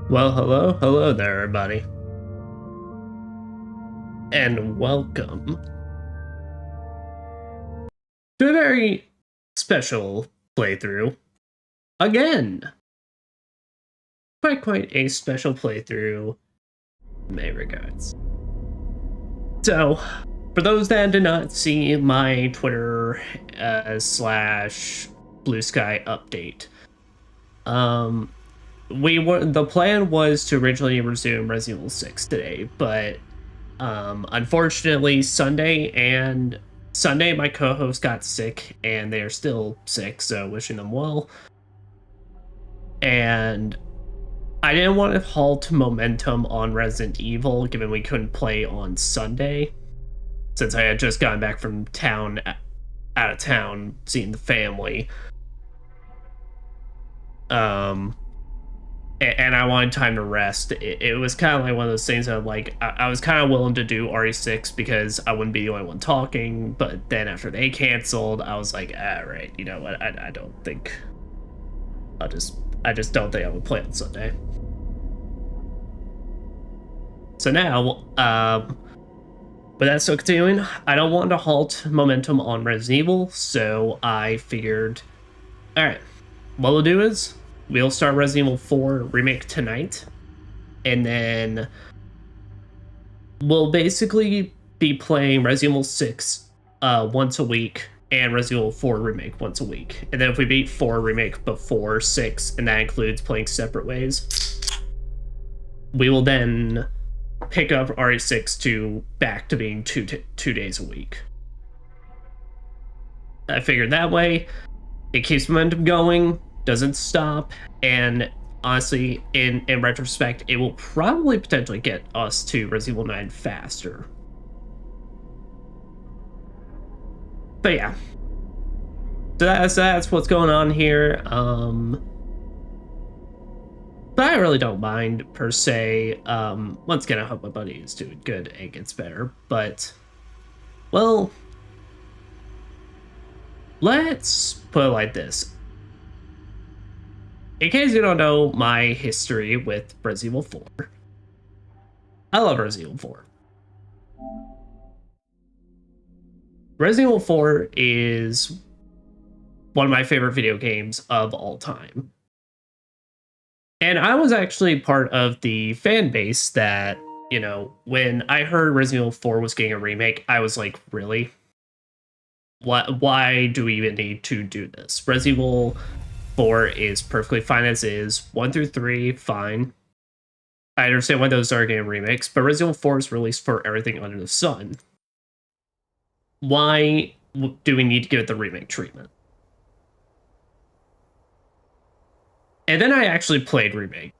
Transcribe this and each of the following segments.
Well, hello there, everybody, and welcome to a very special playthrough again. Quite a special playthrough in many regards. So, for those that did not see my Twitter slash Blue Sky update, um, the plan was to originally resume Resident Evil 6 today, but unfortunately, Sunday, my co-host got sick, and they are still sick, so wishing them well. And I didn't want to halt momentum on Resident Evil, given we couldn't play on Sunday, since I had just gotten back from out of town, seeing the family. Um, and I wanted time to rest. It was kind of like one of those things that I was kind of willing to do RE6 because I wouldn't be the only one talking, but then after they canceled, I was like, all right, you know what? I don't think I just don't think I would play on Sunday. So now, but that's still continuing. I don't want to halt momentum on Resident Evil, so I figured, all right, what we'll do is we'll start Resident Evil 4 Remake tonight, and then we'll basically be playing Resident Evil 6 once a week and Resident Evil 4 Remake once a week. And then if we beat 4 Remake before 6, and that includes playing separate ways, we will then pick up RE6 to back to being two days a week. I figured that way it keeps momentum going, doesn't stop, and honestly, in retrospect, it will probably potentially get us to Resident Evil 9 faster. But yeah. So that's what's going on here. But I really don't mind, per se. Once again, I hope my buddy is doing good and gets better. But, well, let's put it like this. In case you don't know my history with Resident Evil 4, I love Resident Evil 4. Resident Evil 4 is one of my favorite video games of all time. And I was actually part of the fan base that, you know, when I heard Resident Evil 4 was getting a remake, I was like, really? Why do we even need to do this? Resident Evil 4 is perfectly fine as is. 1 through 3, fine. I understand why those are getting remakes, but Resident Evil 4 is released for everything under the sun. Why do we need to give it the remake treatment? And then I actually played Remake.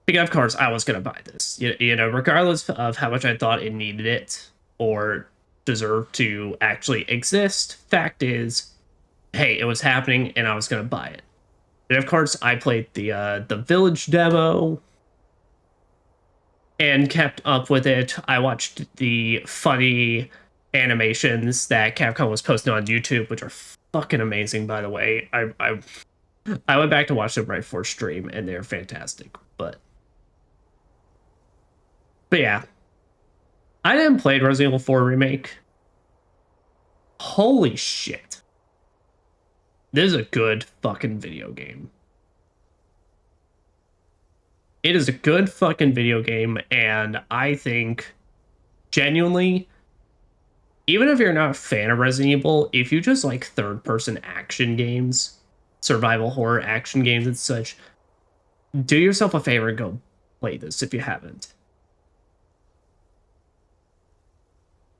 Because of course I was going to buy this. You know, regardless of how much I thought it needed it or deserved to actually exist, fact is, hey, it was happening and I was going to buy it. And of course I played the Village demo and kept up with it. I watched the funny animations that Capcom was posting on YouTube, which are fucking amazing, by the way. I went back to watch them right before stream, and they're fantastic. But yeah, I didn't play Resident Evil 4 Remake. Holy shit. This is a good fucking video game. It is a good fucking video game, and I think, genuinely, even if you're not a fan of Resident Evil, if you just like third-person action games, survival horror action games and such, do yourself a favor and go play this if you haven't.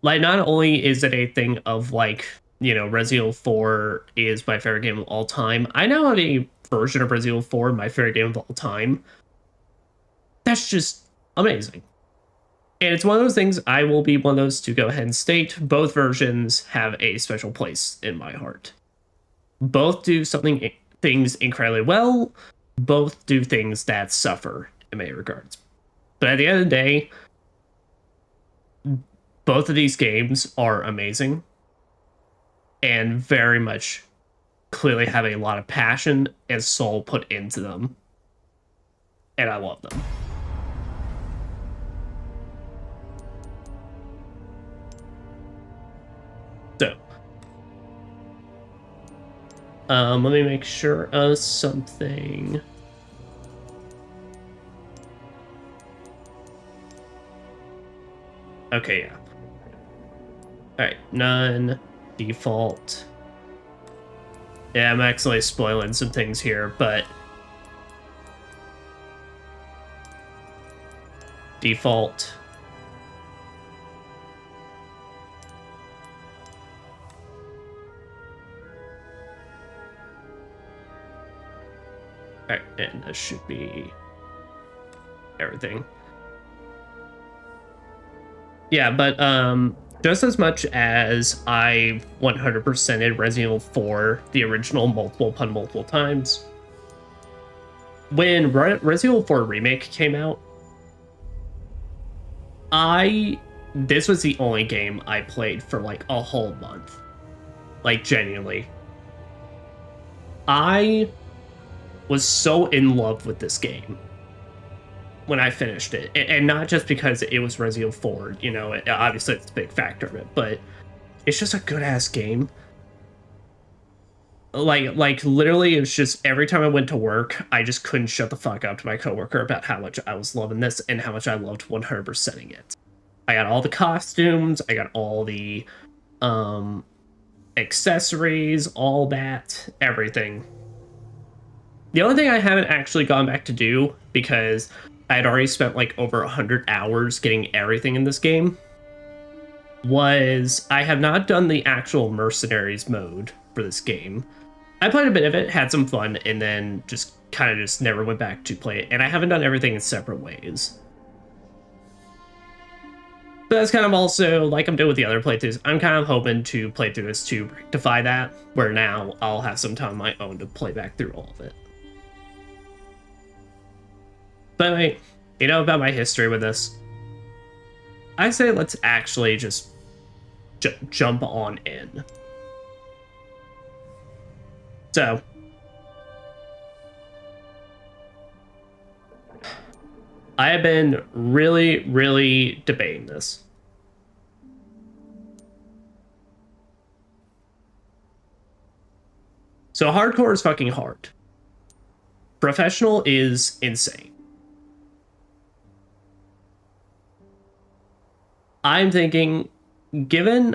Like, not only is it a thing of, like, you know, Resident Evil 4 is my favorite game of all time. I now have a version of Resident Evil 4, my favorite game of all time. That's just amazing. And it's one of those things, I will be one of those to go ahead and state, both versions have a special place in my heart. Both do things incredibly well. Both do things that suffer in many regards. But at the end of the day, both of these games are amazing and very much clearly have a lot of passion and soul put into them. and I love them. So, let me make sure of something. Okay, yeah. Alright, none, default. Yeah, I'm actually spoiling some things here, but default. Alright, and this should be everything. Yeah, but just as much as I 100%ed Resident Evil 4, the original, multiple times, when Resident Evil 4 Remake came out, this was the only game I played for like a whole month. Like, genuinely. I was so in love with this game when I finished it, and not just because it was Resident Evil 4, you know, obviously it's a big factor of it, but it's just a good-ass game. Like literally, it was just every time I went to work, I just couldn't shut the fuck up to my coworker about how much I was loving this and how much I loved 100%ing it. I got all the costumes, I got all the accessories, all that, everything. The only thing I haven't actually gone back to do, because I had already spent like over 100 hours getting everything in this game, was I have not done the actual Mercenaries mode for this game. I played a bit of it, had some fun, and then just kind of just never went back to play it. And I haven't done everything in separate ways. But that's kind of also, like I'm doing with the other playthroughs, I'm kind of hoping to play through this to rectify that, where now I'll have some time of my own to play back through all of it. But anyway, you know about my history with this. I say let's actually just jump on in. So, I have been really debating this. So hardcore is fucking hard. Professional is insane. I'm thinking, given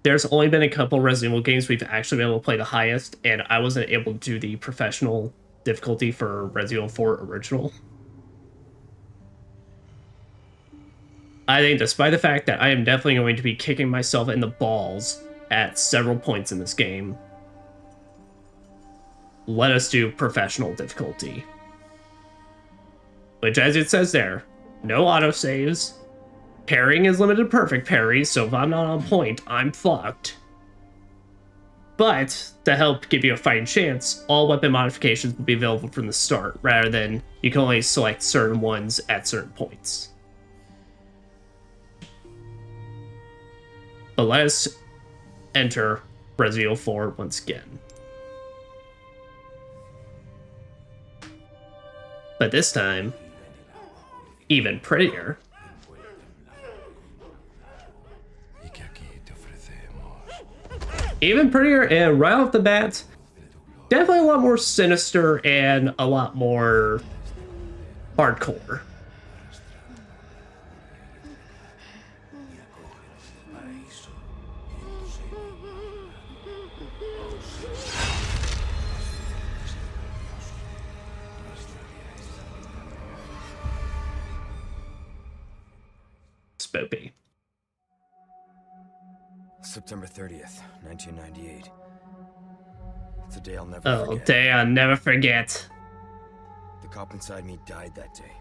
there's only been a couple Resident Evil games we've actually been able to play the highest, and I wasn't able to do the professional difficulty for Resident Evil 4 Original. I think despite the fact that I am definitely going to be kicking myself in the balls at several points in this game, let us do professional difficulty. Which, as it says there, no autosaves. Parrying is limited to perfect parry, so if I'm not on point, I'm fucked. But, to help give you a fighting chance, all weapon modifications will be available from the start, rather than you can only select certain ones at certain points. But let us enter Resident Evil 4 once again. But this time, even prettier. Even prettier, and right off the bat, definitely a lot more sinister and a lot more hardcore. Spoopy. September 30th, 1998. It's a day I'll never forget. Oh, day I'll never forget. The cop inside me died that day.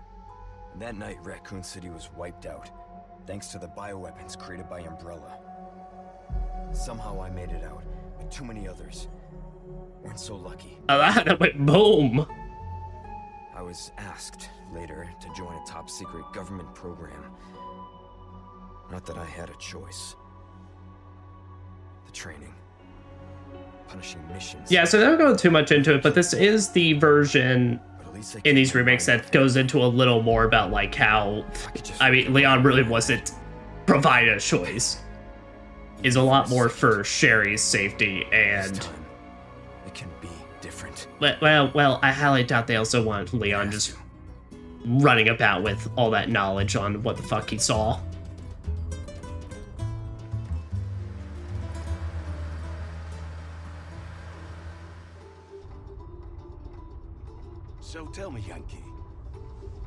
And that night, Raccoon City was wiped out, thanks to the bioweapons created by Umbrella. Somehow I made it out, but too many others weren't so lucky. Oh, that went boom. I was asked later to join a top-secret government program. Not that I had a choice. The training, punishing missions. Yeah, so don't go too much into it, but this is the version least in these kept my remakes mind that off goes into a little more about like how, If I could just I mean, Leon really wasn't provided a choice. Is a lot more for Sherry's safety This and time, it can be different. well, I highly doubt they also want Leon Has just to. running about with all that knowledge on what the fuck he saw. So tell me, Yankee,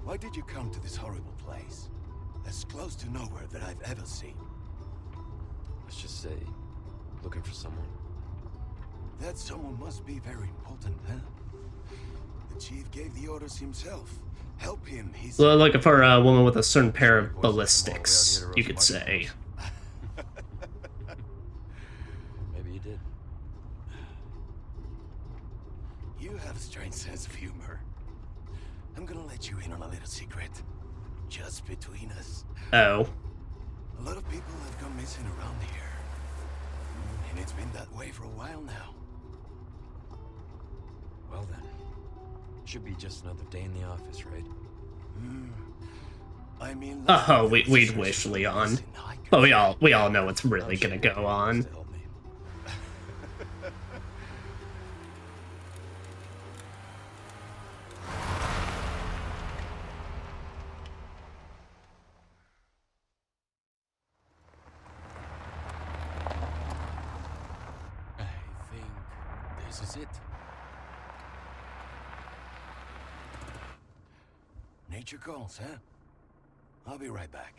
why did you come to this horrible place? As close to nowhere that I've ever seen. Let's just say, looking for someone. That someone must be very important, huh? The chief gave the orders himself. Help him, he's... Looking for a woman with a certain pair of ballistics, you could say. Maybe you did. You have a strange sense of humor. I'm gonna let you in on a little secret. Just between us. Oh. A lot of people have gone missing around here. And it's been that way for a while now. Well then, should be just another day in the office, right? I mean... Oh, we'd wish, Leon. But we all know what's really gonna go on. To help me. I think this is it. Nature calls, huh? I'll be right back.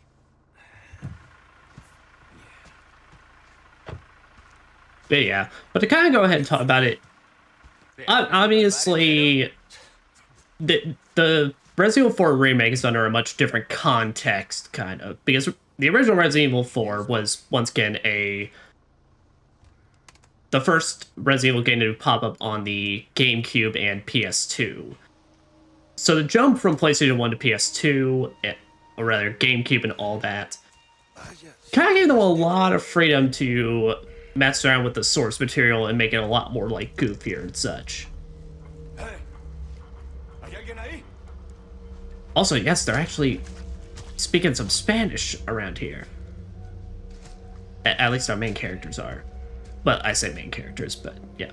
But yeah, but to kind of go ahead and talk about it, obviously, the Resident Evil 4 remake is under a much different context, kind of, because the original Resident Evil 4 was, once again, the first Resident Evil game to pop up on the GameCube and PS2. So the jump from PlayStation 1 to PS2, or rather GameCube and all that, kind of gave them a lot of freedom to mess around with the source material and make it a lot more like goofier and such. Hey, ¿hay alguien ahí? Also, yes, they're actually speaking some Spanish around here. At least our main characters are. Well, I say main characters, but yeah.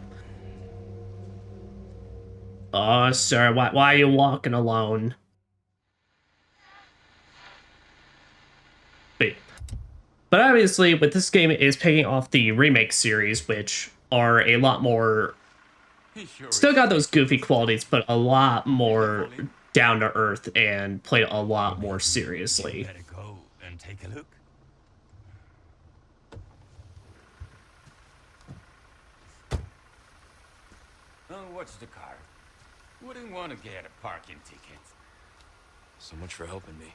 Oh, sir, why are you walking alone? But obviously, with this game, it is picking off the remake series, which are a lot more... Still got those goofy qualities, but a lot more down to earth and played a lot more seriously. Better go and take a look. Oh, what's the car? Wouldn't want to get a parking ticket. So much for helping me.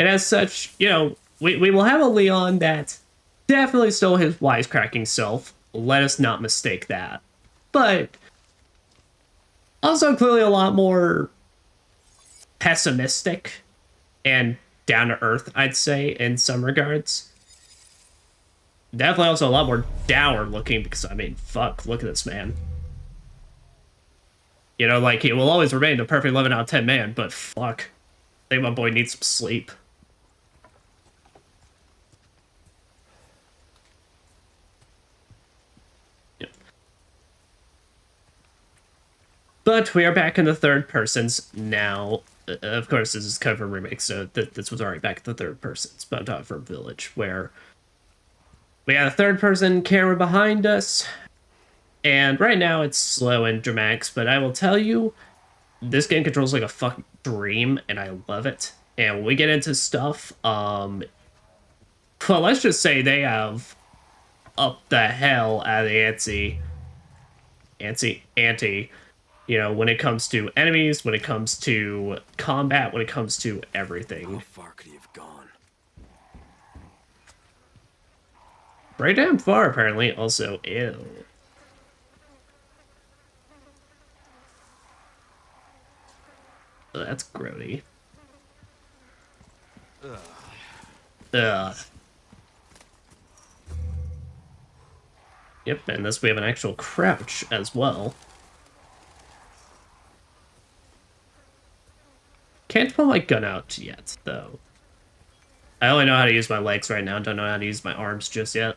And as such, you know, we will have a Leon that's definitely still his wisecracking self. Let us not mistake that. But also clearly a lot more pessimistic and down to earth, I'd say, in some regards. Definitely also a lot more dour looking because, I mean, fuck, look at this man. You know, like, he will always remain the perfect 11 out of 10 man, but fuck. I think my boy needs some sleep. Yep. But we are back in the third persons now. Of course, this is cover remake, so this was already back at the third persons, but I'm talking from Village, where we got a third person camera behind us. And right now it's slow and dramatic, but I will tell you, this game controls like a fucking dream, and I love it. And when we get into stuff, well, let's just say they have up the hell out of the ante, you know, when it comes to enemies, when it comes to combat, when it comes to everything. How far could he have gone? Right damn far, apparently. Also, ew. Oh, that's grody. Ugh. Yep, and this we have an actual crouch as well. Can't pull my gun out yet, though. I only know how to use my legs right now. Don't know how to use my arms just yet.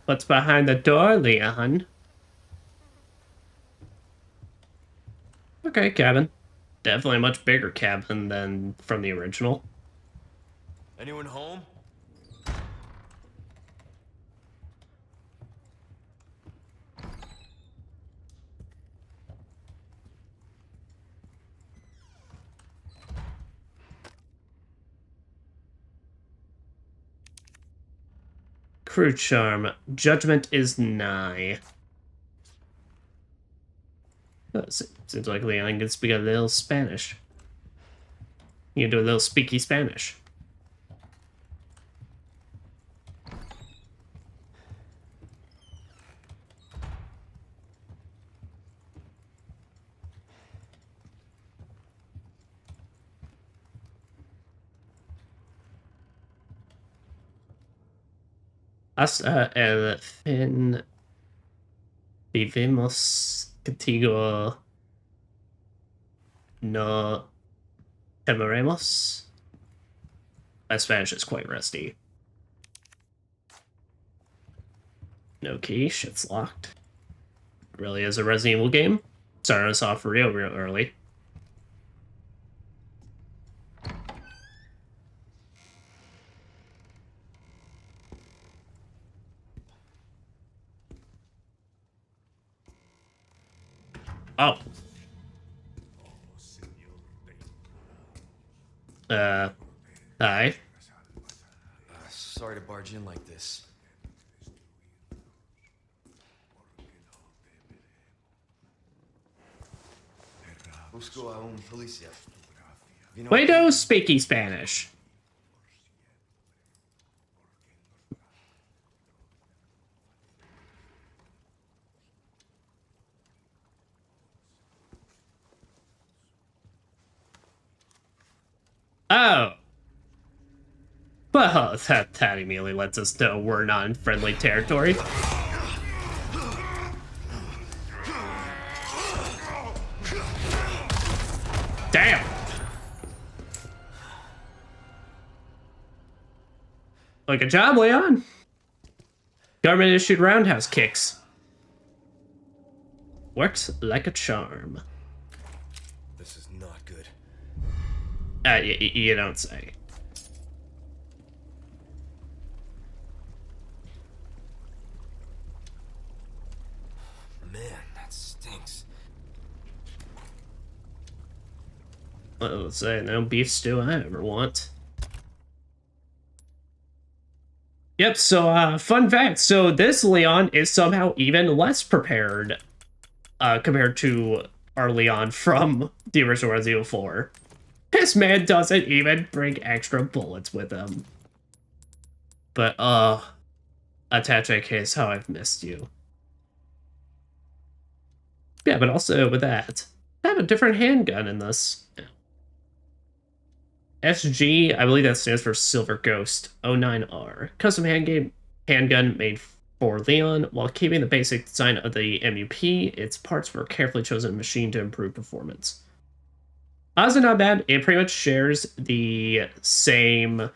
What's behind the door, Leon? Okay, cabin. Definitely a much bigger cabin than from the original. Anyone home? Crew charm. Judgment is nigh. Oh, seems like Leon can speak a little Spanish. You can do a little speaky Spanish. Hasta el fin vivimos contigo. No temeremos. My Spanish is quite rusty. No key. Shit's locked. Really is a Resident Evil game. Starting us off real early. Oh. Hi. Sorry to barge in like this. Busco a un policía. We don't speaky Spanish. Oh. Well, that immediately lets us know we're not in friendly territory. Damn! Like a job, Leon. Government issued roundhouse kicks. Works like a charm. This is not good. You don't say. Man, that stinks. Well, let's say no beef stew I ever want. Yep, so fun fact. So this Leon is somehow even less prepared compared to our Leon from the original Resident Evil 4. This man doesn't even bring extra bullets with him. But, Attache case, how I've missed you. Yeah, but also with that, I have a different handgun in this. SG, I believe that stands for Silver Ghost 09R. Custom handgun made for Leon. While keeping the basic design of the MUP, its parts were carefully chosen machined to improve performance. Honestly, not bad. It pretty much shares the same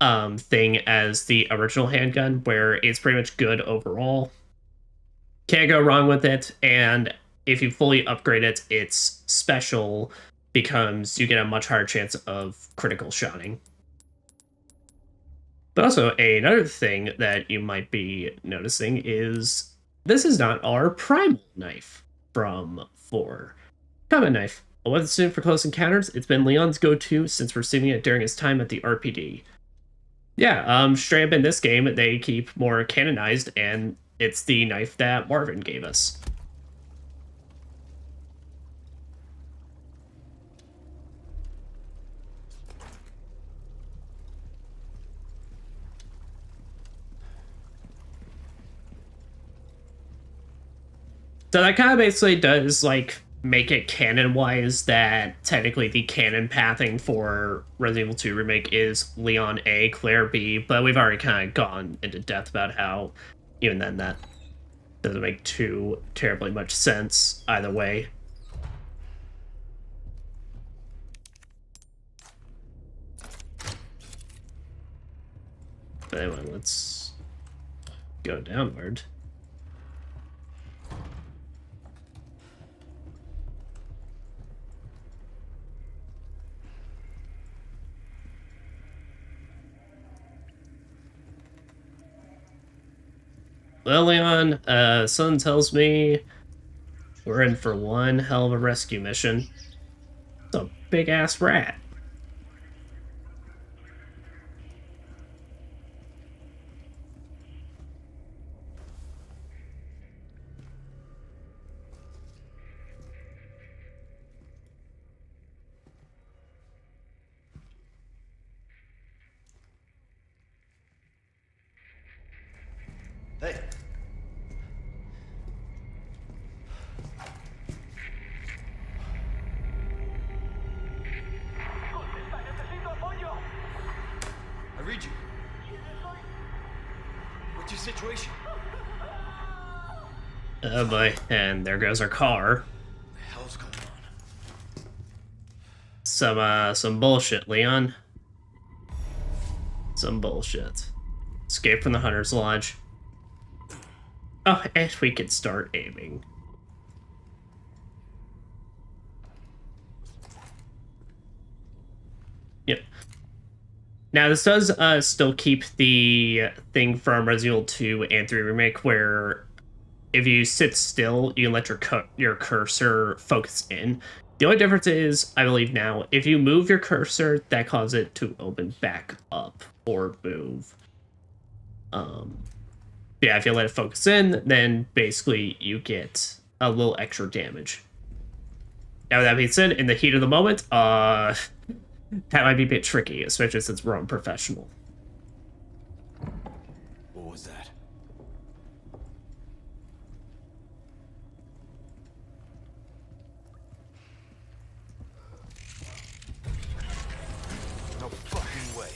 thing as the original handgun, where it's pretty much good overall. Can't go wrong with it, and if you fully upgrade it, its special becomes you get a much higher chance of critical shotting. But also, another thing that you might be noticing is this is not our primal knife from 4. Combat knife. A weapon suited for close encounters, it's been Leon's go-to since receiving it during his time at the RPD. Yeah, straight up in this game, they keep more canonized, and it's the knife that Marvin gave us. So that kind of basically does, like, make it canon-wise that technically the canon pathing for Resident Evil 2 Remake is Leon A, Claire B, but we've already kind of gone into depth about how even then that doesn't make too terribly much sense either way. But anyway, let's go downward. Well, Leon, something tells me we're in for one hell of a rescue mission. It's a big-ass rat. Hey. I read you. What's your situation? Oh boy, and there goes our car. What the hell's going on? Some bullshit, Leon. Some bullshit. Escape from the Hunter's Lodge. Oh, and we can start aiming. Yep. Now, this does still keep the thing from Resident Evil 2 and 3 Remake where if you sit still, you can let your cursor focus in. The only difference is, I believe now, if you move your cursor, that causes it to open back up or move. Yeah, if you let it focus in, then basically you get a little extra damage. Now, with that being said, in the heat of the moment, that might be a bit tricky, especially since we're unprofessional. What was that? No fucking way.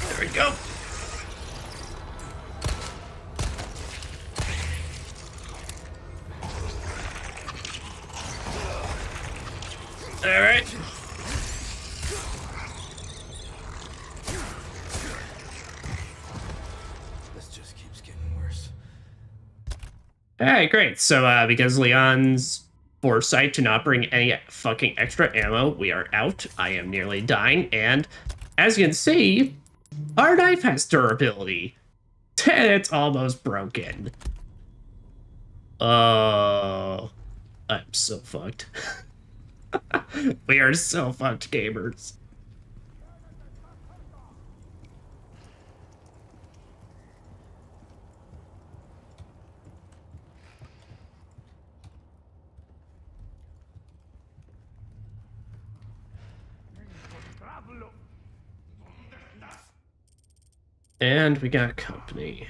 There we go. All right. This just keeps getting worse. All right, great. So because Leon's foresight to not bring any fucking extra ammo, we are out. I am nearly dying, and as you can see, our knife has durability. And it's almost broken. Oh, I'm so fucked. We are so fucked, gamers. And we got company.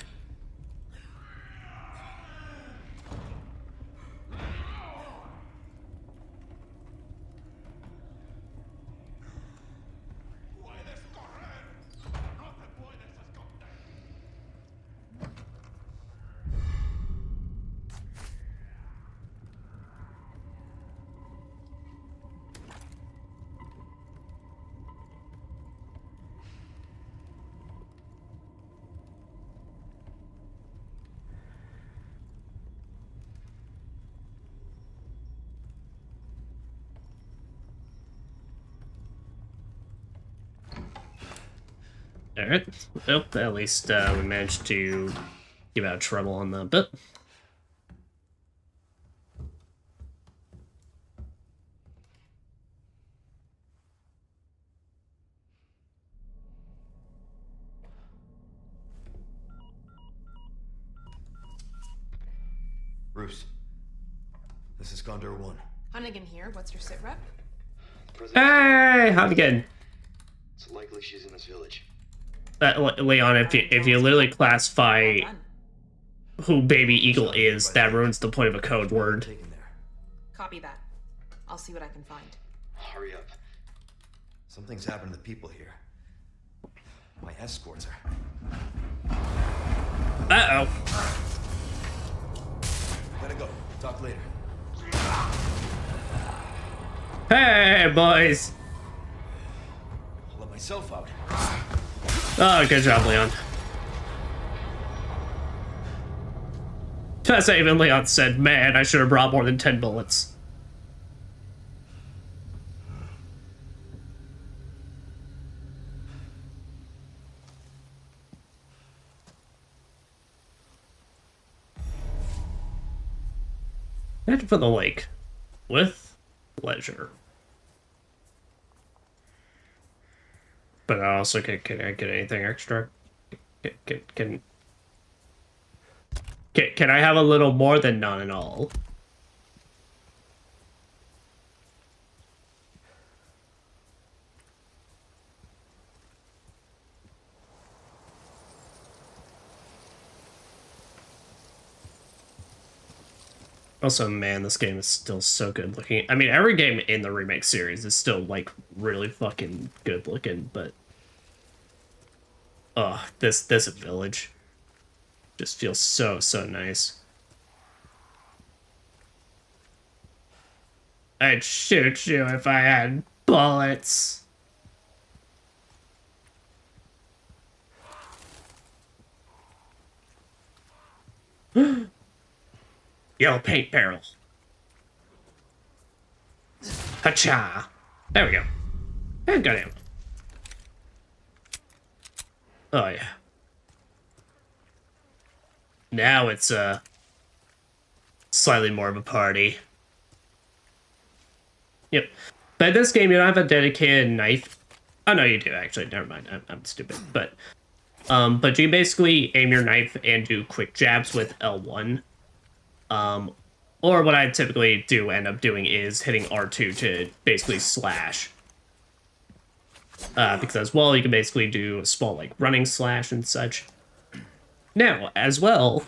Alright, well, at least we managed to keep out of trouble on that bit. Bruce, this is Condor 1. Hunnigan here. What's your sit rep? Hey, how'd you get? It's likely she's in this village. Leon, if you literally classify who Baby Eagle is, that ruins the point of a code word. Taken there. Copy that. I'll see what I can find. Hurry up. Something's happened to the people here. My escorts are. Uh-oh. Gotta go. Talk later. Hey, boys. I'll let myself out. Oh, good job, Leon. That's not even Leon said, man, I should have brought more than 10 bullets. Head for the lake. With pleasure. But also, can I get anything extra? Can I have a little more than none and all? Also, man, this game is still so good looking. I mean, every game in the Remake series is still, like, really fucking good looking, but... oh, this village just feels so nice. I'd shoot you if I had bullets. Yellow paint barrel. Hacha. There we go. And got him. Oh yeah. Now it's slightly more of a party. Yep. But in this game you don't have a dedicated knife. Oh no, you do actually. Never mind. I'm stupid. But you basically aim your knife and do quick jabs with L1. Or what I typically do end up doing is hitting R2 to basically slash. Because as well, you can basically do a small, like, running slash and such. Now, as well,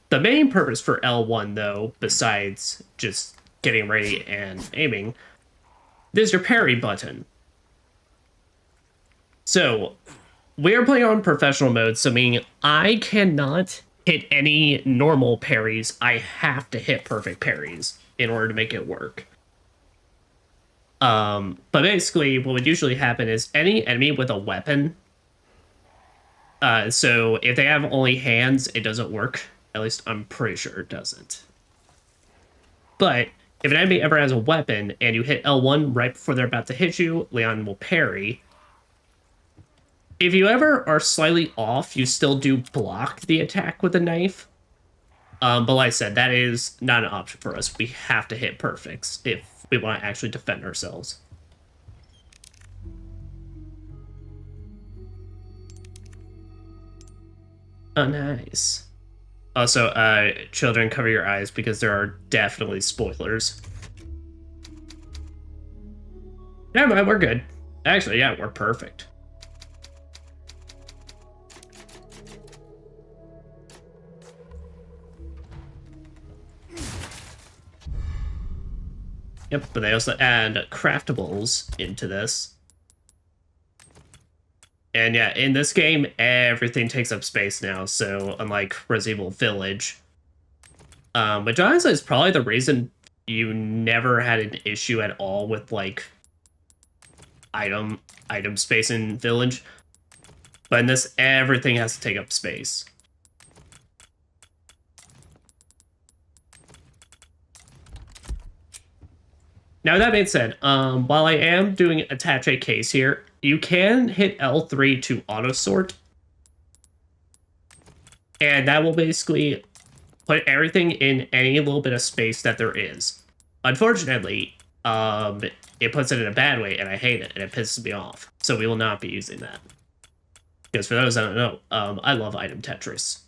the main purpose for L1, though, besides just getting ready and aiming, is your parry button. So, we're playing on professional mode, so meaning I cannot hit any normal parries. I have to hit perfect parries in order to make it work. But basically, what would usually happen is any enemy with a weapon, so if they have only hands, it doesn't work. At least I'm pretty sure it doesn't. But if an enemy ever has a weapon and you hit L1 right before they're about to hit you, Leon will parry. If you ever are slightly off, you still do block the attack with a knife. But like I said, that is not an option for us. We have to hit perfects if we want to actually defend ourselves. Oh, nice. Also, children, cover your eyes because there are definitely spoilers. Never mind, we're good. Actually, yeah, we're perfect. Yep, but they also add craftables into this. And yeah, in this game, everything takes up space now, so unlike Resident Evil Village, which honestly is probably the reason you never had an issue at all with, like, item space in Village. But in this, everything has to take up space. Now, that being said, while I am doing attach a case here, you can hit L3 to auto-sort. And that will basically put everything in any little bit of space that there is. Unfortunately, it puts it in a bad way, and I hate it, and it pisses me off. So we will not be using that. Because for those that don't know, I love item Tetris.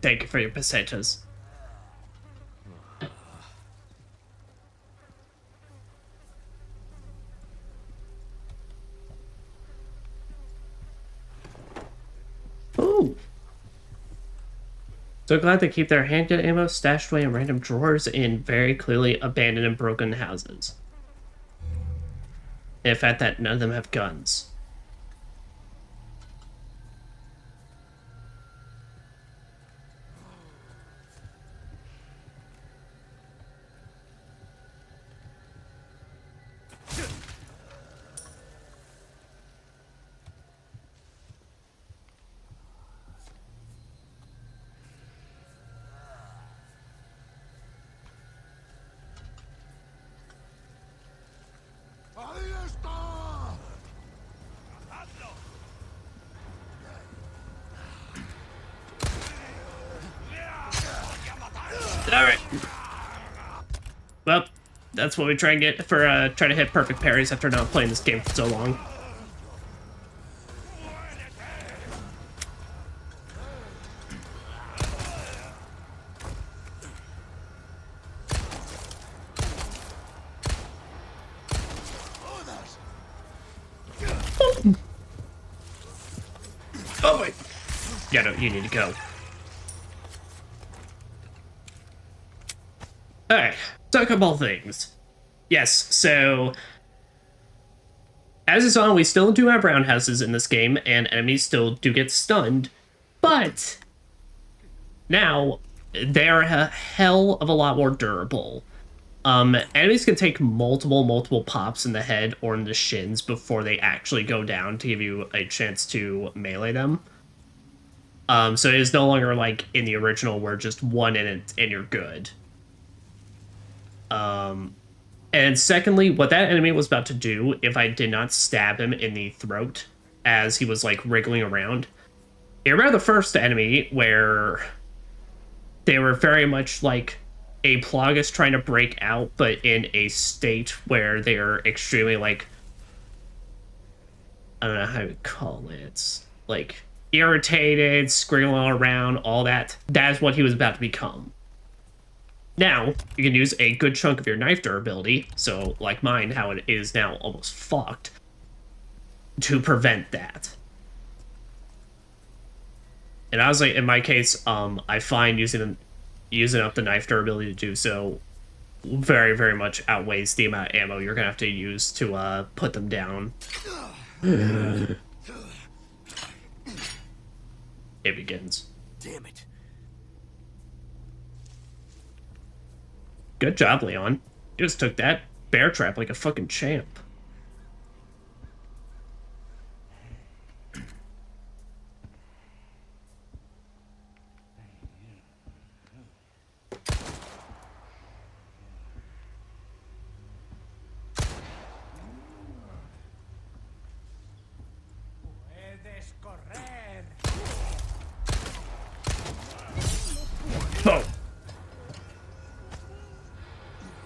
Thank you for your pesetas. Ooh. So glad they keep their handgun ammo stashed away in random drawers in very clearly abandoned and broken houses. And the fact that none of them have guns. Ahí está. Alright. Well, that's what we try and get for trying to hit perfect parries after not playing this game for so long. Oh wait. Yeah, no, you need to go. Alright, so a couple things. Yes, so as is on, we still do have roundhouses in this game, and enemies still do get stunned, but now they're a hell of a lot more durable. Enemies can take multiple pops in the head or in the shins before they actually go down to give you a chance to melee them. So it is no longer like in the original where just one in it and you're good. And secondly, what that enemy was about to do, if I did not stab him in the throat as he was like wriggling around, you remember the first enemy where they were very much like a Plagas trying to break out, but in a state where they are extremely like, I don't know how to call it, like irritated, scribbling around, all that. That is what he was about to become. Now, you can use a good chunk of your knife durability, so like mine, how it is now almost fucked, to prevent that. And honestly, in my case, I find using up the knife durability to do so very much outweighs the amount of ammo you're gonna have to use to put them down. It begins. Damn it. Good job, Leon. You just took that bear trap like a fucking champ. Boom.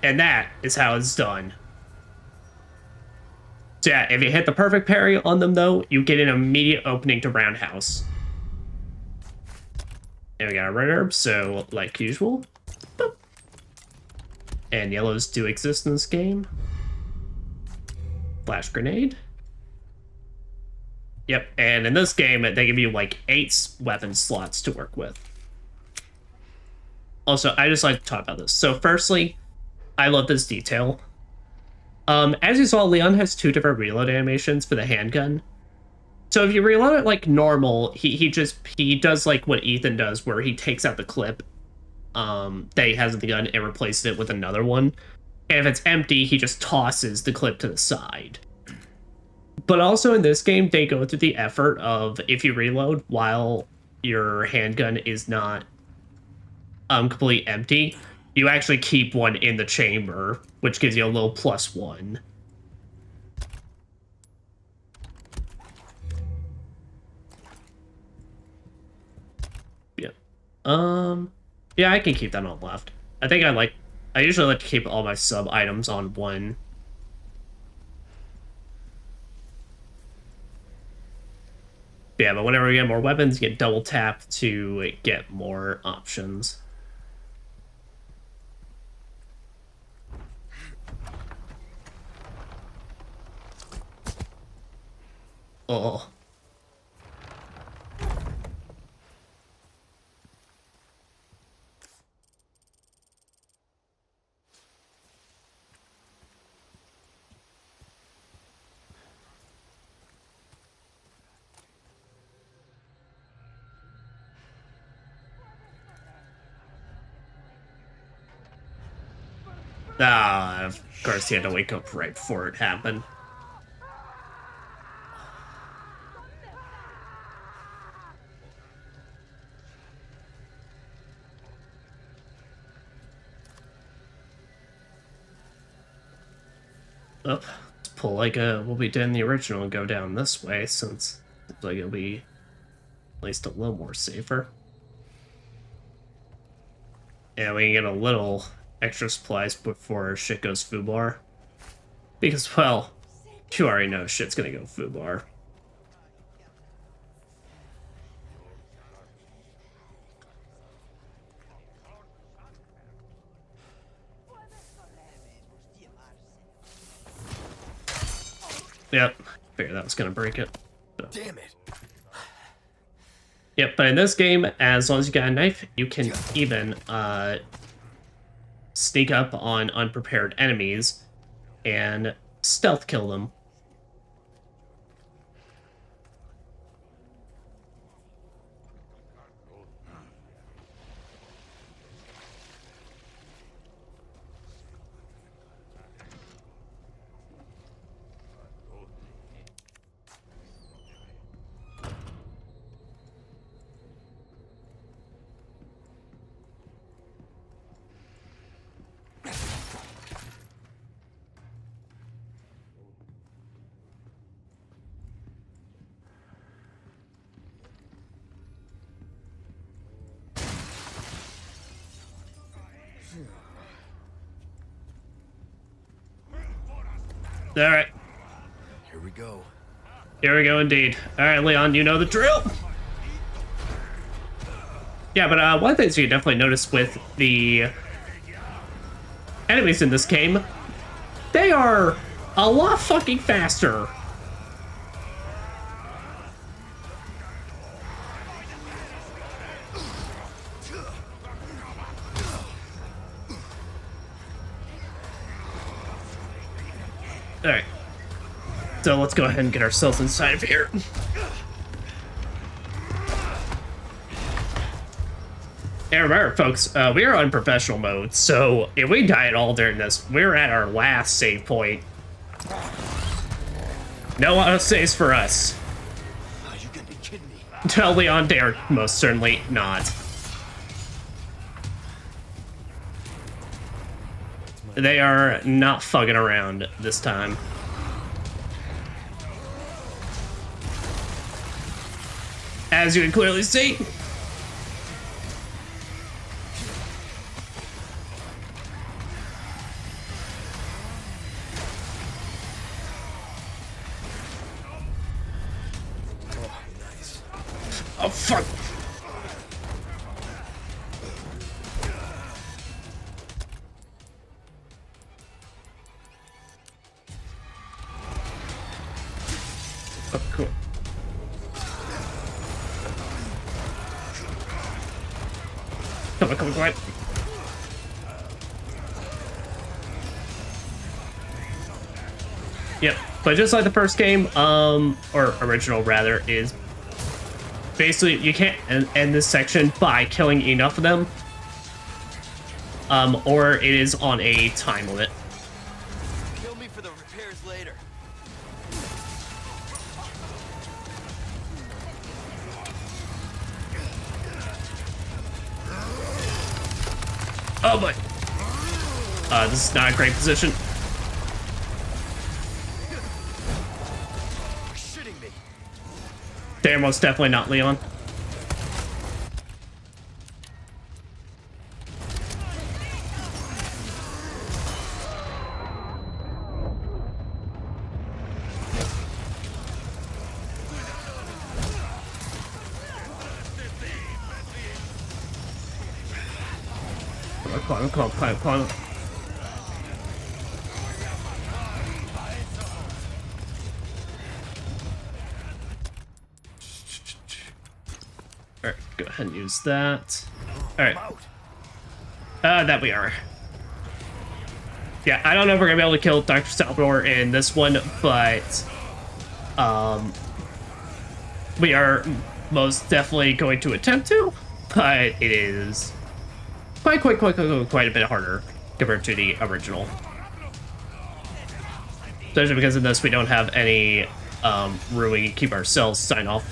And that is how it's done. So yeah, if you hit the perfect parry on them though, you get an immediate opening to roundhouse. And we got a red herb, so like usual. Boop. And yellows do exist in this game. Flash grenade. Yep, and in this game, they give you like 8 weapon slots to work with. Also, I just like to talk about this. So firstly, I love this detail. As you saw, Leon has 2 different reload animations for the handgun. So if you reload it like normal, he does like what Ethan does, where he takes out the clip that he has in the gun and replaces it with another one. And if it's empty, he just tosses the clip to the side. But also in this game, they go through the effort of, if you reload while your handgun is not completely empty, you actually keep one in the chamber, which gives you a little +1. Yeah. Yeah, I can keep that on left. I usually like to keep all my sub items on one. Yeah, but whenever you get more weapons, you get double tap to get more options. Oh. Ah, of course he had to wake up right before it happened. Oh, let's pull like what we did in the original and go down this way, since it's like it'll be at least a little more safer. Yeah, we can get a little extra supplies before shit goes foobar. Because, well, you already know shit's gonna go foobar. Yep, figured that was gonna break it. So. Damn it. Yep, but in this game, as long as you got a knife, you can even sneak up on unprepared enemies and stealth kill them. Alright. Here we go. Here we go indeed. Alright, Leon, you know the drill! Yeah, but one of the things you definitely notice with the enemies in this game, they are a lot fucking faster. Alright. So let's go ahead and get ourselves inside of here. And remember, folks, we are on professional mode, so if we die at all during this, we're at our last save point. No auto saves for us. Are you gonna be kidding me? Tell Leon dare, most certainly not. They are not fucking around this time. As you can clearly see. Oh, fuck. Oh, cool. Come on. Yep, but just like the first game, or original rather, is basically you can't end this section by killing enough of them, or it is on a time limit. Kill me for the repairs later. Oh boy. This is not a great position. You're shitting me. They're most definitely not Leon. climb. Alright, go ahead and use that. Alright. That we are. Yeah, I don't know if we're gonna be able to kill Dr. Salvador in this one, but we are most definitely going to attempt to, but it is quite a bit harder compared to the original. Especially because in this we don't have any room we can keep ourselves sign off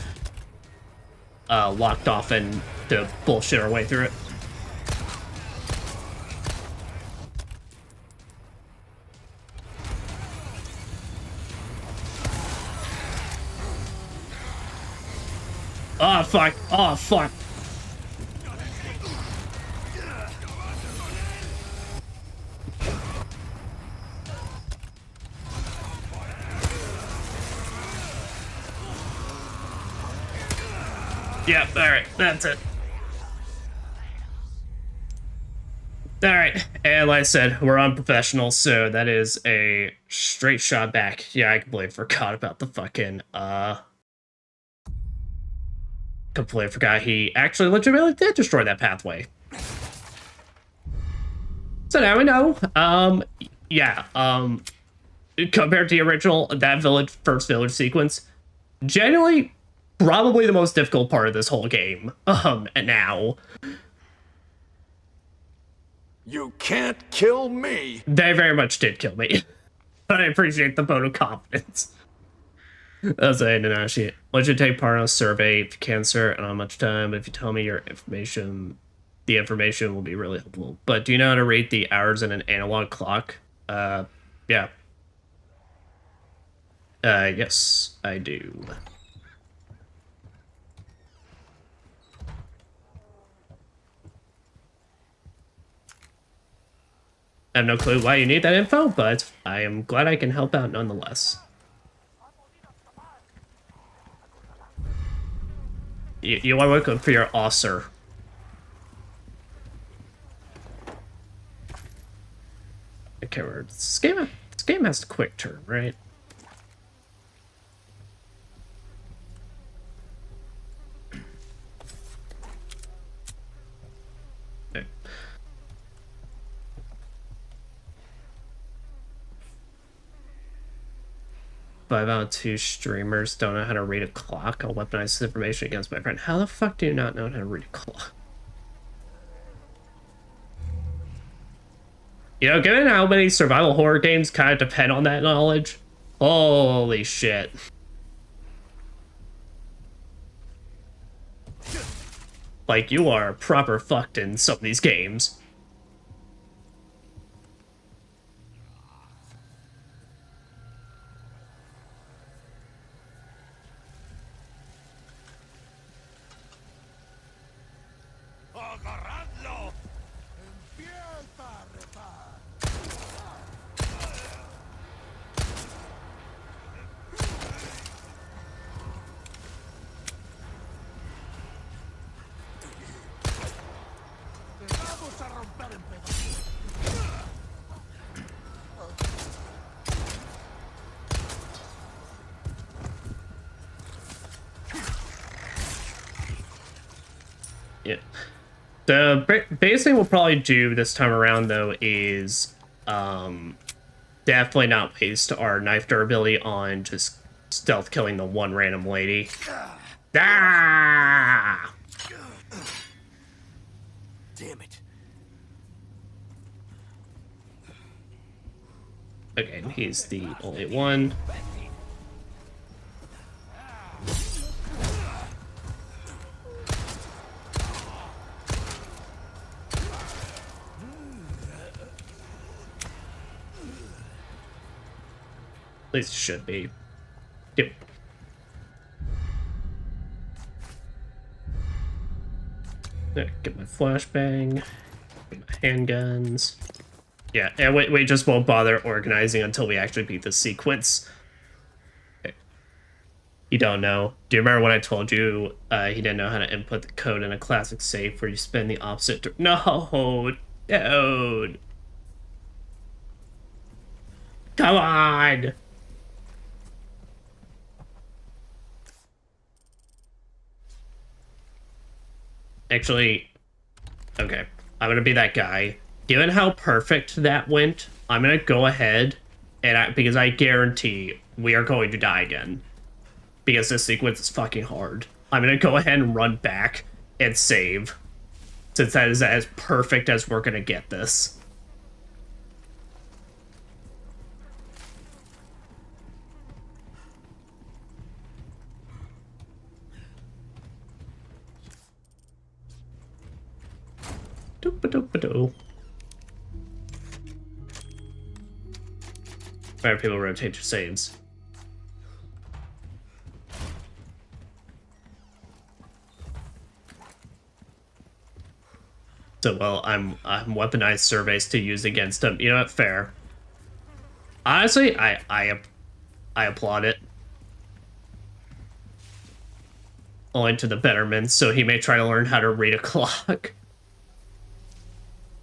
locked off and to bullshit our way through it. Oh fuck! Oh fuck! Yep, alright, that's it. Alright, and like I said, we're unprofessional, so that is a straight shot back. Yeah, I completely forgot about the fucking, completely forgot he actually legitimately did destroy that pathway. So now we know, yeah, compared to the original, that first village sequence, genuinely, probably the most difficult part of this whole game, and now. You can't kill me! They very much did kill me. But I appreciate the vote of confidence. That's it, Nanashi. Once you take part in a survey, if you can, sir, I don't have much time, but if you tell me your information, the information will be really helpful. But do you know how to read the hours in an analog clock? Yeah. Yes, I do. I have no clue why you need that info, but I am glad I can help out nonetheless. You want to look for your officer. Okay, this game has a quick turn, right? Okay. 5 out of 2 streamers don't know how to read a clock. I'll weaponize this information against my friend. How the fuck do you not know how to read a clock? You know, given how many survival horror games kind of depend on that knowledge, holy shit. Like, you are proper fucked in some of these games. Yeah. The biggest thing we'll probably do this time around, though, is definitely not waste our knife durability on just stealth killing the one random lady. Ah! Damn it. Okay, and he's the only one. At least it should be. Yep. Get my flashbang. Get my handguns. Yeah, and we just won't bother organizing until we actually beat the sequence. Okay. You don't know. Do you remember when I told you he didn't know how to input the code in a classic safe where you spin the opposite? No! Dude. Come on. Actually, okay. I'm gonna be that guy. Given how perfect that went, I'm gonna go ahead and because I guarantee we are going to die again. Because this sequence is fucking hard. I'm gonna go ahead and run back and save. Since that is as perfect as we're gonna get this. Doop-a-doop-a-doo. Where people rotate your saves. So, well, I'm weaponized surveys to use against him. You know what? Fair. Honestly, I applaud it. Owing to the betterment, so he may try to learn how to read a clock.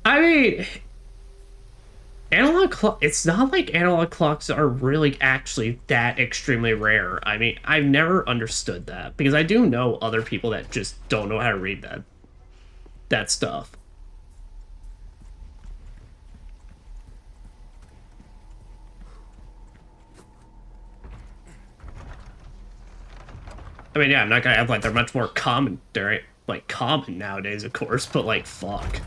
I mean, analog clock. It's not like analog clocks are really actually that extremely rare. I mean, I've never understood that because I do know other people that just don't know how to read that stuff. I mean, yeah, I'm not gonna have like they're much more common. They're like common nowadays, of course, but like fuck.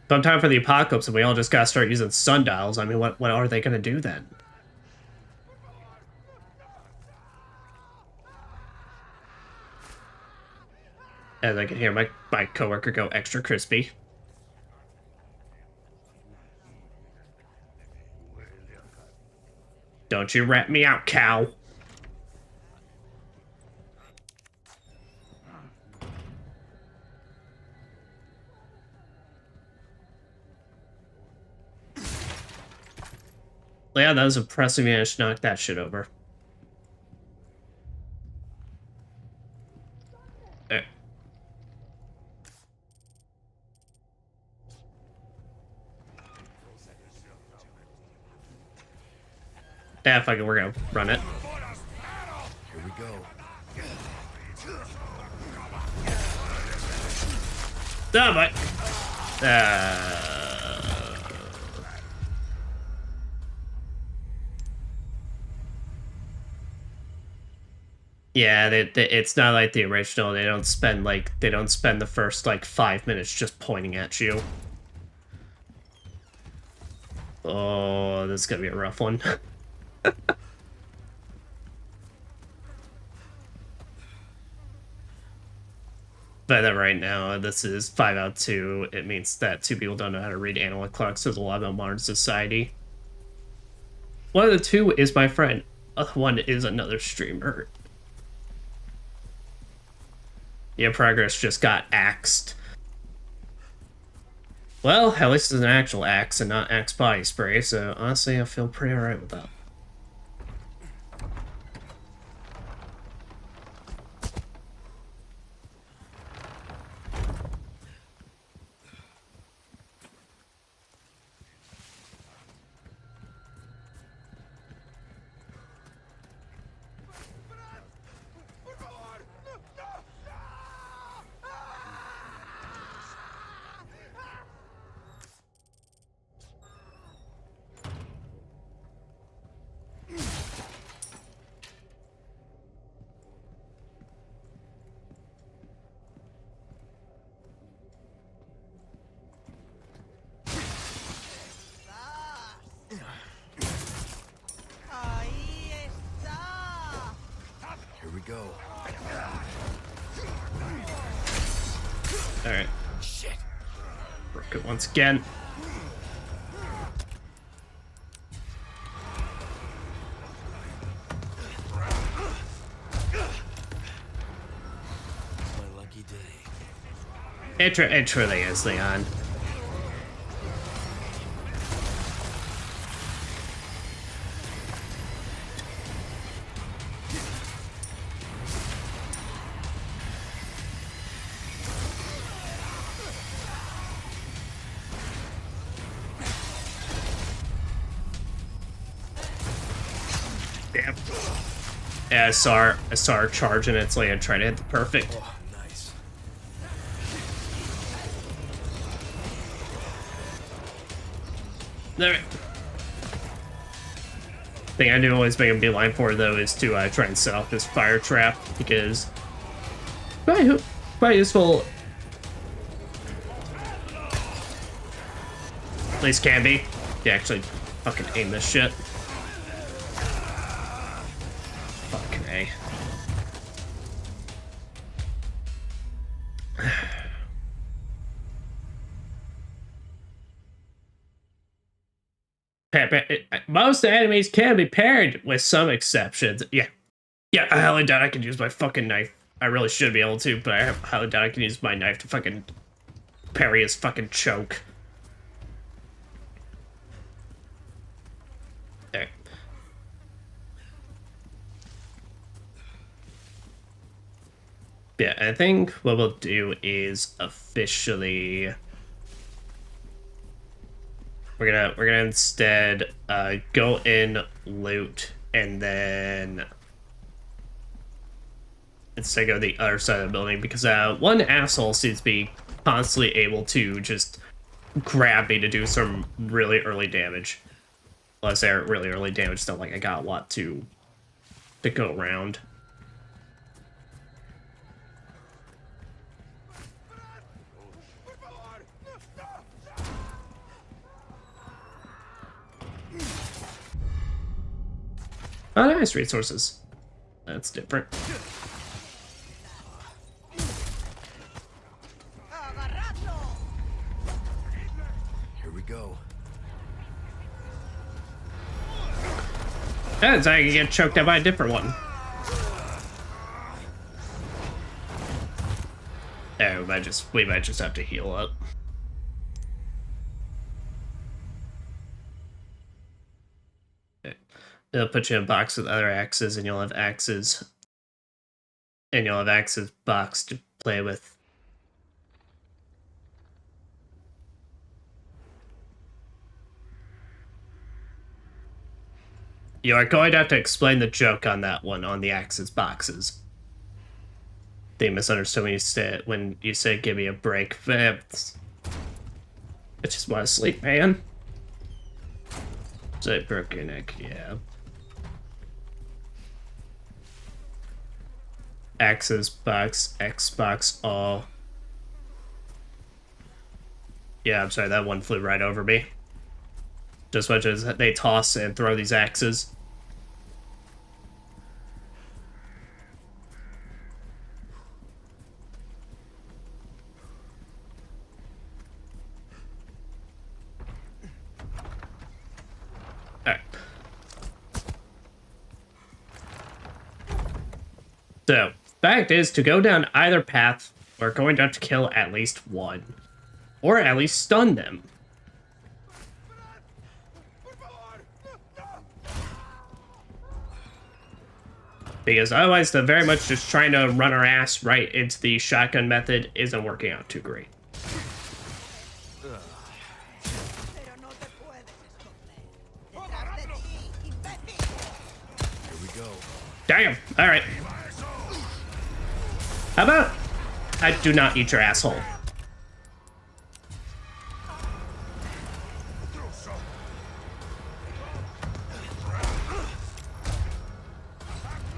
But I'm time for the apocalypse, and we all just gotta start using sundials. I mean, what are they gonna do then? As I can hear my coworker go extra crispy. Don't you rat me out, cow. Yeah, that was impressive. You managed to knock that shit over. Yeah, fuck it, we're gonna run it. Here we go. Oh, but yeah, it's not like the original. They don't spend the first like 5 minutes just pointing at you. Oh, this is gonna be a rough one. But then right now, this is 5 out of 2. It means that 2 people don't know how to read analog clocks. There's a lot of modern society. One of the 2 is my friend. One is another streamer. Yeah, progress just got axed. Well, at least it's an actual axe and not axe body spray, so honestly, I feel pretty alright with that. Here we go. Alright. Shit. Broke it once again. My lucky day. It truly is, Leon. Damn. Yeah, I saw her charge and it's like I tried to hit the perfect. Oh, nice. Alright. Thing I do always make a beeline for though is to try and set off this fire trap because quite useful. At least can be. You actually fucking aim this shit. Fucking A. Most enemies can be parried with some exceptions. Yeah. Yeah, I highly doubt I can use my fucking knife. I really should be able to, but I highly doubt I can use my knife to fucking parry his fucking choke. There. Yeah, I think what we'll do is officially we're gonna instead go in, loot, and then instead go to the other side of the building because one asshole seems to be constantly able to just grab me to do some really early damage. Unless they're really early damage, it's not like I got a lot to go around. Oh, nice resources. That's different. Here we go. That's how I can get choked out by a different one. Oh, we might just have to heal up. It'll put you in a box with other axes, and you'll have axes. And you'll have axes box to play with. You are going to have to explain the joke on that one, on the axes boxes. They misunderstood when you said give me a break. I just want to sleep, man. So I broke your neck, yeah. Axis box, Xbox, all. Yeah, I'm sorry, that one flew right over me. Just much as they toss and throw these axes. Alright. So, fact is, to go down either path, we're going to have to kill at least one. Or at least stun them. Because otherwise, the very much just trying to run our ass right into the shotgun method isn't working out too great. Here we go. Damn! Alright. How about I do not eat your asshole?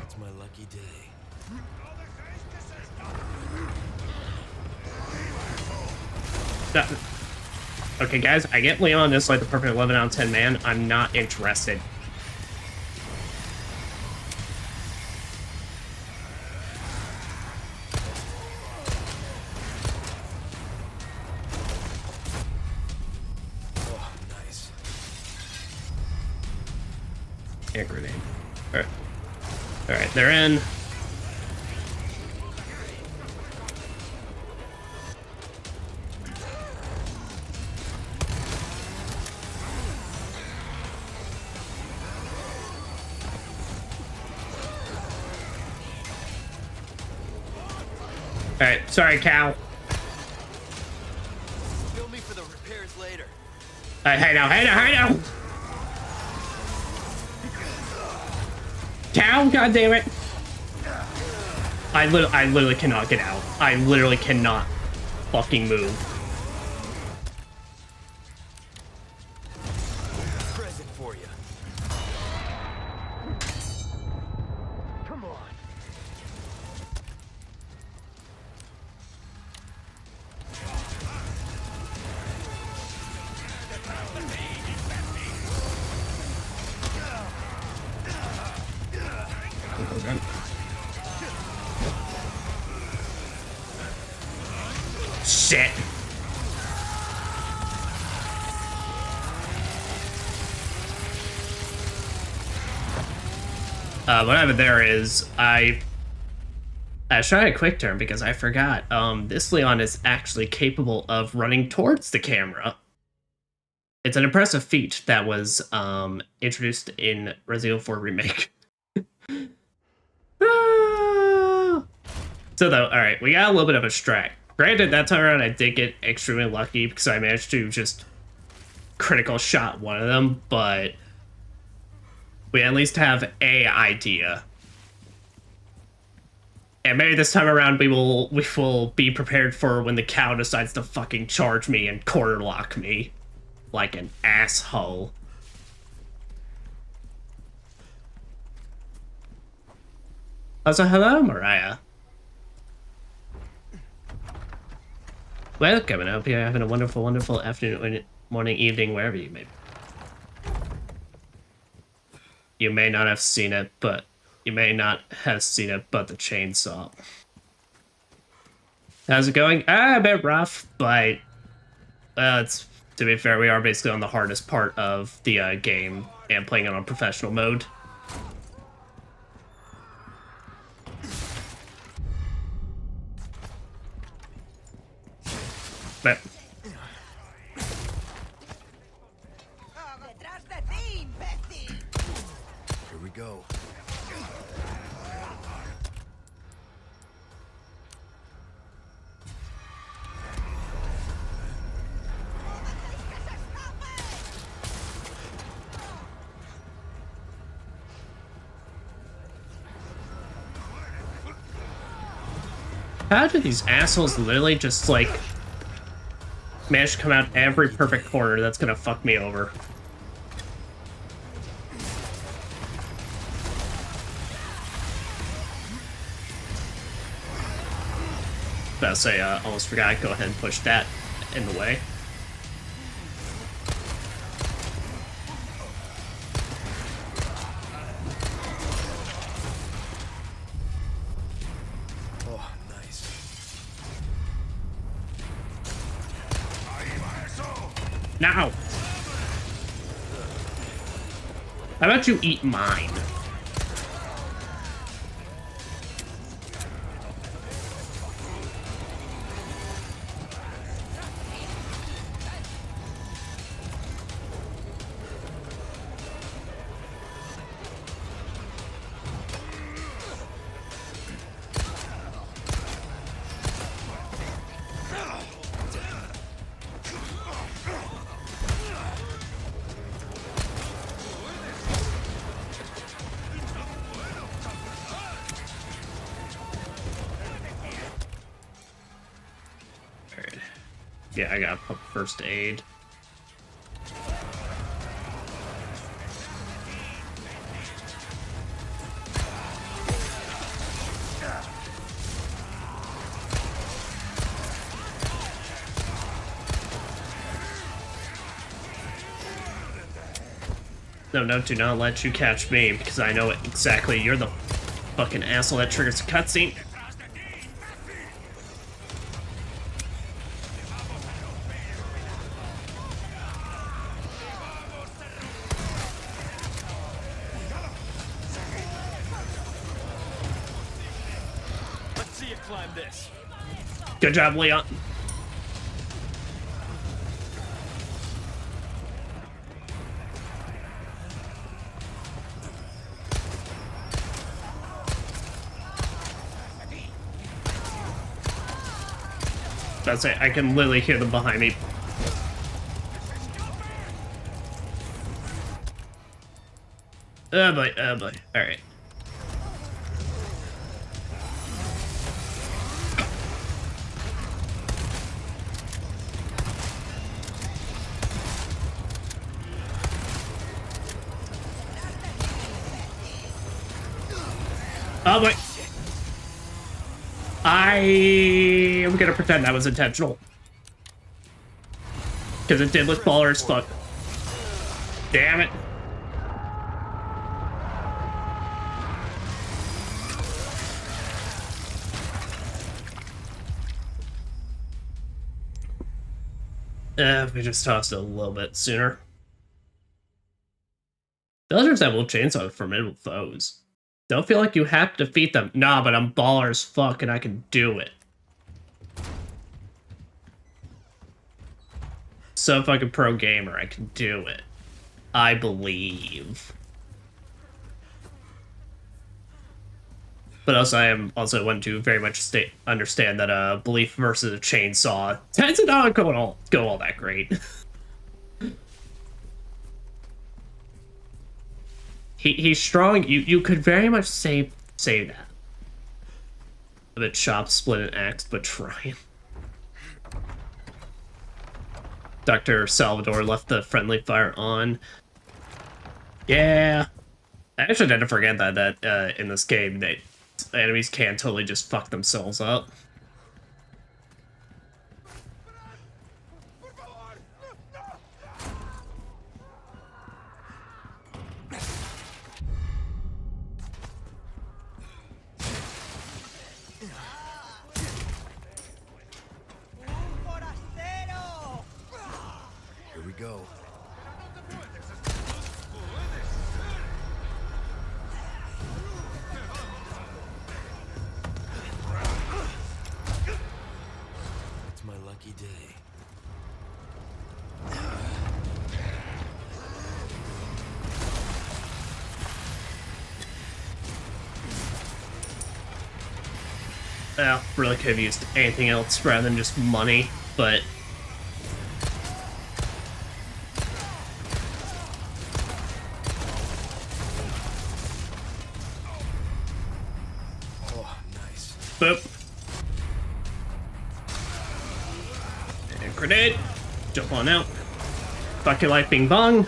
It's my lucky day. Okay, guys, I get Leon is like the perfect 11 out of 10 man. I'm not interested. Oh, nice. And grenade. Alright. Alright, they're in. Alright, sorry, Cal. Bill me for the repairs later. Hey now. Ow, god damn it. I literally cannot get out. I literally cannot fucking move. Present for you. Come on. Shit. What happened there is I was trying a quick turn because I forgot. This Leon is actually capable of running towards the camera. It's an impressive feat that was introduced in Resident Evil 4 Remake. Ah! So though, alright, we got a little bit of a strike. Granted, that time around I did get extremely lucky because I managed to just critical shot one of them, but we at least have a idea. And maybe this time around we will be prepared for when the cow decides to fucking charge me and corner lock me like an asshole. Also, hello, Mariah. Welcome, and I hope you're having a wonderful, wonderful afternoon, morning, evening, wherever you may be. You may not have seen it, but the chainsaw. How's it going? A bit rough, but it's, to be fair, we are basically on the hardest part of the game and playing it on professional mode. But Here we go. how do these assholes literally just like manage to come out every perfect corner that's gonna fuck me over? About to say, almost forgot. Go ahead and push that in the way. Oh, nice. Now! How about you eat mine? Yeah, I got first aid. No, do not let you catch me, because I know exactly you're the fucking asshole that triggers the cutscene. Let's see you climb this. Good job, Leon. That's it. I can literally hear them behind me. Oh boy, oh boy. Alright. Oh my! I am gonna pretend that was intentional. Because it did look baller as fuck. Damn it. If we just tossed it a little bit sooner. Villagers that will chainsaw formidable foes. Don't feel like you have to defeat them. Nah, but I'm baller as fuck and I can do it. So fucking pro gamer, I can do it. I believe. But also, I am also one to very much understand that belief versus a chainsaw tends to not go all that great. He's strong. You could very much say that. A bit chopped, split, and axed, but trying. Dr. Salvador left the friendly fire on. Yeah. I actually tend to forget that in this game that enemies can totally just fuck themselves up. Here we go. It's my lucky day. Well, really could have used anything else rather than just money, but... Oh, nice. Boop. And grenade. Jump on out. Fuck your life, bing bong.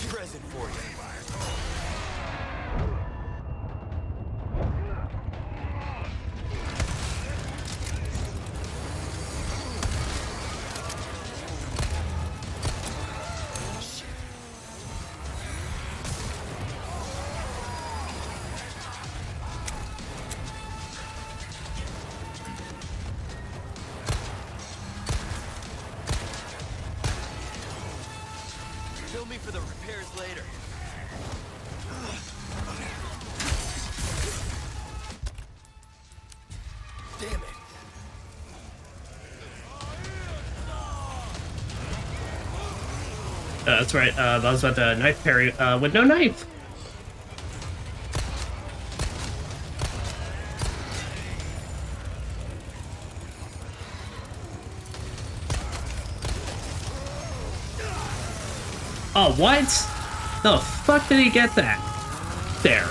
Present for you. Bill me for the repairs later. Damn it. That's right, that was about the knife parry with no knife. Oh, what? The fuck did he get that? There.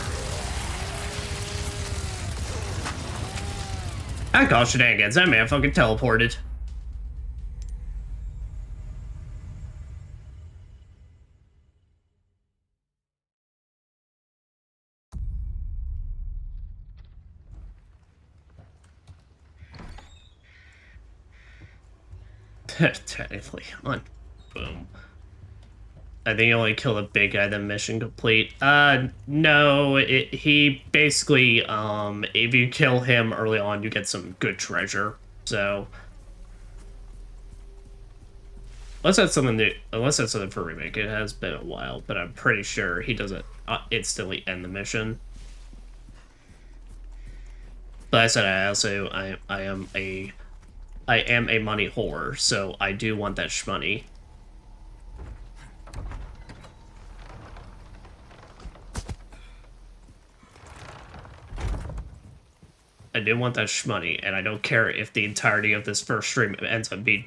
I call shenanigans. That man fucking teleported. Technically, on. Boom. I think he only killed a big guy, then mission complete. No, he basically, if you kill him early on, you get some good treasure, so... Unless that's something for Remake, it has been a while, but I'm pretty sure he doesn't instantly end the mission. But I said I am a money whore, so I do want that shmoney. I do want that shmoney, and I don't care if the entirety of this first stream ends up being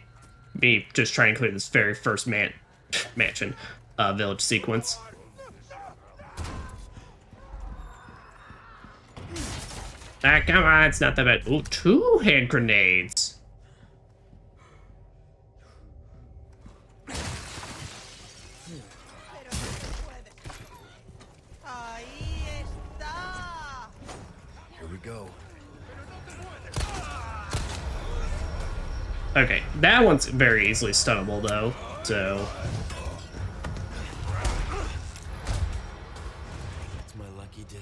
me just trying to clear this very first mansion village sequence. Ah, come on, it's not that bad. Ooh, 2 hand grenades. Here we go. Okay, that one's very easily stunnable though, so... It's my lucky day.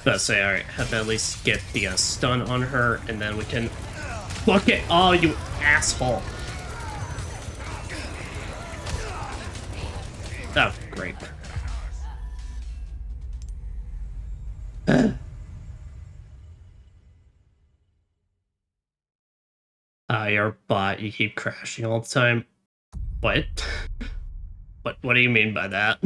Let's say, alright, have to at least get the stun on her, and then we can... Look it! Oh, you asshole! Oh, great. Your bot, you keep crashing all the time. What? What do you mean by that?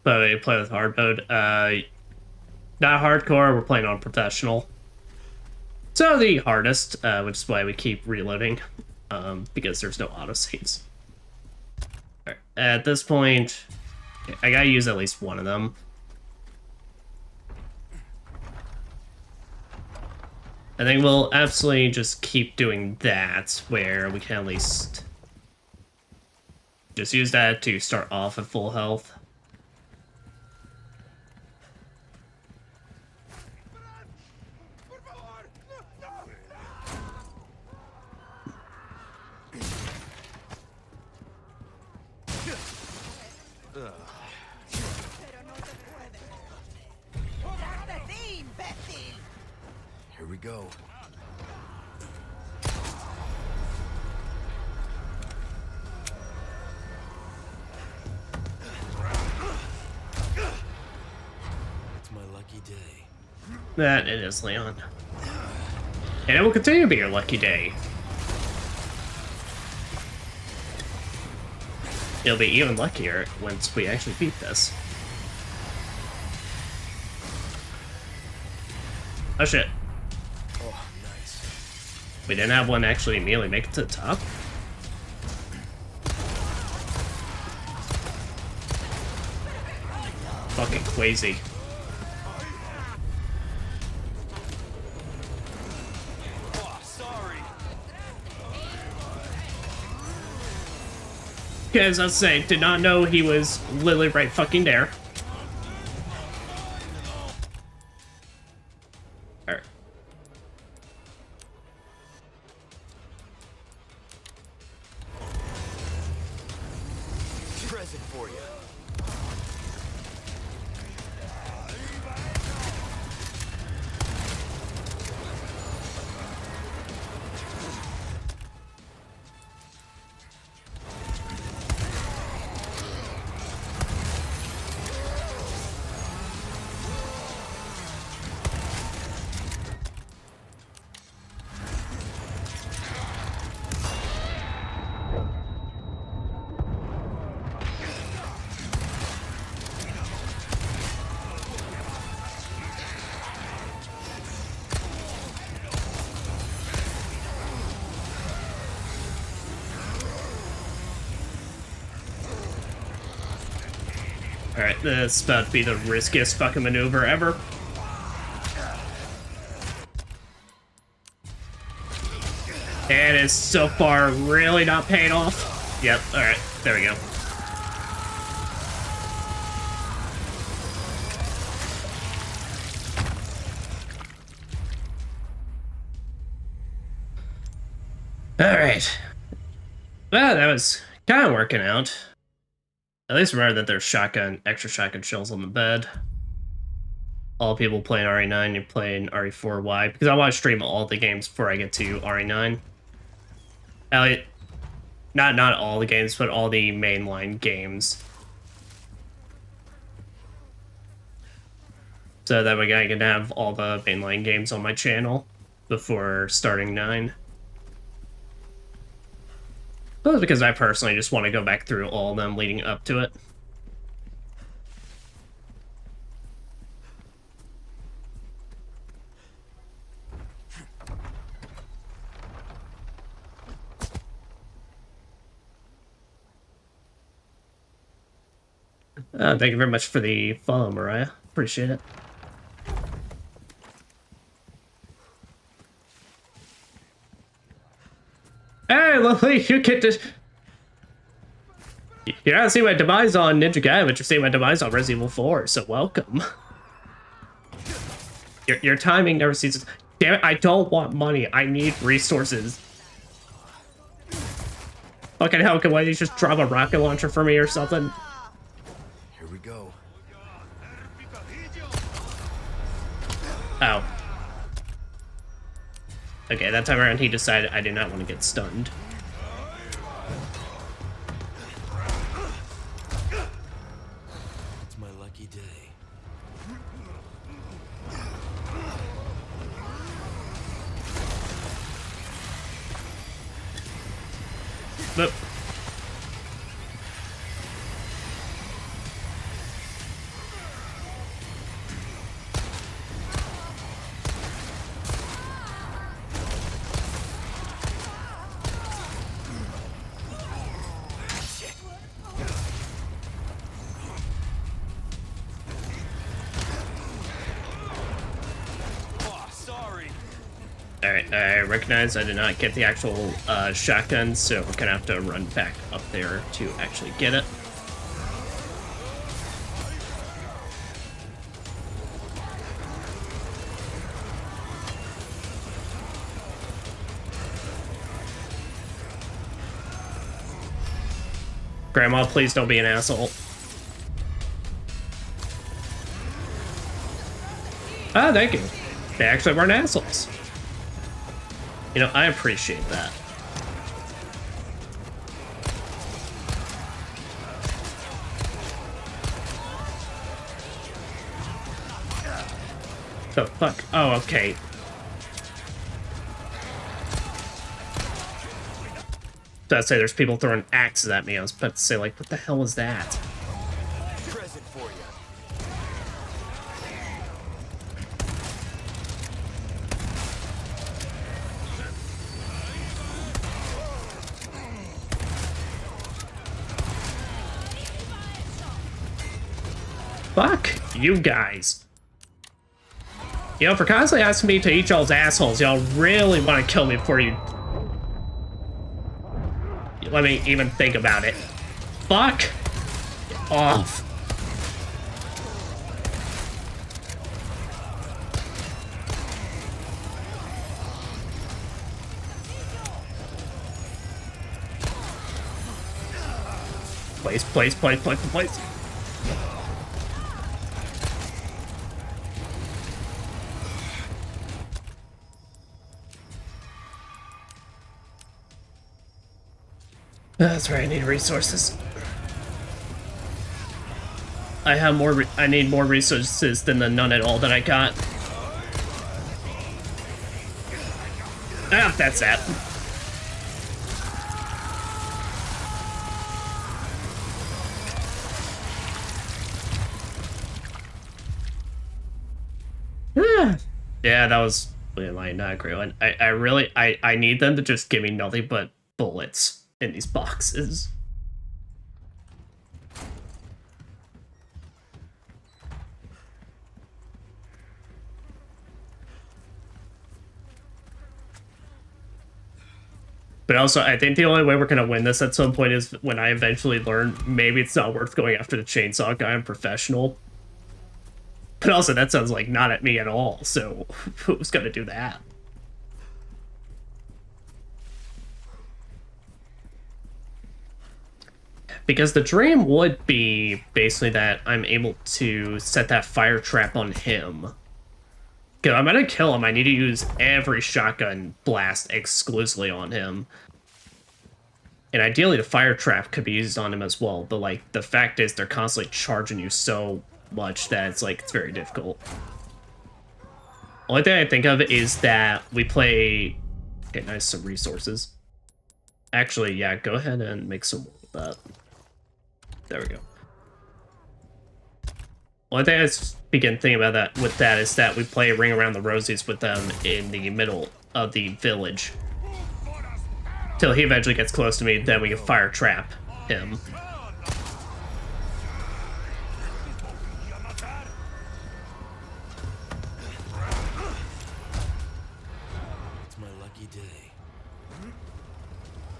But we play with hard mode. Not hardcore, we're playing on professional. So the hardest, which is why we keep reloading, because there's no autosaves. Right. At this point, I gotta use at least one of them. I think we'll absolutely just keep doing that, where we can at least just use that to start off at full health. Here we go. It's my lucky day. That it is, Leon. And it will continue to be your lucky day. It'll be even luckier once we actually beat this. Oh shit. Oh, nice. We didn't have one actually immediately make it to the top? Fucking crazy. Oh, sorry. Because I was saying, did not know he was literally right fucking there. Alright. Present for you. Alright, this is about to be the riskiest fucking maneuver ever. And it's so far really not paying off. Yep, alright, there we go. Alright. Well, that was kind of working out. At least remember that there's extra shotgun shells on the bed. All people playing RE9, you're playing RE4. Why? Because I want to stream all the games before I get to RE9. Elliot. Not all the games, but all the mainline games. So that way I can have all the mainline games on my channel before starting 9. But it's because I personally just want to go back through all of them leading up to it. Thank you very much for the follow, Mariah. Appreciate it. Hey, Lily, you get to... You're not seeing my demise on Ninja Gaiden, but you're seeing my demise on Resident Evil 4, so welcome. Your timing never ceases. Damn it, I don't want money. I need resources. Fucking hell, can you just drop a rocket launcher for me or something? Here we go. Oh. Okay, that time around he decided I did not want to get stunned. It's my lucky day. But Alright, I recognize I did not get the actual shotgun, so we're gonna have to run back up there to actually get it. Grandma, please don't be an asshole. Ah, thank you. They actually weren't assholes. You know, I appreciate that. The fuck? Oh, okay. I'd say there's people throwing axes at me. I was about to say, like, what the hell was that? Present for you. Fuck you guys. You know, for constantly asking me to eat y'all's assholes, y'all really want to kill me before you... Let me even think about it. Fuck off. Place. That's right, I need resources. I need more resources than the none at all that I got. Ah, that's that. Yeah, that was really not great one. I really need them to just give me nothing but bullets in these boxes. But also, I think the only way we're gonna win this at some point is when I eventually learn maybe it's not worth going after the chainsaw guy. I'm professional. But also, that sounds like not at me at all, so who's gonna do that? Because the dream would be basically that I'm able to set that fire trap on him. Because I'm gonna kill him, I need to use every shotgun blast exclusively on him. And ideally, the fire trap could be used on him as well. But, like, the fact is they're constantly charging you so much that it's, like, it's very difficult. Only thing I think of is that we play... Okay, nice, some resources. Actually, yeah, go ahead and make some more with that. There we go. Only thing I begin thinking about that with that is that we play Ring Around the Rosies with them in the middle of the village. Till he eventually gets close to me, then we can fire trap him. It's my lucky day.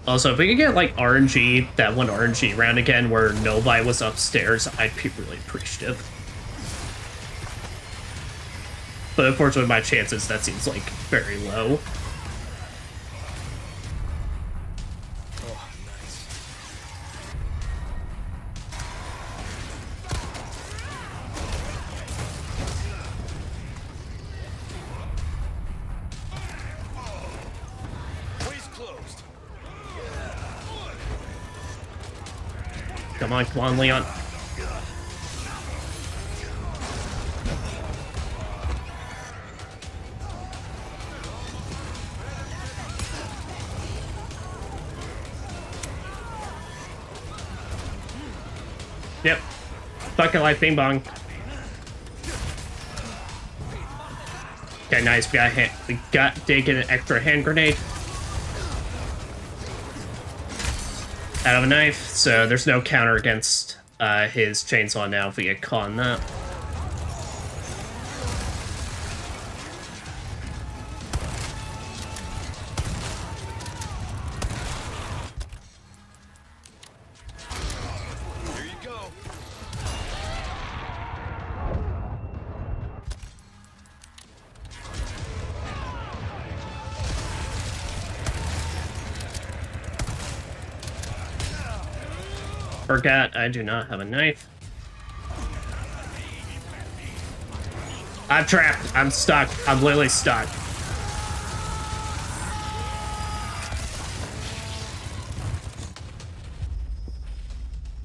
Also, if we could get, like, RNG, that one RNG round again where nobody was upstairs, I'd be really appreciative. But unfortunately, my chances, that seems, like, very low. Oh, nice. Way's closed. Come on, Leon. Yep. Fucking like ping pong. Okay, nice. We got taking an extra hand grenade out of a knife, so there's no counter against his chainsaw now if we get caught in that. Here you go. Forgot I do not have a knife. I'm trapped. I'm stuck. I'm literally stuck.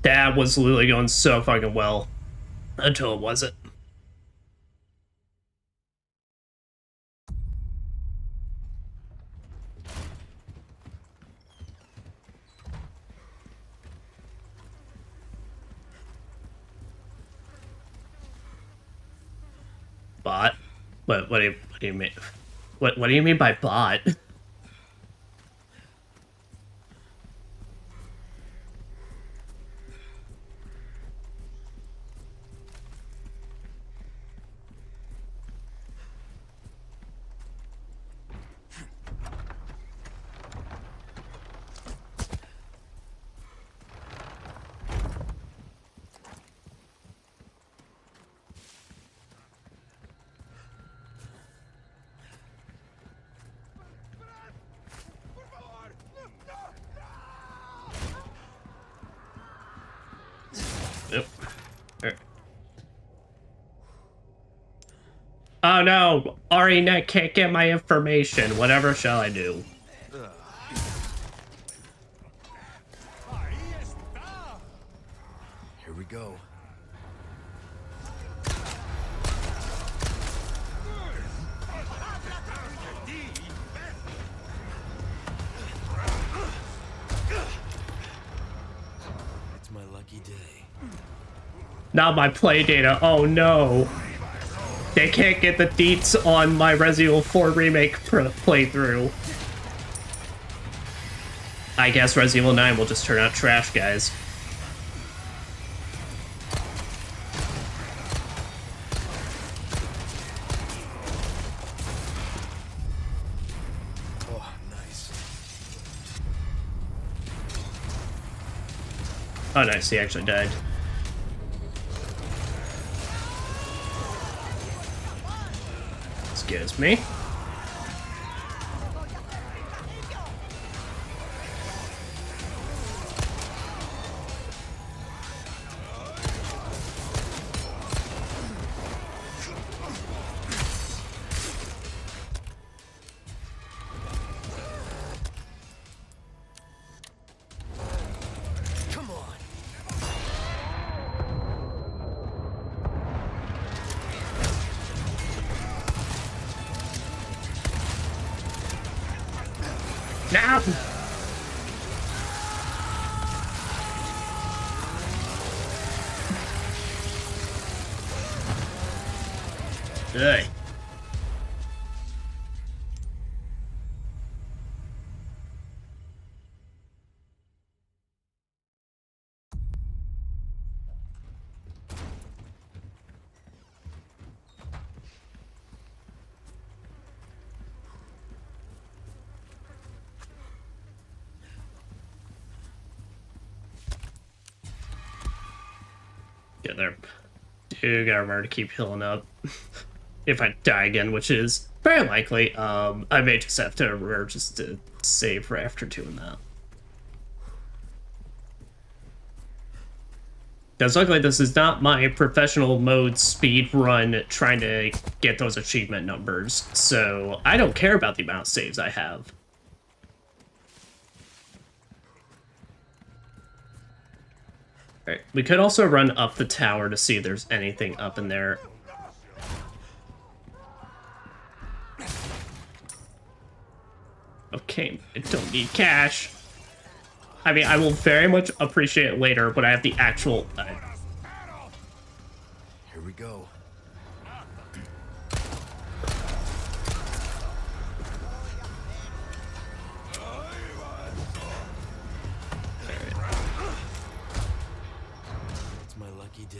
That was literally going so fucking well until it wasn't. Bot? What do you mean? What do you mean by bot? Yep. Oh no! RENet can't get my information. Whatever shall I do? Here we go. It's my lucky day. Not my play data. Oh no. They can't get the deets on my Resident Evil 4 Remake playthrough. I guess Resident Evil 9 will just turn out trash, guys. Oh, nice. Oh nice, he actually died. Excuse me. No! Ugh. Get there. Dude, gotta remember to keep healing up. If I die again, which is very likely, I may just have to remember just to save for after doing that. Because luckily this is not my professional mode speed run trying to get those achievement numbers, so I don't care about the amount of saves I have. Alright, we could also run up the tower to see if there's anything up in there. Okay, I don't need cash. I mean, I will very much appreciate it later, but I have the actual... Here we go. It's my lucky day.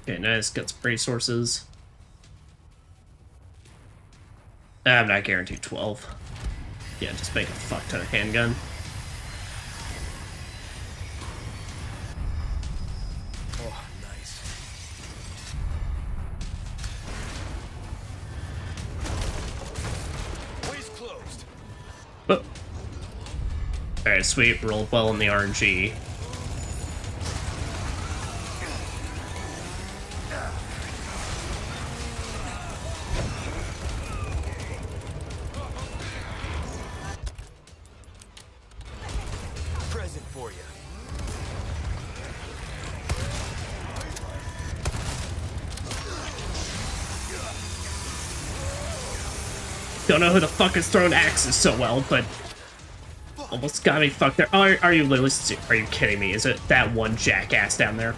Okay, nice. Got some resources. I'm not guaranteed 12. Yeah, just make a fuck ton of handgun. Oh, nice. Way's closed. Oh. Alright, sweet. Rolled well in the RNG. Present for you. Don't know who the fuck is throwing axes so well, but almost got me fucked there. Oh, are you literally? Are you kidding me? Is it that one jackass down there?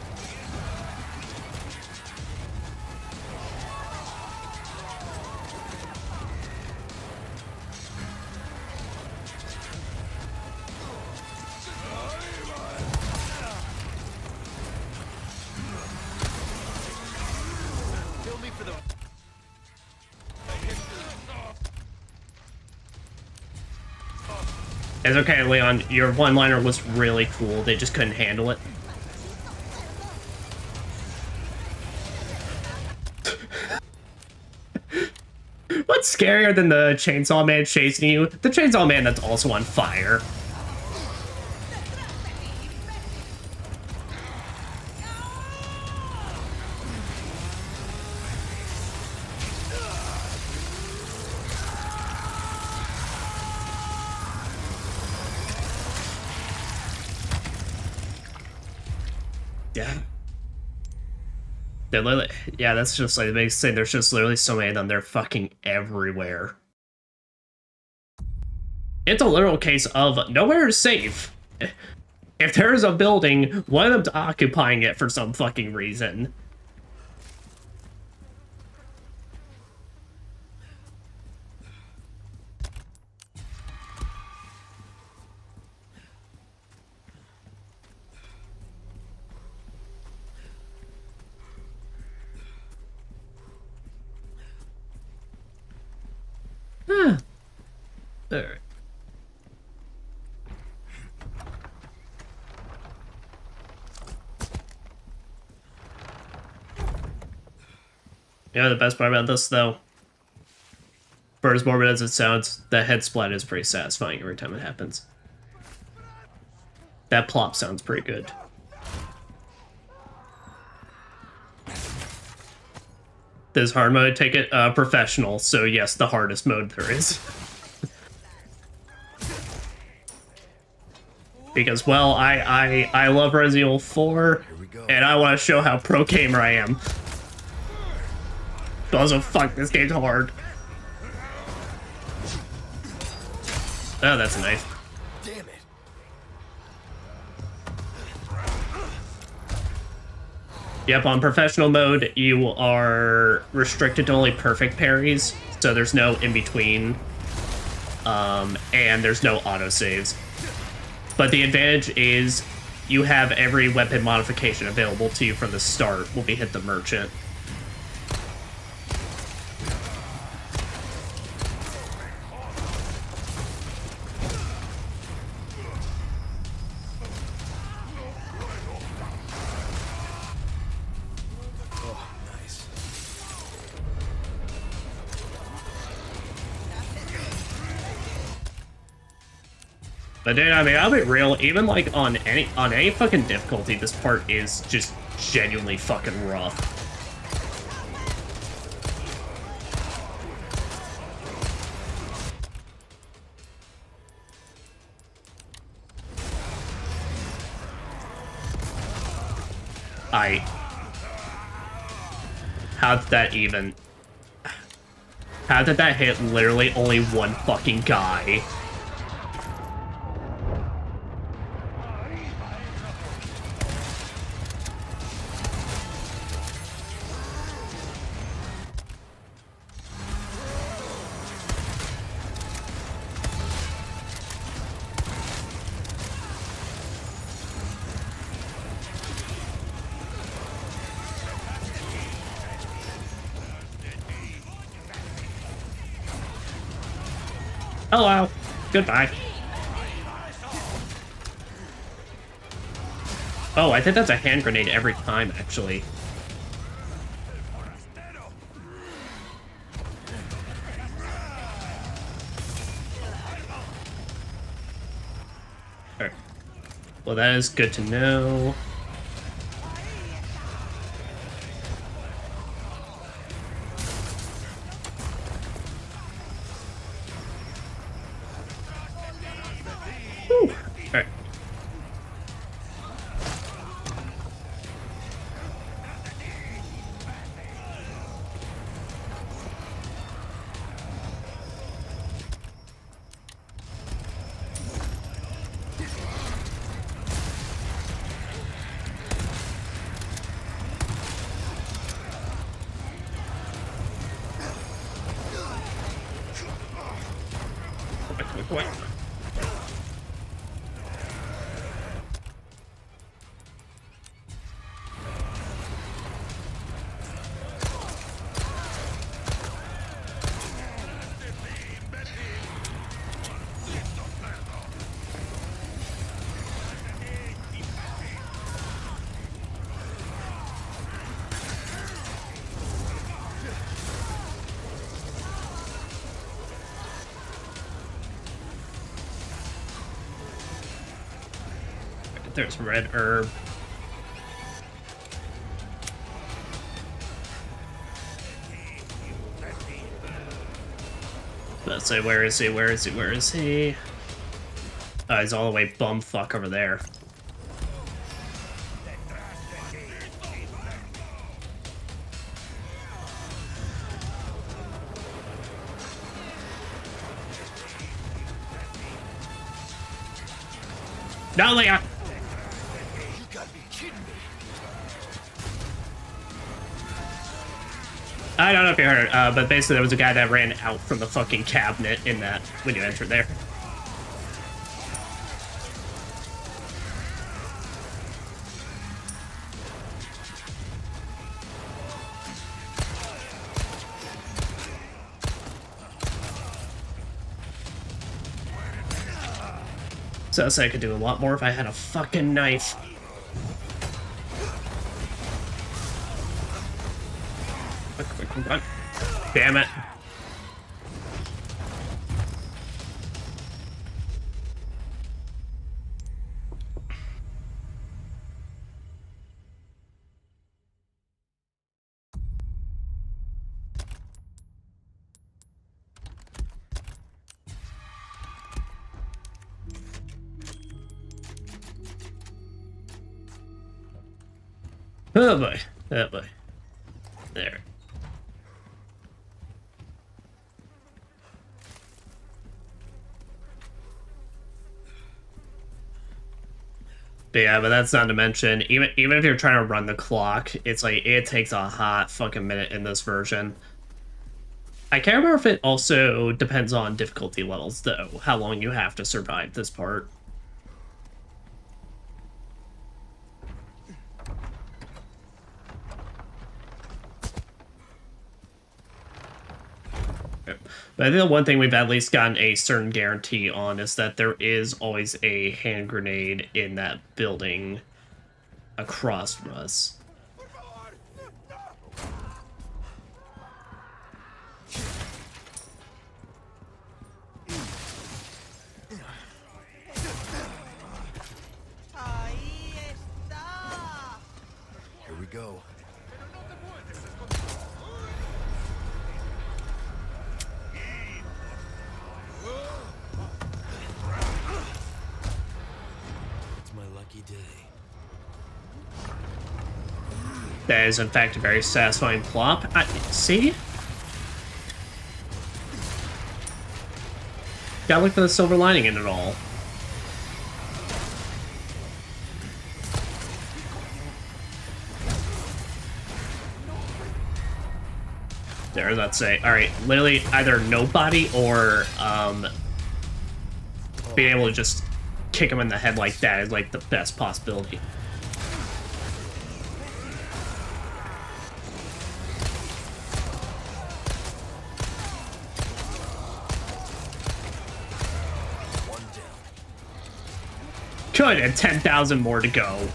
Kill me for the... It's okay, Leon. Your one-liner was really cool. They just couldn't handle it. What's scarier than the Chainsaw Man chasing you? The Chainsaw Man that's also on fire. Yeah. They're literally, yeah, that's just like they say there's just literally so many of them, they're fucking everywhere. It's a literal case of nowhere is safe. If there's a building, one of them's occupying it for some fucking reason. Huh. Alright. You know the best part about this, though? For as morbid as it sounds, the head splat is pretty satisfying every time it happens. That plop sounds pretty good. This hard mode, take it professional, so yes, the hardest mode there is. Because, well, I love Resident Evil 4, and I want to show how pro gamer I am. Also, fuck, this game's hard. Oh, that's a knife. Damn it. Yep, on professional mode, you are restricted to only perfect parries, so there's no in-between, and there's no autosaves. But the advantage is you have every weapon modification available to you from the start when we hit the merchant. Oh, nice. But dude, I mean, I'll be real, even like on any fucking difficulty, this part is just genuinely fucking rough. How did that even... How did that hit literally only one fucking guy? Hello. Goodbye. Oh, I think that's a hand grenade every time, actually. Alright. Well, that is good to know. Whew. Alright. Wait. There's red herb. Let's say, where is he? Where is he? Where is he? Oh, he's all the way bumfuck over there. No, Leon! You gotta be kidding me. I don't know if you heard, but basically there was a guy that ran out from the fucking cabinet in that when you entered there. So I'd say I could do a lot more if I had a fucking knife. Quick. Damn it. Oh boy. Oh boy. There. But yeah, but that's not to mention, even if you're trying to run the clock, it's like, it takes a hot fucking minute in this version. I can't remember if it also depends on difficulty levels, though, how long you have to survive this part. But I think the one thing we've at least gotten a certain guarantee on is that there is always a hand grenade in that building across from us. Here we go. It's my lucky day. That is, in fact, a very satisfying plop. See? Gotta look for the silver lining in it all. There, let's say. Alright, literally either nobody or being able to just kick him in the head like that is like the best possibility. Good, and 10,000 more to go.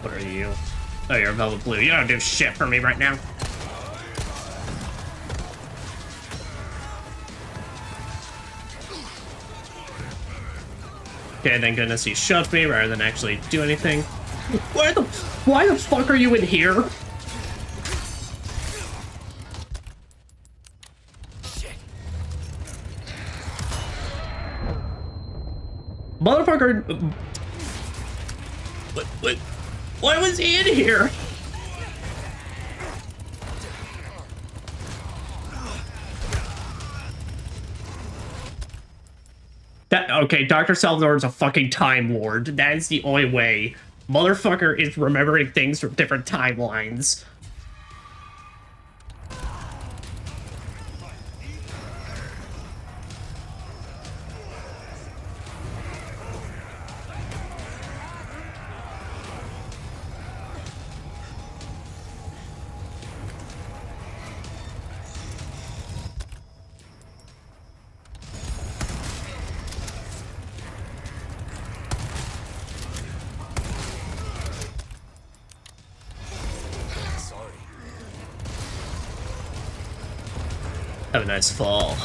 What are you? Oh, you're Velvet Blue. You don't do shit for me right now. Okay, thank goodness he shoved me rather than actually do anything. Why the fuck are you in here? Motherfucker. What? Why was he in here? Okay, Dr. Salvador is a fucking Time Lord. That is the only way. Motherfucker is remembering things from different timelines. Have a nice fall.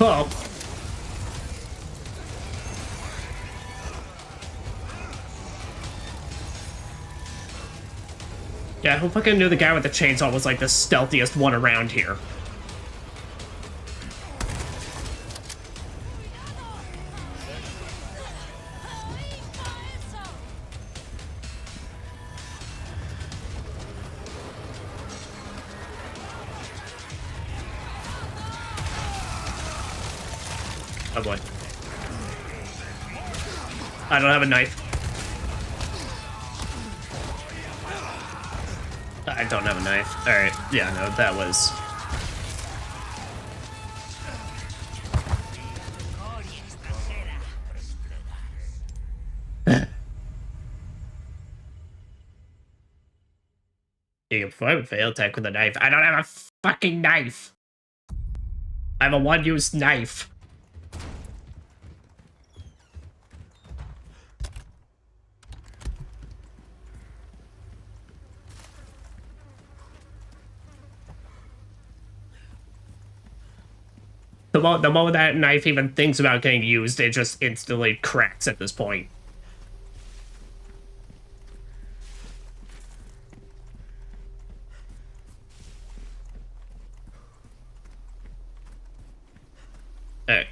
Oh. Yeah, who fucking knew the guy with the chainsaw was like the stealthiest one around here? Oh boy. I don't have a knife. I don't have a knife. Alright, yeah, no, that was... You can perform a fail attack with a knife. I don't have a fucking knife! I have a one-use knife. The moment that knife even thinks about getting used, it just instantly cracks at this point. Alright.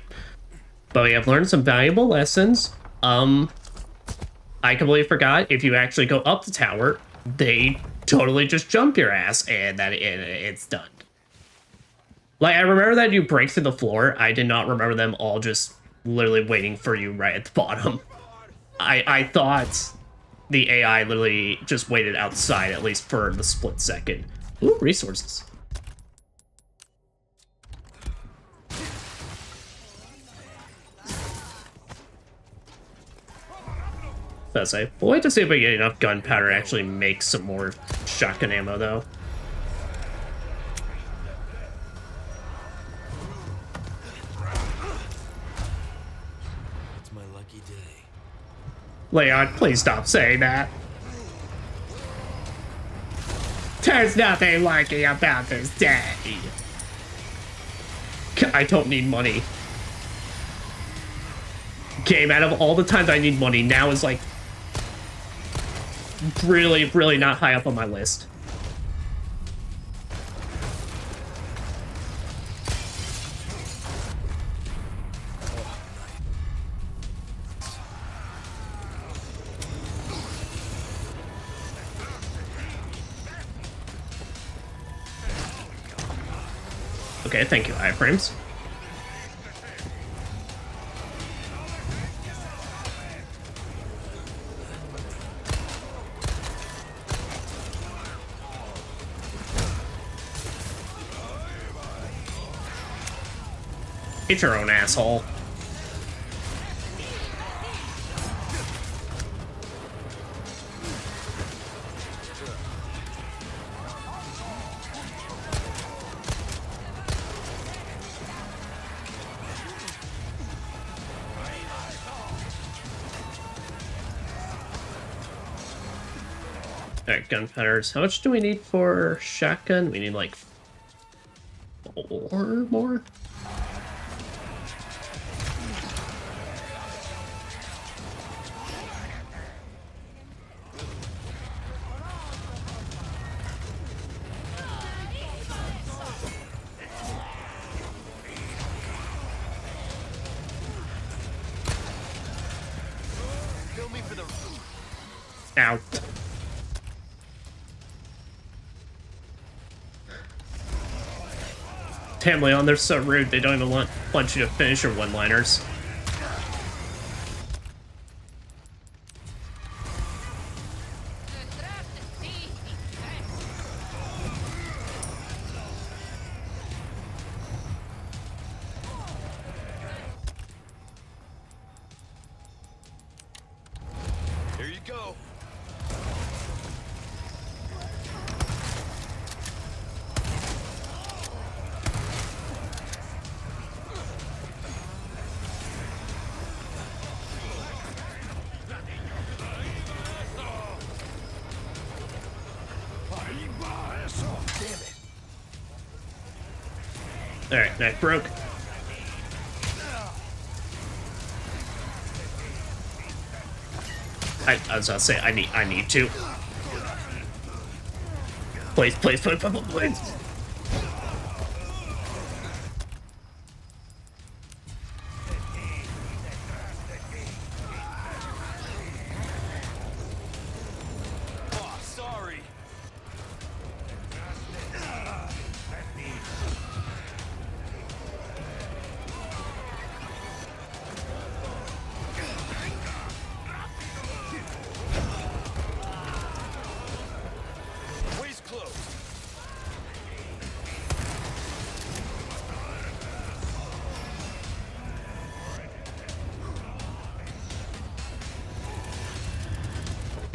But we have learned some valuable lessons. I completely forgot, if you actually go up the tower, they totally just jump your ass, and it's done. Like, I remember that you break through the floor. I did not remember them all just literally waiting for you right at the bottom. I thought the AI literally just waited outside, at least for the split second. Ooh, resources. That's say. We'll wait to see if we get enough gunpowder to actually make some more shotgun ammo, though. It's my lucky day. Leon, please stop saying that. There's nothing lucky about this day. I don't need money. Game, out of all the times I need money, now is like really, really not high up on my list. Okay, thank you, iframes. It's your own asshole. Alright, gunpowders. How much do we need for shotgun? We need like 4 more? Ow. Damn, Leon, they're so rude. They don't even want you to finish your one-liners. Here you go. Alright, knife broke. I was about to say, I need to. Please, please, please, please, please. Oh, sorry. Ways close.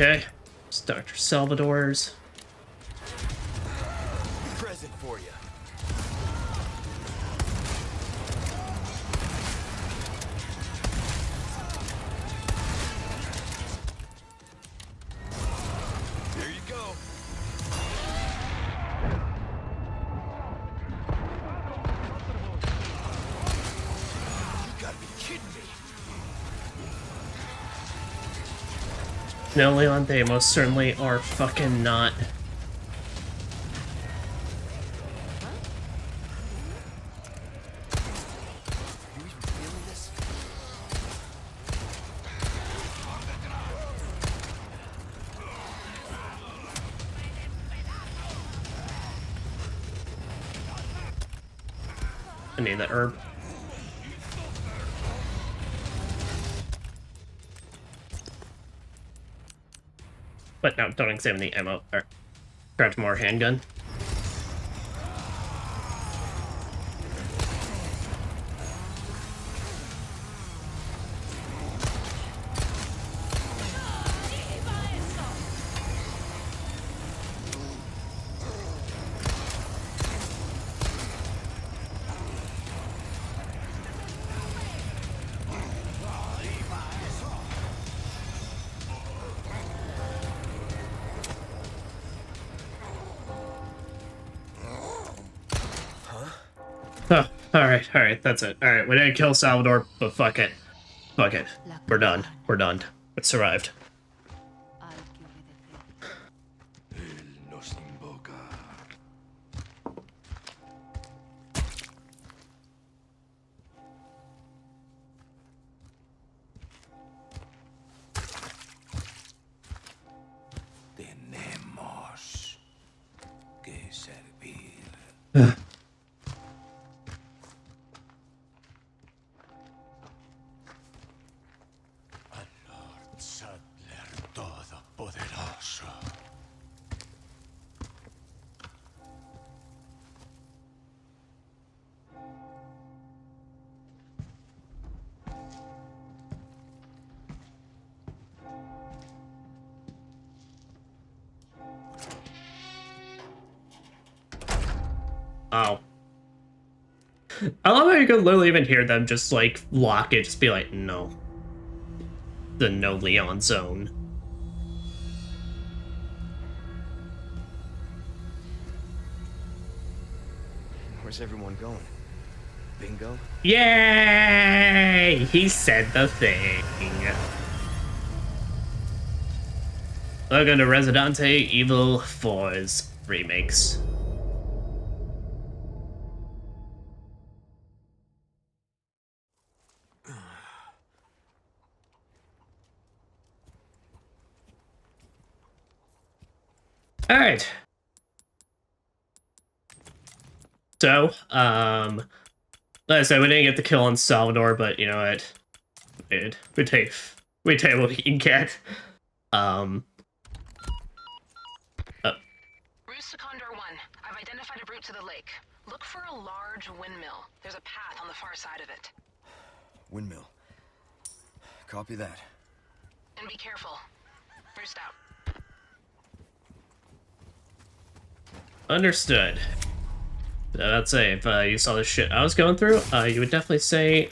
Okay. It's Dr. Salvador's. Present for you. There you go. You gotta be kidding me. No, Leon, they most certainly are fucking not. Are you even feeling this? I need that herb. But no, don't examine the ammo. Or grab more handgun. Oh, alright, that's it. Alright, we didn't kill Salvador, but fuck it. Fuck it. We're done. We're done. We survived. Él nos invoca. Tenemos que servir. Al Lord Sadler Todopoderoso. Oh. I love how you could literally even hear them just like lock it, just be like, no. The no Leon zone. Where's everyone going? Bingo? Yay! He said the thing. Welcome to Residente Evil 4's remakes. Alright. So, like I said, we didn't get the kill on Salvador, but you know what? We take what we can get. Route Secondor 1. I've identified a route to the lake. Look for a large windmill. There's a path on the far side of it. Windmill. Copy that. And be careful. Roost out. Understood. I'd say if you saw the shit I was going through, you would definitely say,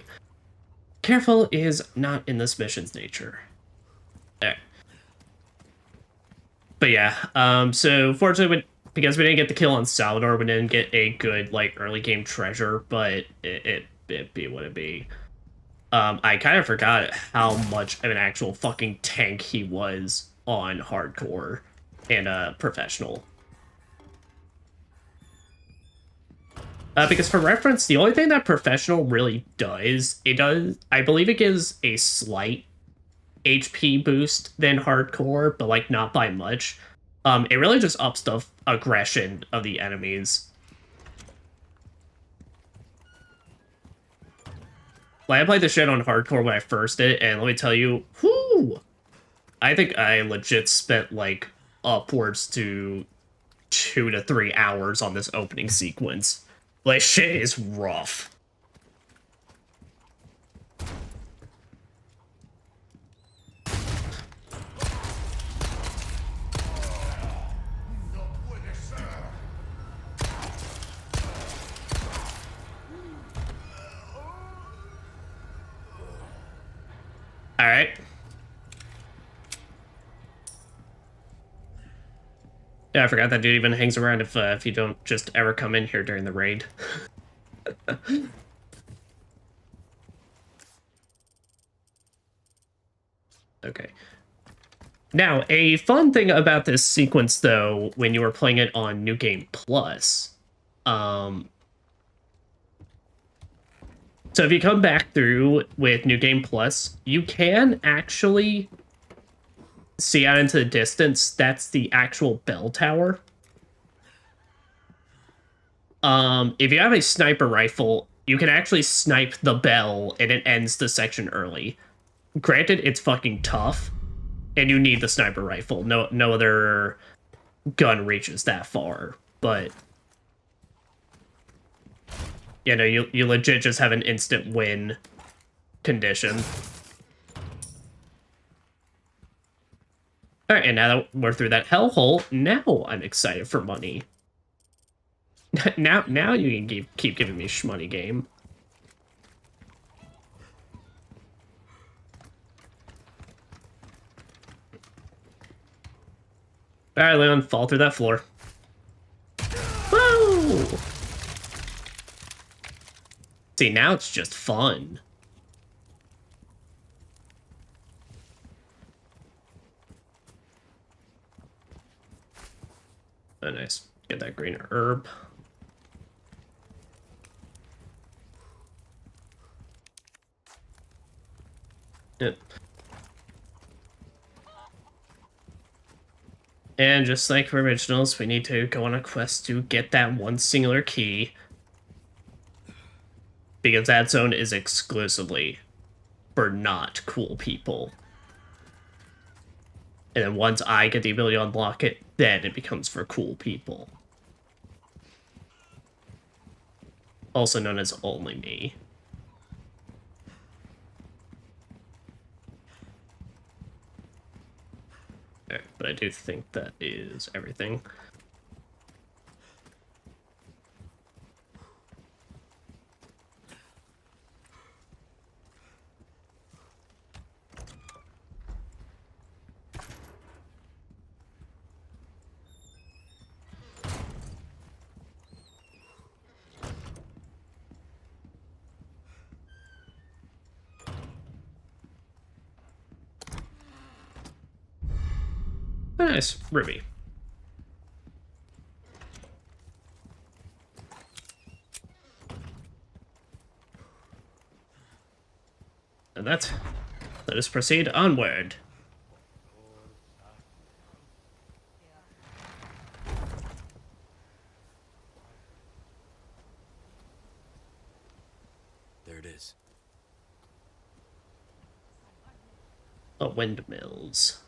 careful is not in this mission's nature. Alright. But yeah, so fortunately, because we didn't get the kill on Salvador, we didn't get a good, like, early game treasure, but it be what it be. I kind of forgot how much of an actual fucking tank he was on hardcore and professional. Because for reference, the only thing that professional really does, I believe it gives a slight HP boost than hardcore, but like not by much. It really just ups the aggression of the enemies. Like, I played the shit on hardcore when I first did it, and let me tell you, whoo! I think I legit spent like upwards to 2 to 3 hours on this opening sequence. Like, shit is rough. Alright. Yeah, I forgot that dude even hangs around if you don't just ever come in here during the raid. Okay. Now, a fun thing about this sequence, though, when you were playing it on New Game Plus, so if you come back through with New Game Plus, you can actually see out into the distance. That's the actual bell tower. If you have a sniper rifle, you can actually snipe the bell and it ends the section early. Granted, it's fucking tough, and you need the sniper rifle. No other gun reaches that far, but you know, you legit just have an instant win condition. All right, and now that we're through that hellhole, now I'm excited for money. now you can keep giving me shmoney game. All right, Leon, fall through that floor. Woo! See, now it's just fun. Oh, nice. Get that green herb. Yep. And just like for originals, we need to go on a quest to get that one singular key. Because that zone is exclusively for not cool people. And then once I get the ability to unlock it, then it becomes for cool people. Also known as only me. Okay, but I do think that is everything. Nice, Ruby. And let us proceed onward. There it is. Oh, windmills.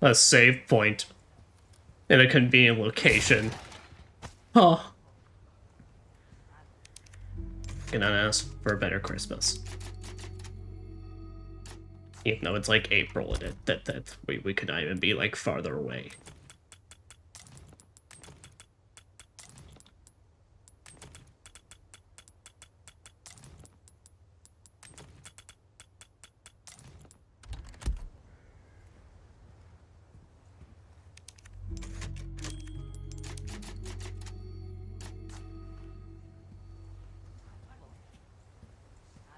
A save point in a convenient location. Huh. Cannot ask for a better Christmas. Even though it's like April and that we could not even be like farther away.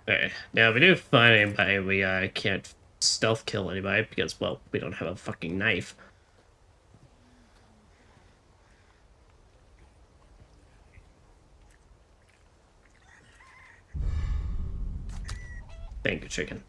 Okay, now if we do find anybody, we can't stealth kill anybody because, well, we don't have a fucking knife. Thank you, chicken.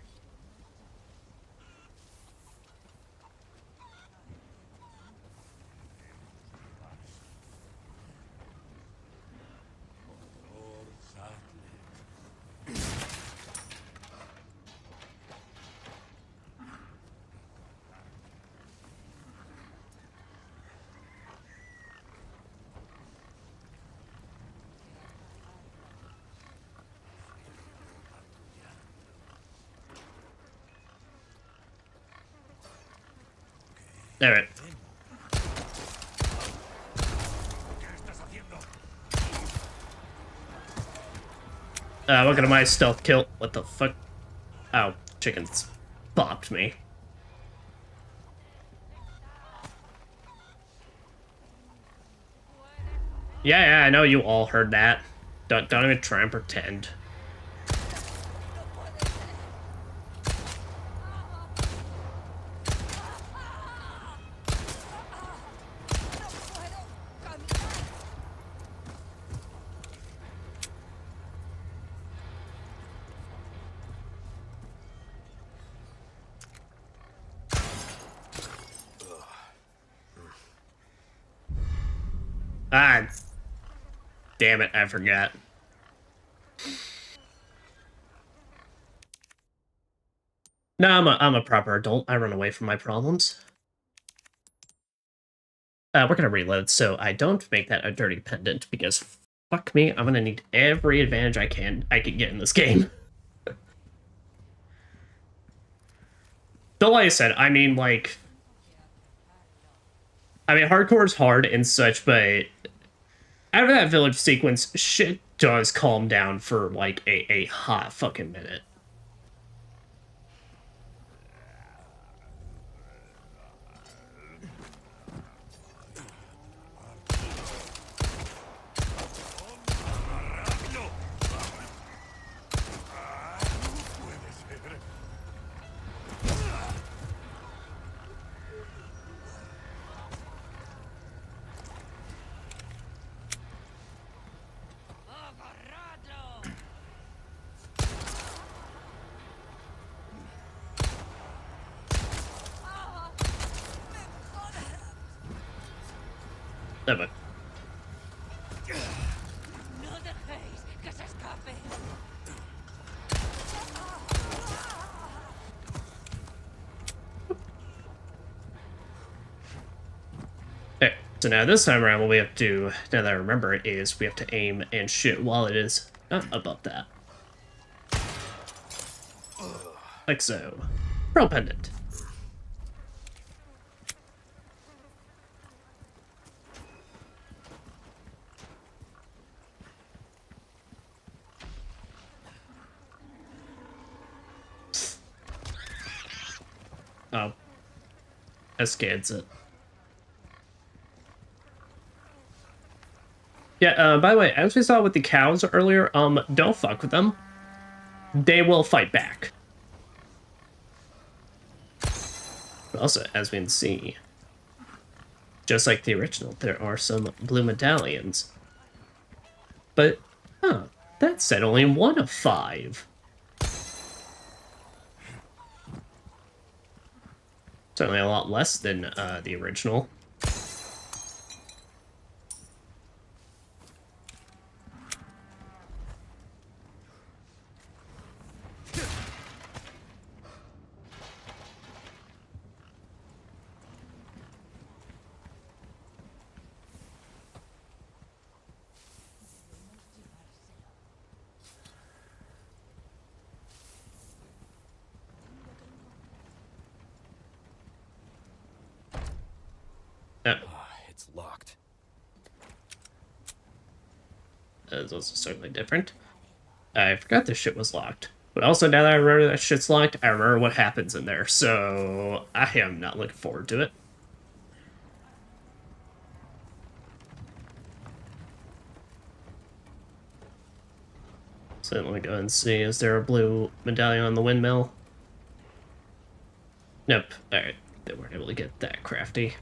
Alright. Look at my stealth kill. What the fuck? Oh, chickens bopped me. Yeah, I know you all heard that. Don't even try and pretend. Ah, damn it, I forgot. No, I'm a proper adult. I run away from my problems. We're gonna reload, so I don't make that a dirty pendant, because fuck me, I'm gonna need every advantage I can get in this game. Though, like I said, I mean, hardcore is hard and such, but after that village sequence, shit does calm down for, like, a hot fucking minute. But okay, so now this time around, what we have to do, now that I remember it, is we have to aim and shoot while it is above that. Like so. Pearl pendant. Oh. That scares it. Yeah, by the way, as we saw with the cows earlier, don't fuck with them. They will fight back. But also, as we can see, just like the original, there are some blue medallions. But, that said only 1 of 5. Certainly a lot less than the original. It's locked. That is also certainly different. I forgot this shit was locked. But also, now that I remember that shit's locked, I remember what happens in there, so I am not looking forward to it. So let me go and see, is there a blue medallion on the windmill? Nope. Alright, they weren't able to get that crafty.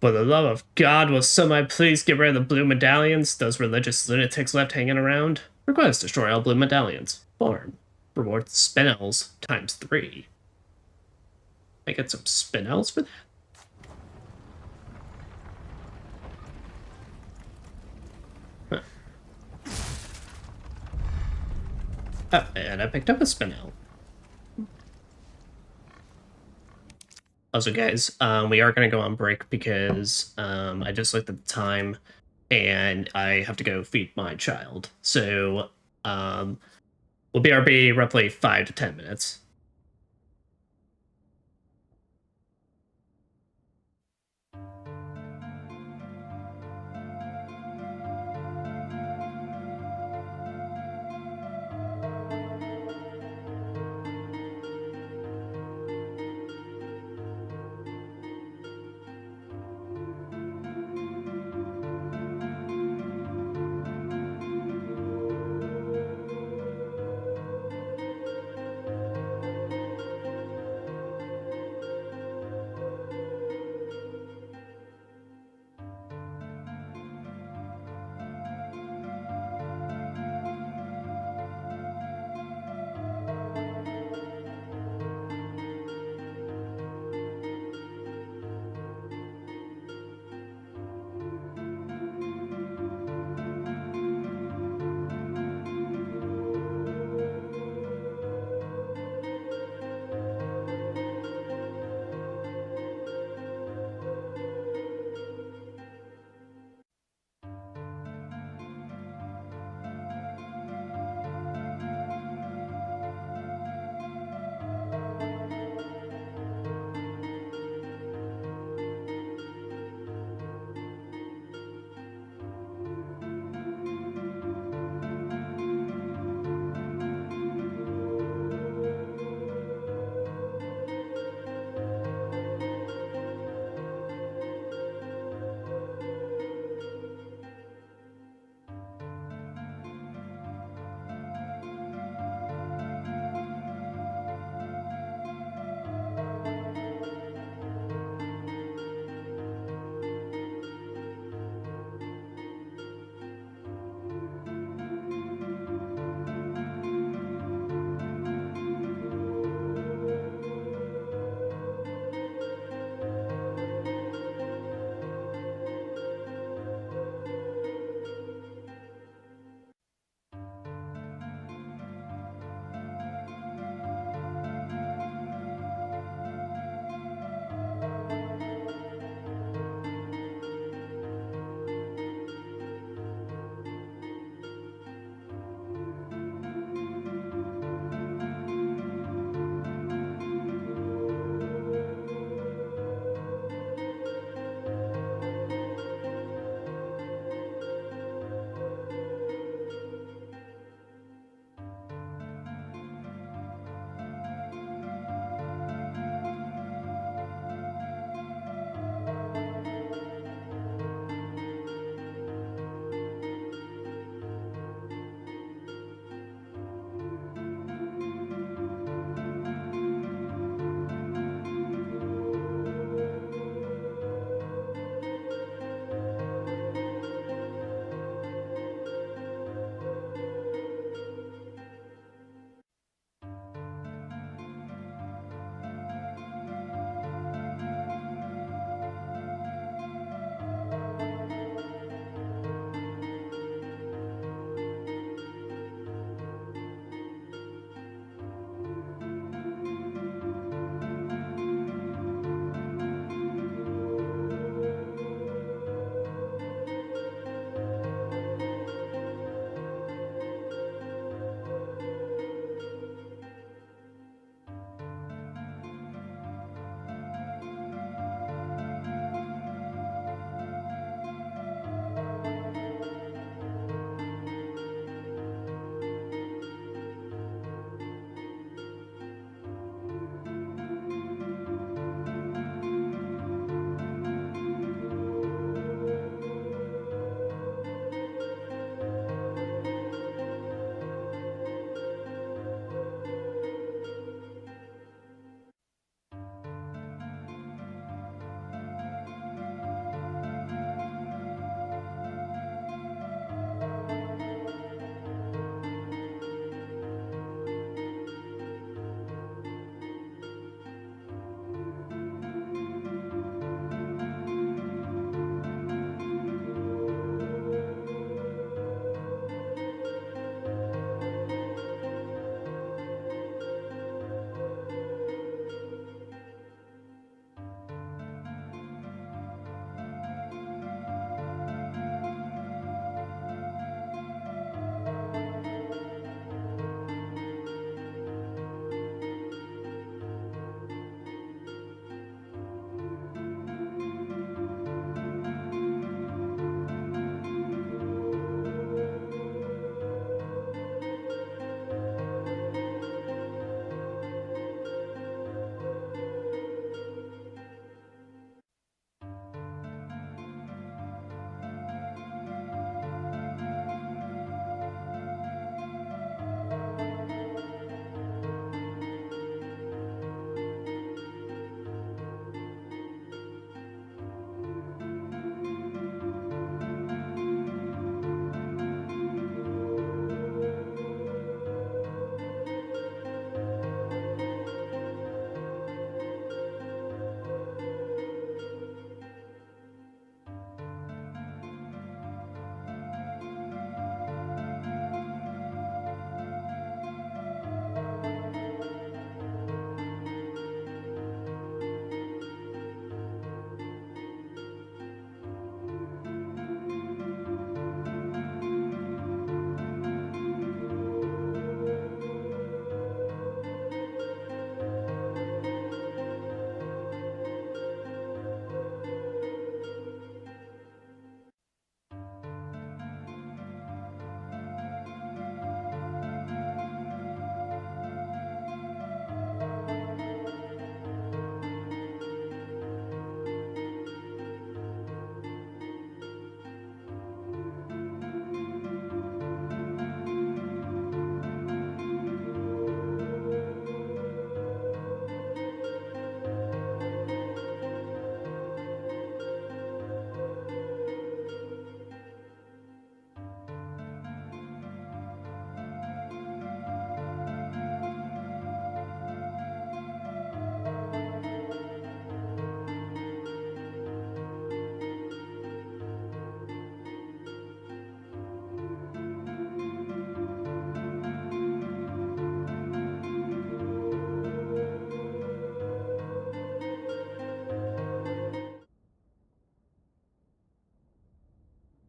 For the love of God, will somebody please get rid of the blue medallions? Those religious lunatics left hanging around? Request destroy all blue medallions. Farm. Reward spinels times 3. I get some spinels for that? Huh. Oh, and I picked up a spinel. Also, guys, we are going to go on break because I just looked at the time, and I have to go feed my child. So we'll BRB roughly 5 to 10 minutes.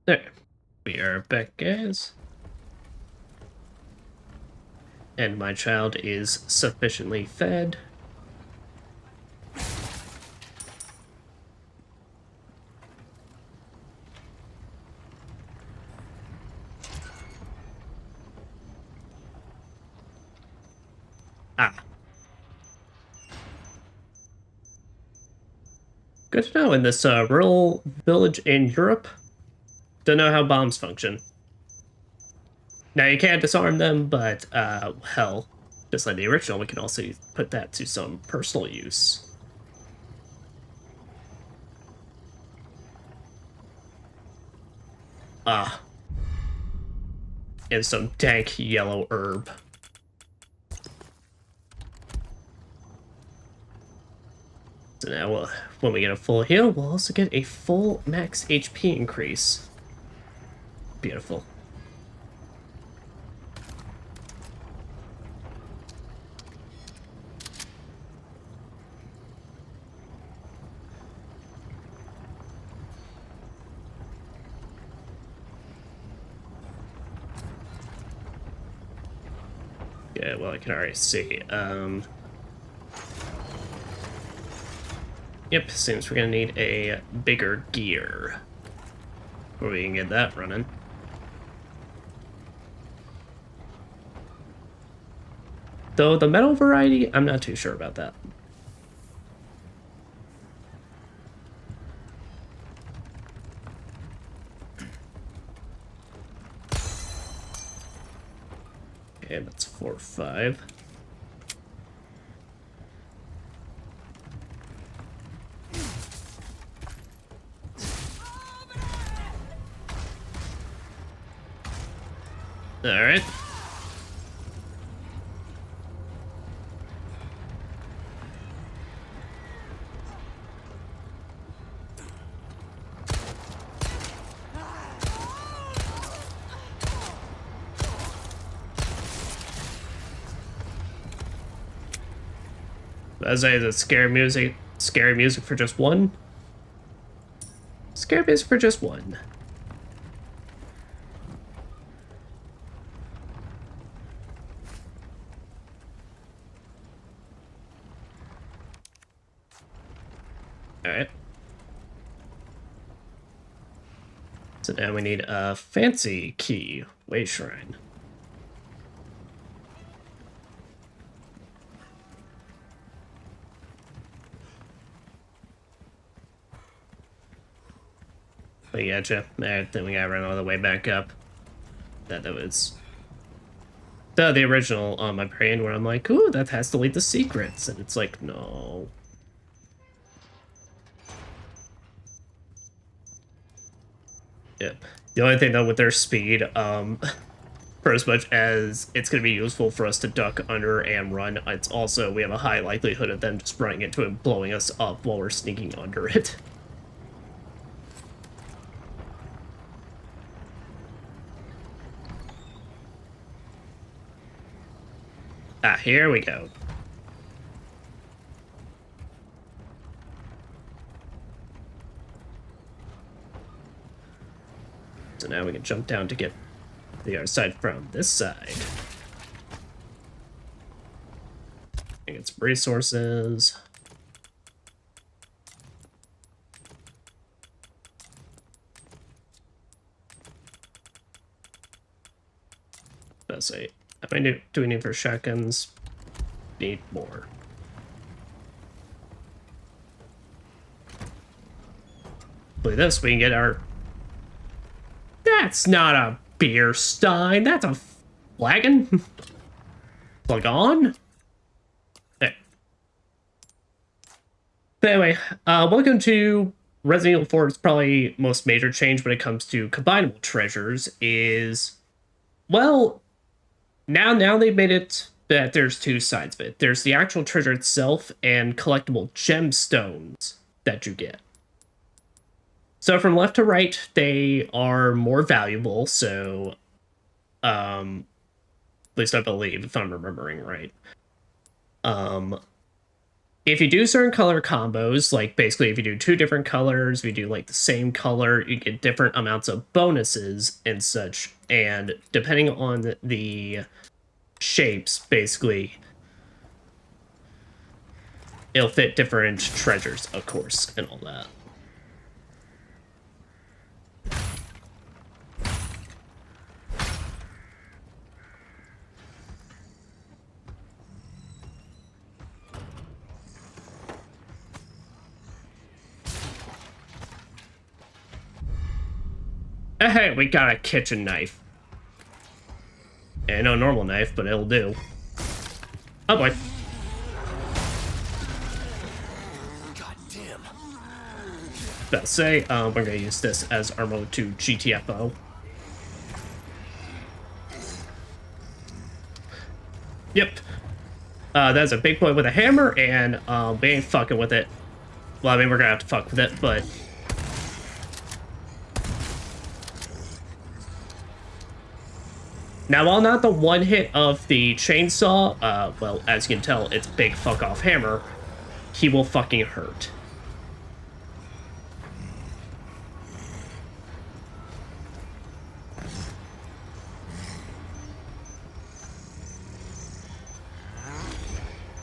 There. We are back, guys. And my child is sufficiently fed. Ah. Good to know. In this rural village in Europe, don't know how bombs function. Now, you can't disarm them, but, hell, just like the original, we can also put that to some personal use. Ah. And some dank yellow herb. So now, when we get a full heal, we'll also get a full max HP increase. Beautiful. Yeah, well, I can already see. Yep, seems we're gonna need a bigger gear before we can get that running. Though the metal variety, I'm not too sure about that. Okay, that's 4 or 5. All right. As I said, scary music for just one. Scary music for just one. All right. So now we need a fancy key, Way Shrine. We gotcha. Alright, then we gotta run all the way back up. That was the original on my brain where I'm like, ooh, that has to lead to secrets. And it's like, no. Yep. The only thing though with their speed, for as much as it's gonna be useful for us to duck under and run, it's also we have a high likelihood of them just running into it and blowing us up while we're sneaking under it. Ah, here we go. So now we can jump down to get the other side from this side. And get some resources. Let's see. How many do we need for shotguns? Need more. With this, we can get our... That's not a beer stein. That's a flagon. Flagon? Hey. But anyway, welcome to Resident Evil 4's probably most major change when it comes to combinable treasures is... Well... Now they've made it that there's two sides of it. There's the actual treasure itself and collectible gemstones that you get. So from left to right, they are more valuable, so at least I believe, if I'm remembering right. if you do certain color combos, like basically if you do 2 different colors, if you do like the same color, you get different amounts of bonuses and such. And depending on the shapes, basically, it'll fit different treasures, of course, and all that. Hey, we got a kitchen knife. And no normal knife, but it'll do. Oh boy. God damn. About to say, we're gonna use this as our mode to GTFO. Yep. That's a big boy with a hammer, and we ain't fucking with it. Well, I mean, we're gonna have to fuck with it, but... Now, while not the one hit of the chainsaw, well, as you can tell, it's big fuck-off hammer, he will fucking hurt.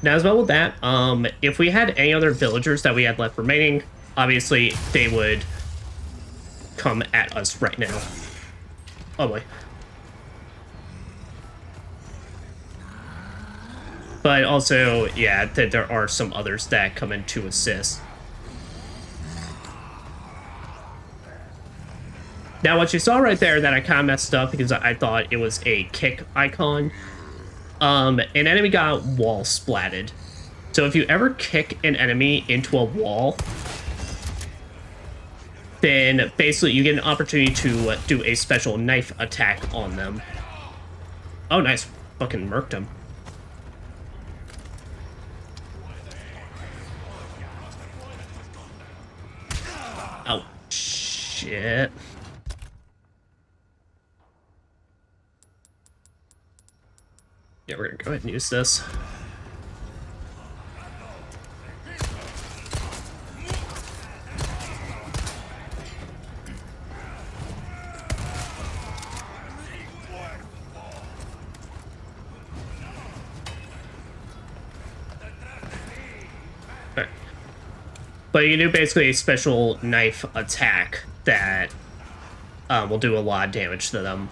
Now, as well with that, if we had any other villagers that we had left remaining, obviously, they would come at us right now. Oh boy. But also, yeah, there are some others that come in to assist. Now, what you saw right there that I kind of messed up because I thought it was a kick icon. An enemy got wall splatted. So if you ever kick an enemy into a wall, then basically you get an opportunity to do a special knife attack on them. Oh, nice. Fucking murked him. Oh, shit. Yeah, we're gonna go ahead and use this. Alright. But you can do basically a special knife attack that will do a lot of damage to them.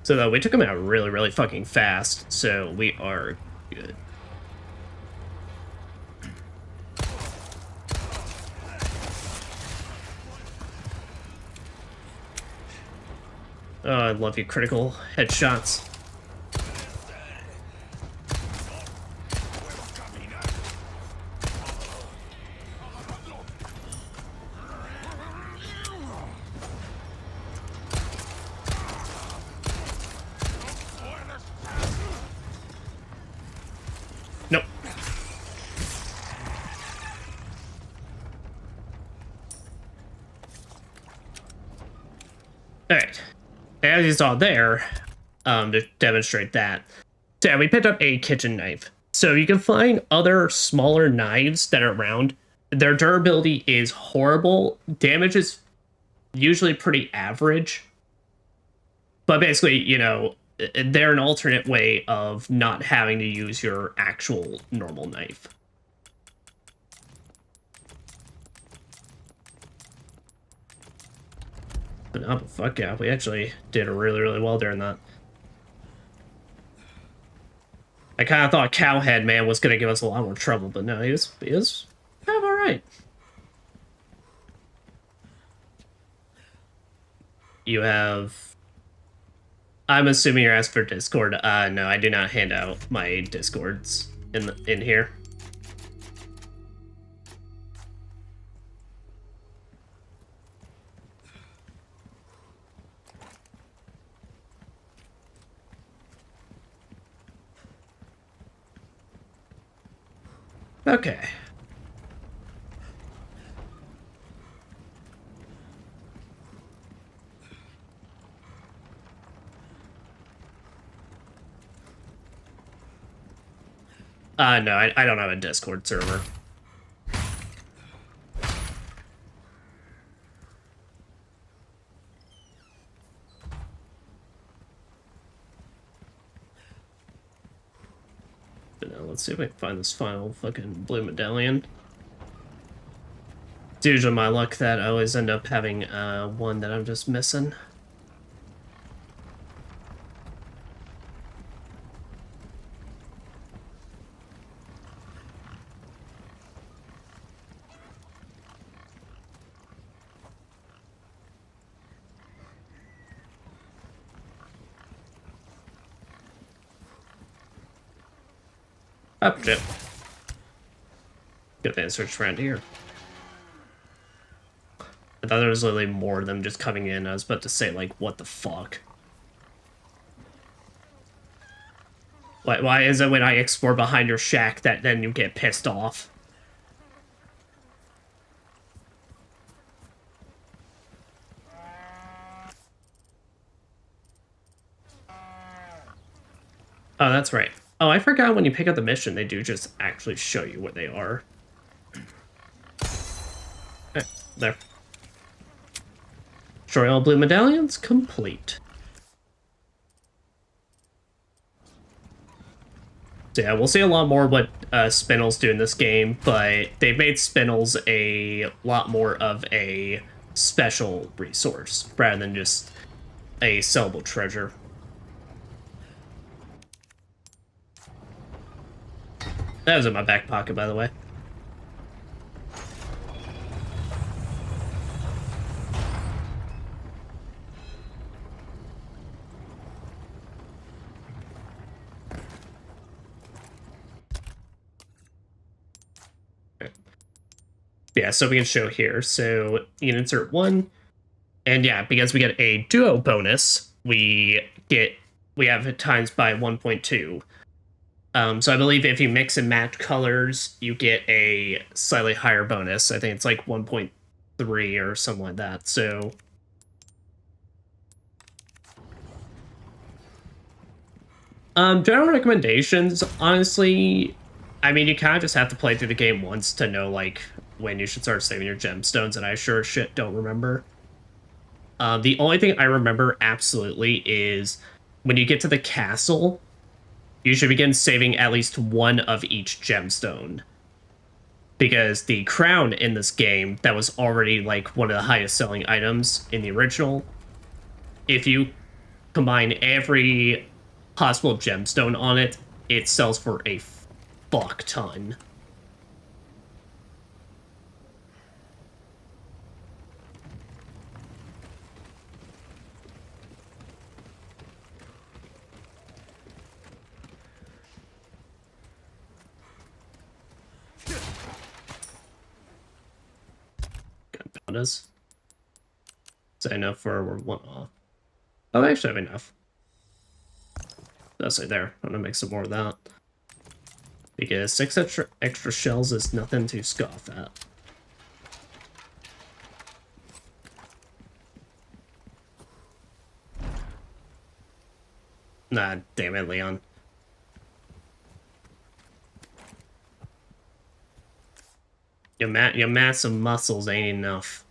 So though we took him out really, really fucking fast, so we are good. Oh, I love you critical headshots. Nope. Alright. As you saw there, to demonstrate that. So yeah, we picked up a kitchen knife. So you can find other smaller knives that are around. Their durability is horrible. Damage is usually pretty average. But basically, you know, they're an alternate way of not having to use your actual normal knife. But oh, fuck yeah, we actually did really, really well during that. I kind of thought Cowhead Man was going to give us a lot more trouble, but no, he was kind of alright. You have... I'm assuming you're asking for Discord. No, I do not hand out my Discords in here. Okay. No, I don't have a Discord server. But now let's see if we can find this final fucking blue medallion. It's usually my luck that I always end up having one that I'm just missing. Oh, shit. Good thing I searched around here. I thought there was literally more of them just coming in. I was about to say, like, what the fuck? Why is it when I explore behind your shack that then you get pissed off? Oh, that's right. Oh, I forgot when you pick up the mission, they do just actually show you what they are. There. Destroy all blue medallions? Complete. So yeah, we'll see a lot more what spinels do in this game, but they've made spinels a lot more of a special resource, rather than just a sellable treasure. That was in my back pocket, by the way. Yeah, so we can show here. So you can insert one, and yeah, because we get a duo bonus, we have it times by 1.2. So I believe if you mix and match colors, you get a slightly higher bonus. I think it's like 1.3 or something like that. So general recommendations, honestly, I mean, you kind of just have to play through the game once to know, like, when you should start saving your gemstones, and I sure as shit don't remember. The only thing I remember absolutely is when you get to the castle, you should begin saving at least one of each gemstone. Because the crown in this game, that was already, like, one of the highest selling items in the original, if you combine every possible gemstone on it, it sells for a fuck ton. Gunpowders. Is that enough for one off? Oh, I actually have enough. That's right there. I'm gonna make some more of that. Because 6 extra shells is nothing to scoff at. Nah, damn it, Leon. Your massive muscles ain't enough.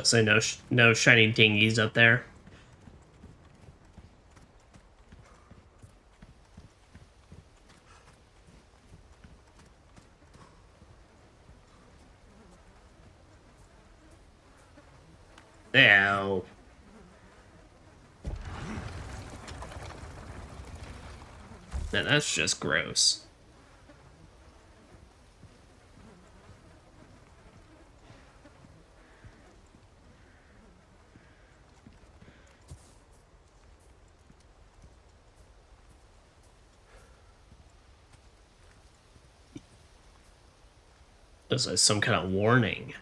So no shiny dinghies up there. Ow. Now that's just gross. This is some kind of warning.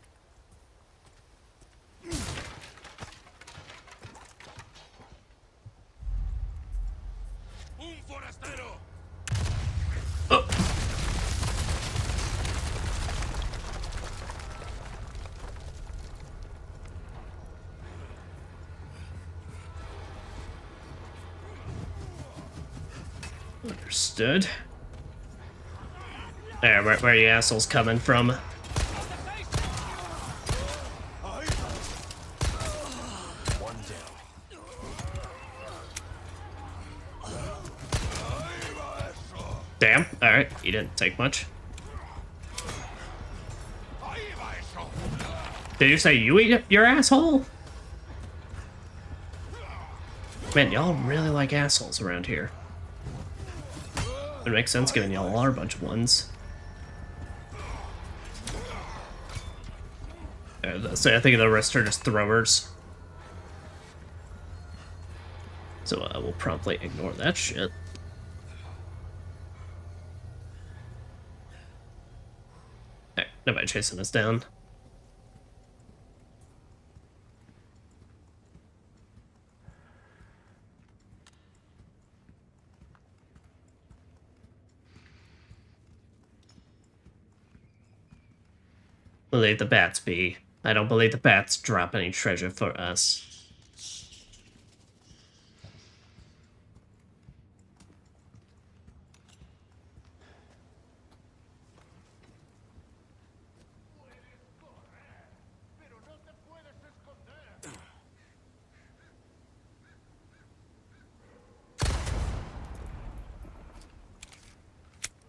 Oh. Understood. There, where are you assholes coming from? One down. Damn, alright, you didn't take much. Did you say you eat your asshole? Man, y'all really like assholes around here. It makes sense given y'all are a bunch of ones. So I think the rest are just throwers. So we'll promptly ignore that shit. Alright, nobody chasing us down. Leave the bats be. I don't believe the bats drop any treasure for us.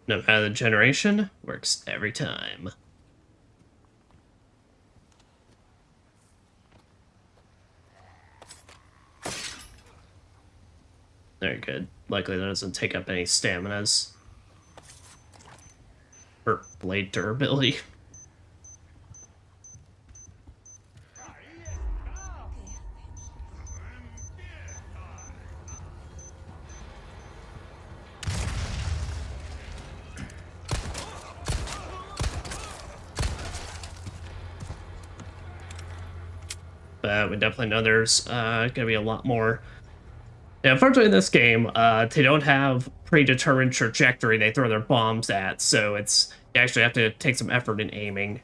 No matter the generation, works every time. Very good. Likely that doesn't take up any staminas. Or blade durability. But we definitely know there's gonna be a lot more. Yeah, unfortunately, in this game, they don't have predetermined trajectory they throw their bombs at, so it's you actually have to take some effort in aiming.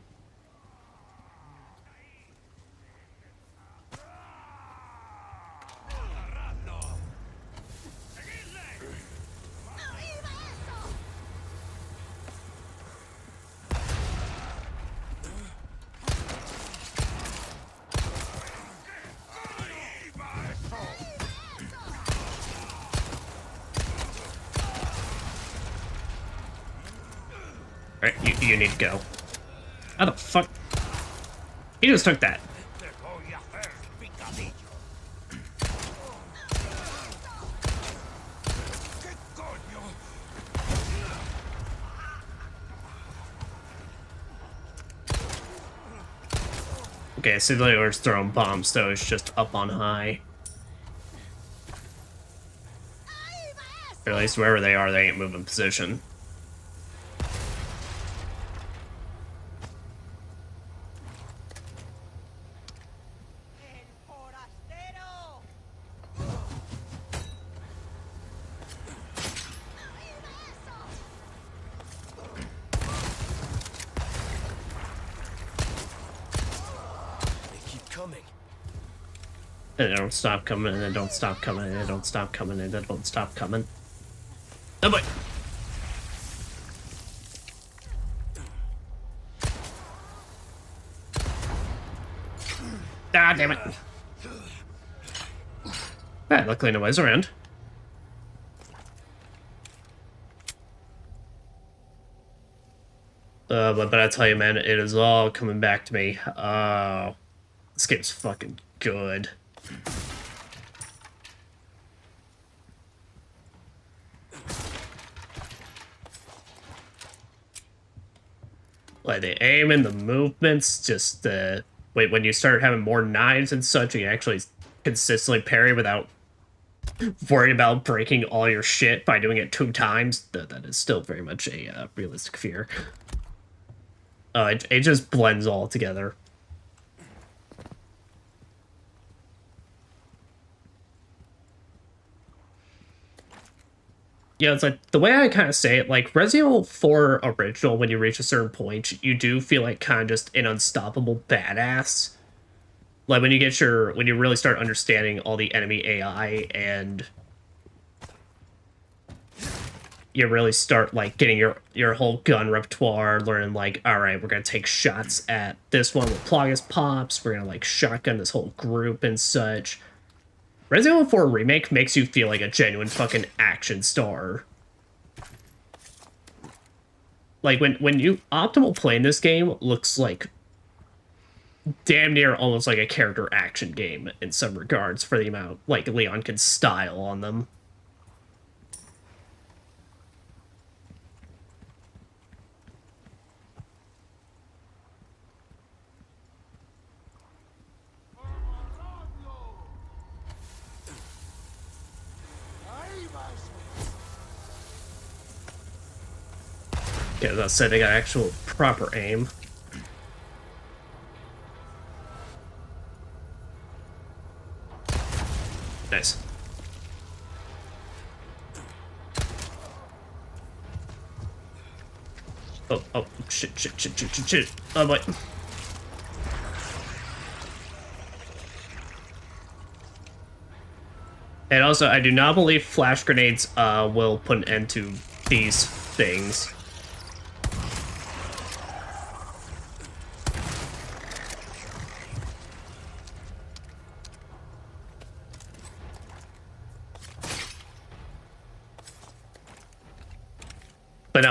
Alright, you need to go. How the fuck? He just took that. Okay, so they were throwing bombs, so it's just up on high. Or at least wherever they are, they ain't moving position. And they don't stop coming, and they don't stop coming, and they don't stop coming, and they don't stop coming. Oh boy! Ah, damn it! Alright, luckily nobody's around. But I tell you, man, it is all coming back to me. This game's fucking good. Like the aim and the movements, just wait, when you start having more knives and such, you can actually consistently parry without worrying about breaking all your shit by doing it 2 times. That is still very much a realistic fear. it just blends all together. Yeah, it's like the way I kind of say it, like Resident Evil 4 original, when you reach a certain point, you do feel like kind of just an unstoppable badass. Like when you really start understanding all the enemy AI and you really start like getting your whole gun repertoire, learning like, all right, we're gonna take shots at this one with Plagas pops, we're gonna like shotgun this whole group and such. Resident Evil 4 Remake makes you feel like a genuine fucking action star. Like when you optimal play in this game looks like damn near almost like a character action game in some regards for the amount like Leon can style on them. Okay, as I said, they got actual proper aim. Nice. Oh, shit. Oh, boy. And also, I do not believe flash grenades will put an end to these things.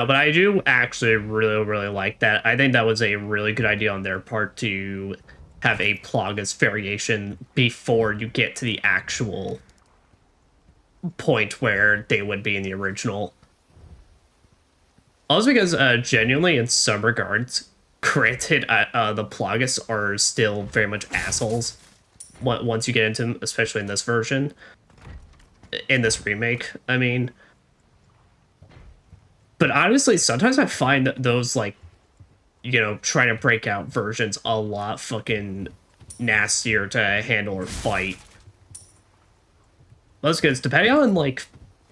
But I do actually really like that. I think that was a really good idea on their part to have a Plagas variation before you get to the actual point where they would be in the original. Also because, genuinely, in some regards, granted, the Plagas are still very much assholes once you get into them, especially in this version. In this remake, I mean. But honestly, sometimes I find those, like, you know, trying to break out versions a lot fucking nastier to handle or fight. That's because depending on, like,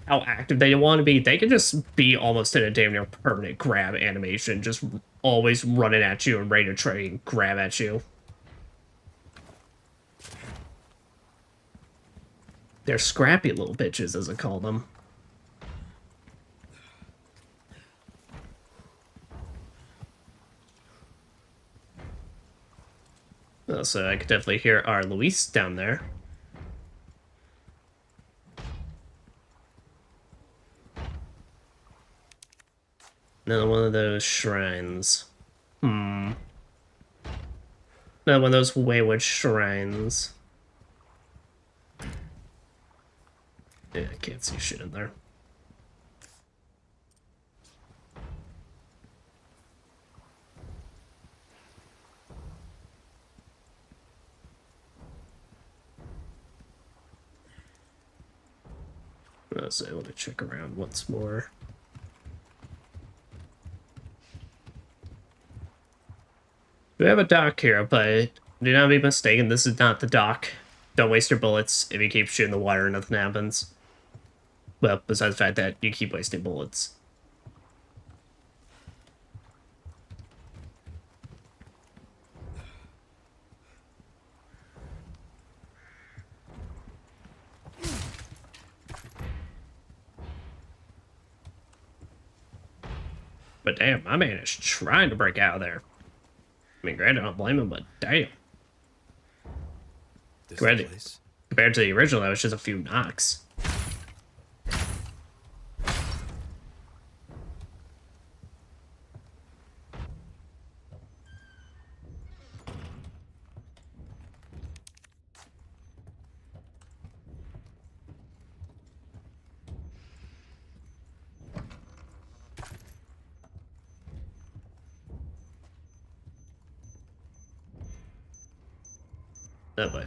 how active they want to be, they can just be almost in a damn near permanent grab animation, just always running at you and ready to try and grab at you. They're scrappy little bitches, as I call them. So I could definitely hear our Luis down there. Another one of those shrines. Another one of those wayward shrines. Yeah, I can't see shit in there. So I want to check around once more. We have a dock here, but do not be mistaken, this is not the dock. Don't waste your bullets. If you keep shooting the water, nothing happens. Well, besides the fact that you keep wasting bullets. But damn, my man is trying to break out of there. I mean, granted, I don't blame him, but damn. Compared to the original, that was just a few knocks. That way.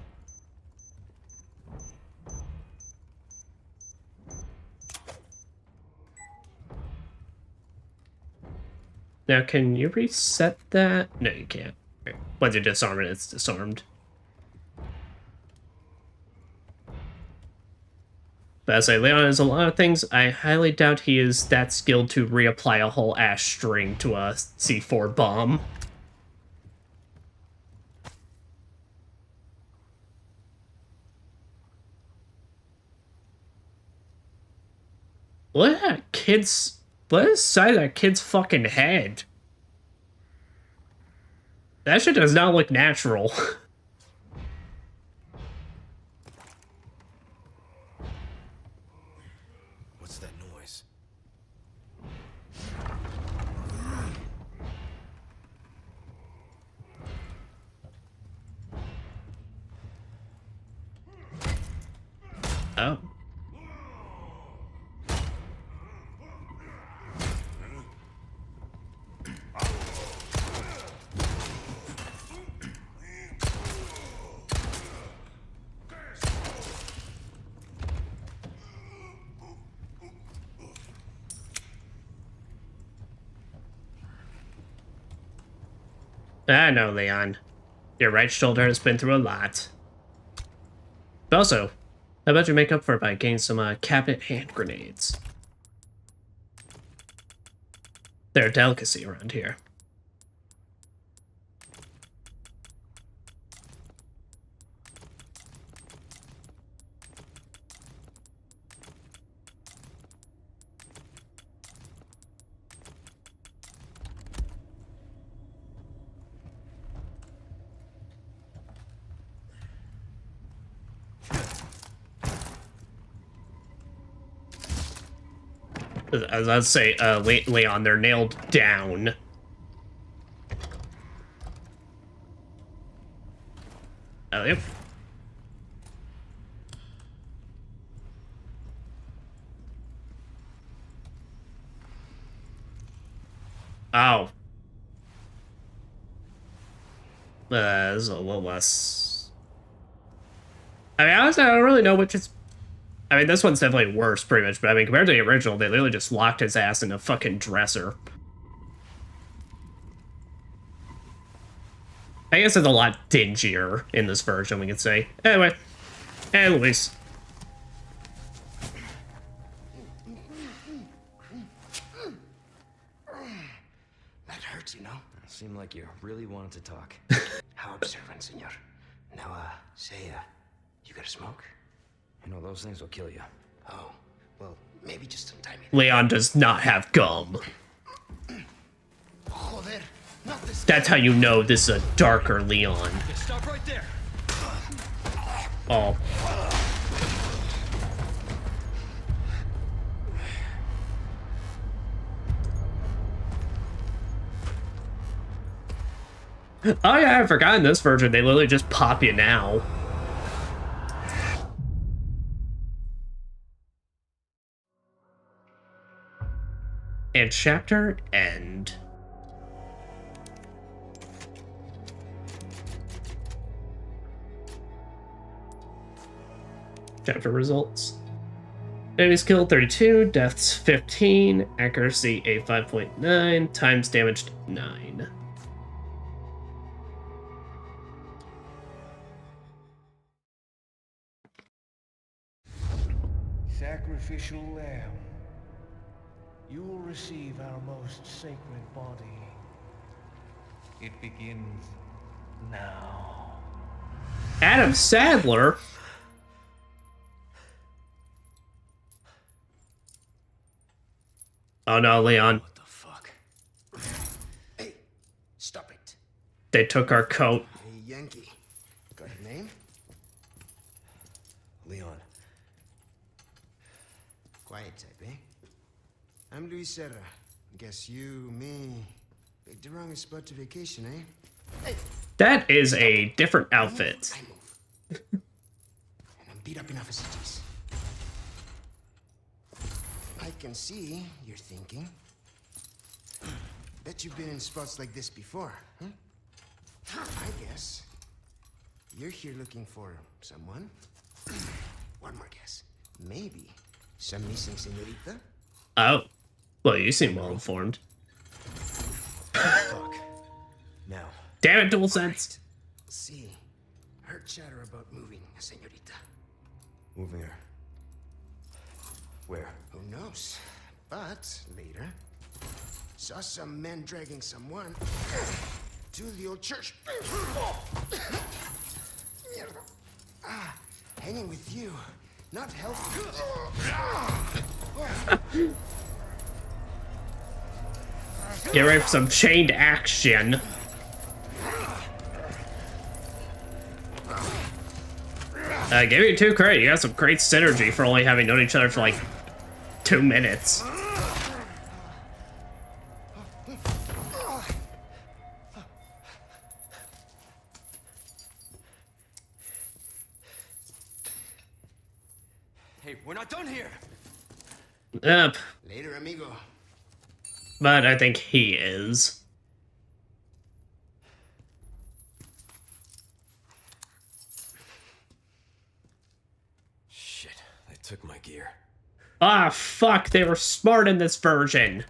Now, can you reset that? No, you can't. Once you disarm it, it's disarmed. But as I say, Leon has a lot of things. I highly doubt he is that skilled to reapply a whole ash string to a C4 bomb. Look at that kid's... Look at the side of that kid's fucking head. That shit does not look natural. What's that noise? Oh. I know, Leon. Your right shoulder has been through a lot. But also, how about you make up for it by getting some cabinet hand grenades? They're a delicacy around here. As I'd say, Leon, they're nailed down. Oh, yep. Oh. This is a little less... I mean, honestly, I don't really know which is... I mean, this one's definitely worse, pretty much, but I mean, compared to the original, they literally just locked his ass in a fucking dresser. I guess it's a lot dingier in this version, we could say. Anyway, and Luis. That hurts, you know? Seemed like you really wanted to talk. How observant, senor. Now, say, you got a smoke? You know, those things will kill you. Oh, well, maybe just some time. Leon does not have gum. Joder, not this. That's how you know this is a darker Leon. Stop right there. Oh. Oh yeah, I forgot in this version, they literally just pop you now. And chapter end. Chapter results. Enemies killed 32, deaths 15, accuracy a 5.9, times damaged 9. Sacrificial lamb, you will receive our most sacred body. It begins now. Adam Sadler? Oh no, Leon. What the fuck? Hey, stop it. They took our coat. Hey, Yankee. Got your name? Leon. Quiet type, eh? I'm Luis Serra. Guess you, me, picked the wrongest spot to vacation, eh? Hey, That is a different outfit. I move. And I'm beat up enough as it is. I can see you're thinking. Bet you've been in spots like this before, huh? I guess you're here looking for someone. One more guess. Maybe some missing senorita? Oh. Well, you seem well informed. Fuck. Now. Damn it, DualSense. See, heard chatter about moving, señorita. Moving her. Where? Who knows? But later, saw some men dragging someone to the old church. Hanging with you, not helping. Get ready for some chained action. Give you 2 credit. You got some great synergy for only having known each other for like 2 minutes. Hey, we're not done here. Yep. Later, amigo. But I think he is. Shit, they took my gear. Ah, fuck, they were smart in this version.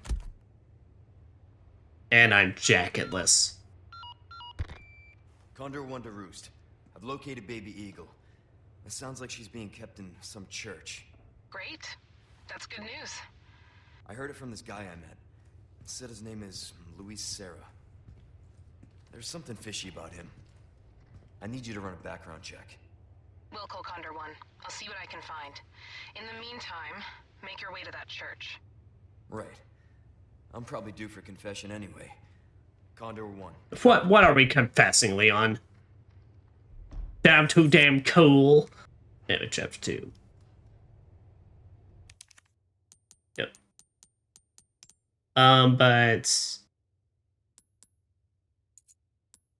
And I'm jacketless. Condor 1 to Roost. I've located Baby Eagle. It sounds like she's being kept in some church. Great. That's good news. I heard it from this guy I met. He said his name is Luis Serra. There's something fishy about him. I need you to run a background check. We'll call Condor 1. I'll see what I can find. In the meantime, make your way to that church. Right. I'm probably due for confession anyway. Condor 1. What are we confessing, Leon? That I'm too damn cool. Yeah, chapter 2. Yep. But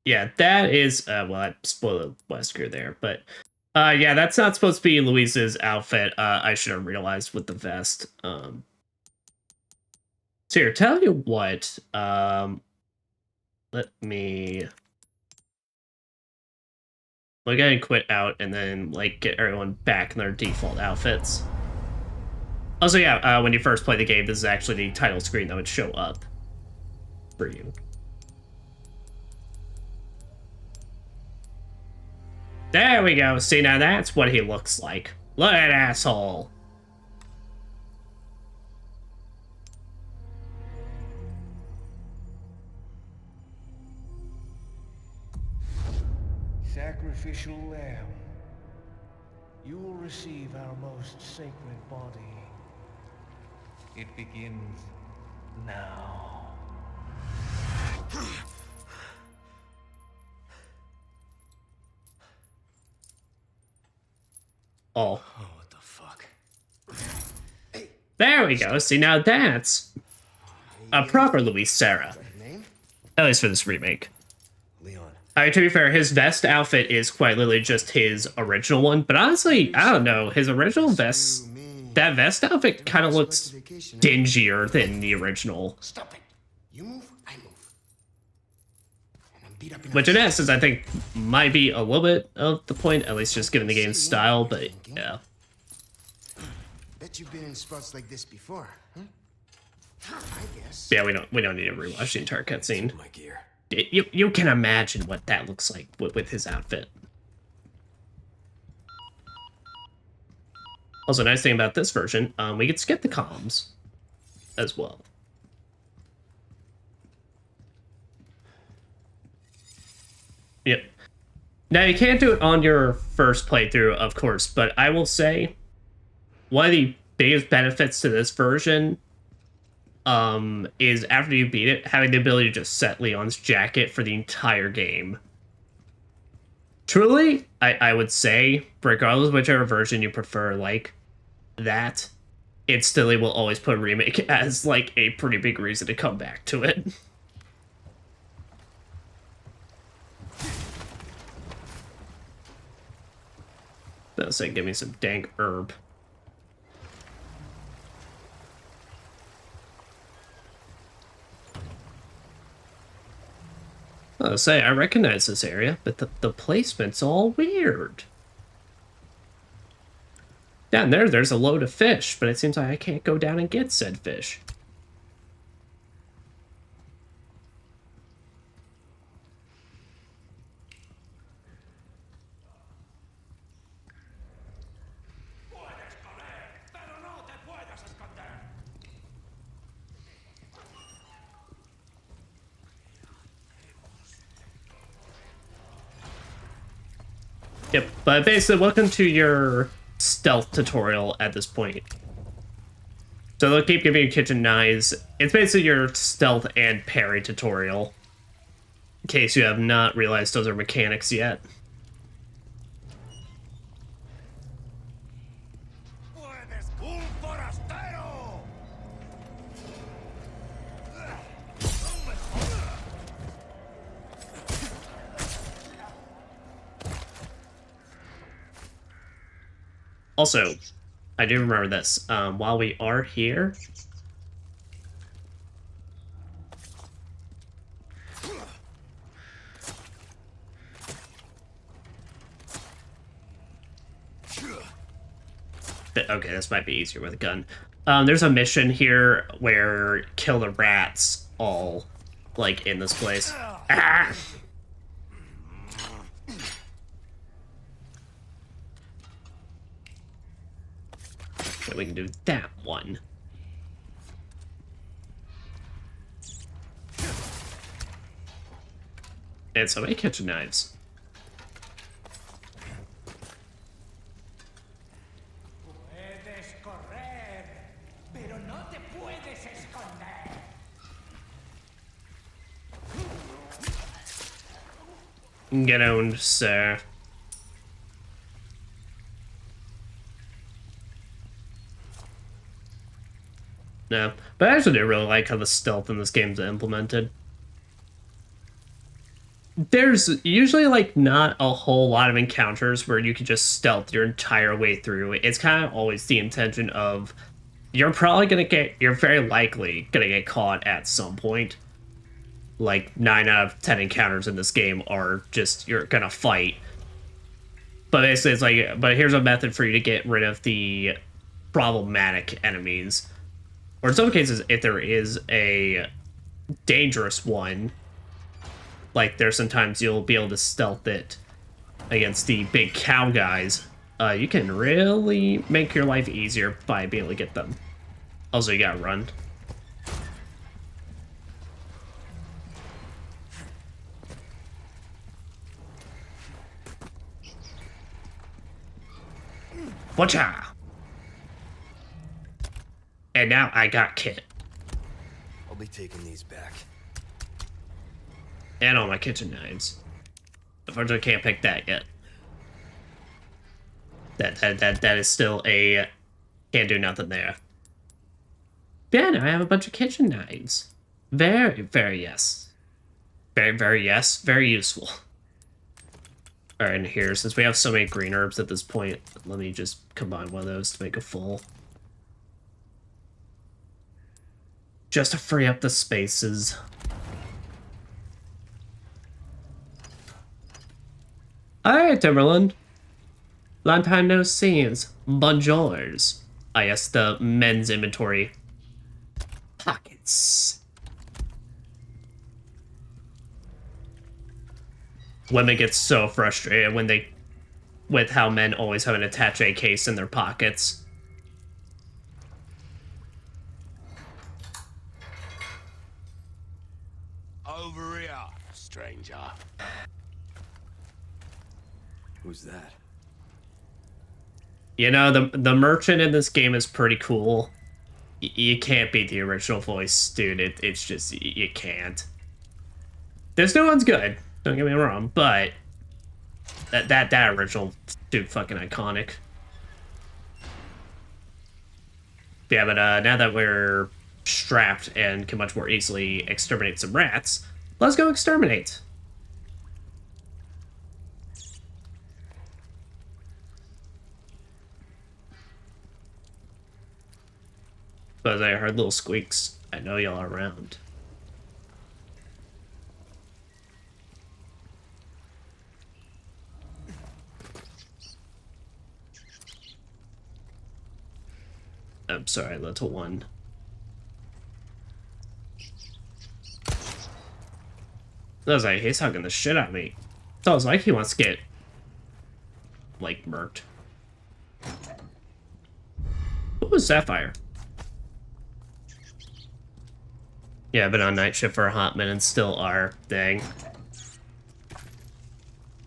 yeah, that is well, I spoiled Wesker there, but yeah, that's not supposed to be Luis's outfit. I should have realized with the vest. So here, tell you what, let me go ahead and quit out and then like get everyone back in their default outfits. Also, yeah, when you first play the game, this is actually the title screen that would show up for you. There we go. See, now that's what he looks like. Look at that asshole. Sacrificial lamb, you will receive our most sacred body. It begins now. Oh. Oh, what the fuck? There we go. See, now that's a proper Luis Serra. At least for this remake. Leon. To be fair, his vest outfit is quite literally just his original one. But honestly, I don't know. His original vest, that vest outfit kind of looks dingier than the original. Stop it. You move, I move. And I'm beat up in Which in essence, I think might be a little bit of the point, at least just given the game's style, but yeah. Bet you've been in spots like this before, huh? I guess. Yeah, we don't need to rewatch the entire cutscene. My gear. You can imagine what that looks like with his outfit. Also, nice thing about this version, we can skip the comms as well. Yep. Now, you can't do it on your first playthrough, of course, but I will say one of the biggest benefits to this version is after you beat it, having the ability to just set Leon's jacket for the entire game. Truly, I would say, regardless of whichever version you prefer, like, that, it still will always put Remake as, like, a pretty big reason to come back to it. That's like, give me some dank herb. I'll say, I recognize this area, but the placement's all weird. Down there's a load of fish, but it seems like I can't go down and get said fish. Yep, but basically, welcome to your stealth tutorial at this point. So they'll keep giving you kitchen knives. It's basically your stealth and parry tutorial. In case you have not realized those are mechanics yet. Also, I do remember this. While we are here, okay, this might be easier with a gun. There's a mission here where kill the rats all, like, in this place. Ah! Okay, we can do that one. And so many kitchen knives. Get owned, sir. No, but I actually do really like how the stealth in this game's implemented. There's usually, like, not a whole lot of encounters where you can just stealth your entire way through. It's kind of always the intention of you're very likely gonna get caught at some point. Like, 9 out of 10 encounters in this game are just, you're gonna fight. But basically, it's like, but here's a method for you to get rid of the problematic enemies. Or in some cases, if there is a dangerous one, like, there's sometimes you'll be able to stealth it against the big cow guys. You can really make your life easier by being able to get them. Also, you gotta run. Watcha! And now I got Kit. I'll be taking these back. And all my kitchen knives. Unfortunately, I can't pick that yet. That is still a... Can't do nothing there. Yeah, now I have a bunch of kitchen knives. Very, very yes. Very, very yes. Very useful. Alright, and here, since we have so many green herbs at this point, let me just combine one of those to make a full. Just to free up the spaces. Alright, Timberland. Long time no sees. Bonjours. I guess the men's inventory. Pockets. Women get so frustrated when with how men always have an attaché case in their pockets. Over here, stranger. Who's that? You know, the merchant in this game is pretty cool. You can't beat the original voice, dude. It's just, you can't. This new one's good. Don't get me wrong, but that original dude fucking iconic. Yeah, but now that we're strapped and can much more easily exterminate some rats, let's go exterminate. But as I heard little squeaks, I know y'all are around. I'm sorry, little one. I was like, he's hugging the shit out of me. So I was like, he wants to get, like, murked. What was Sapphire? Yeah, I've been on night shift for a hot minute and still are. Dang.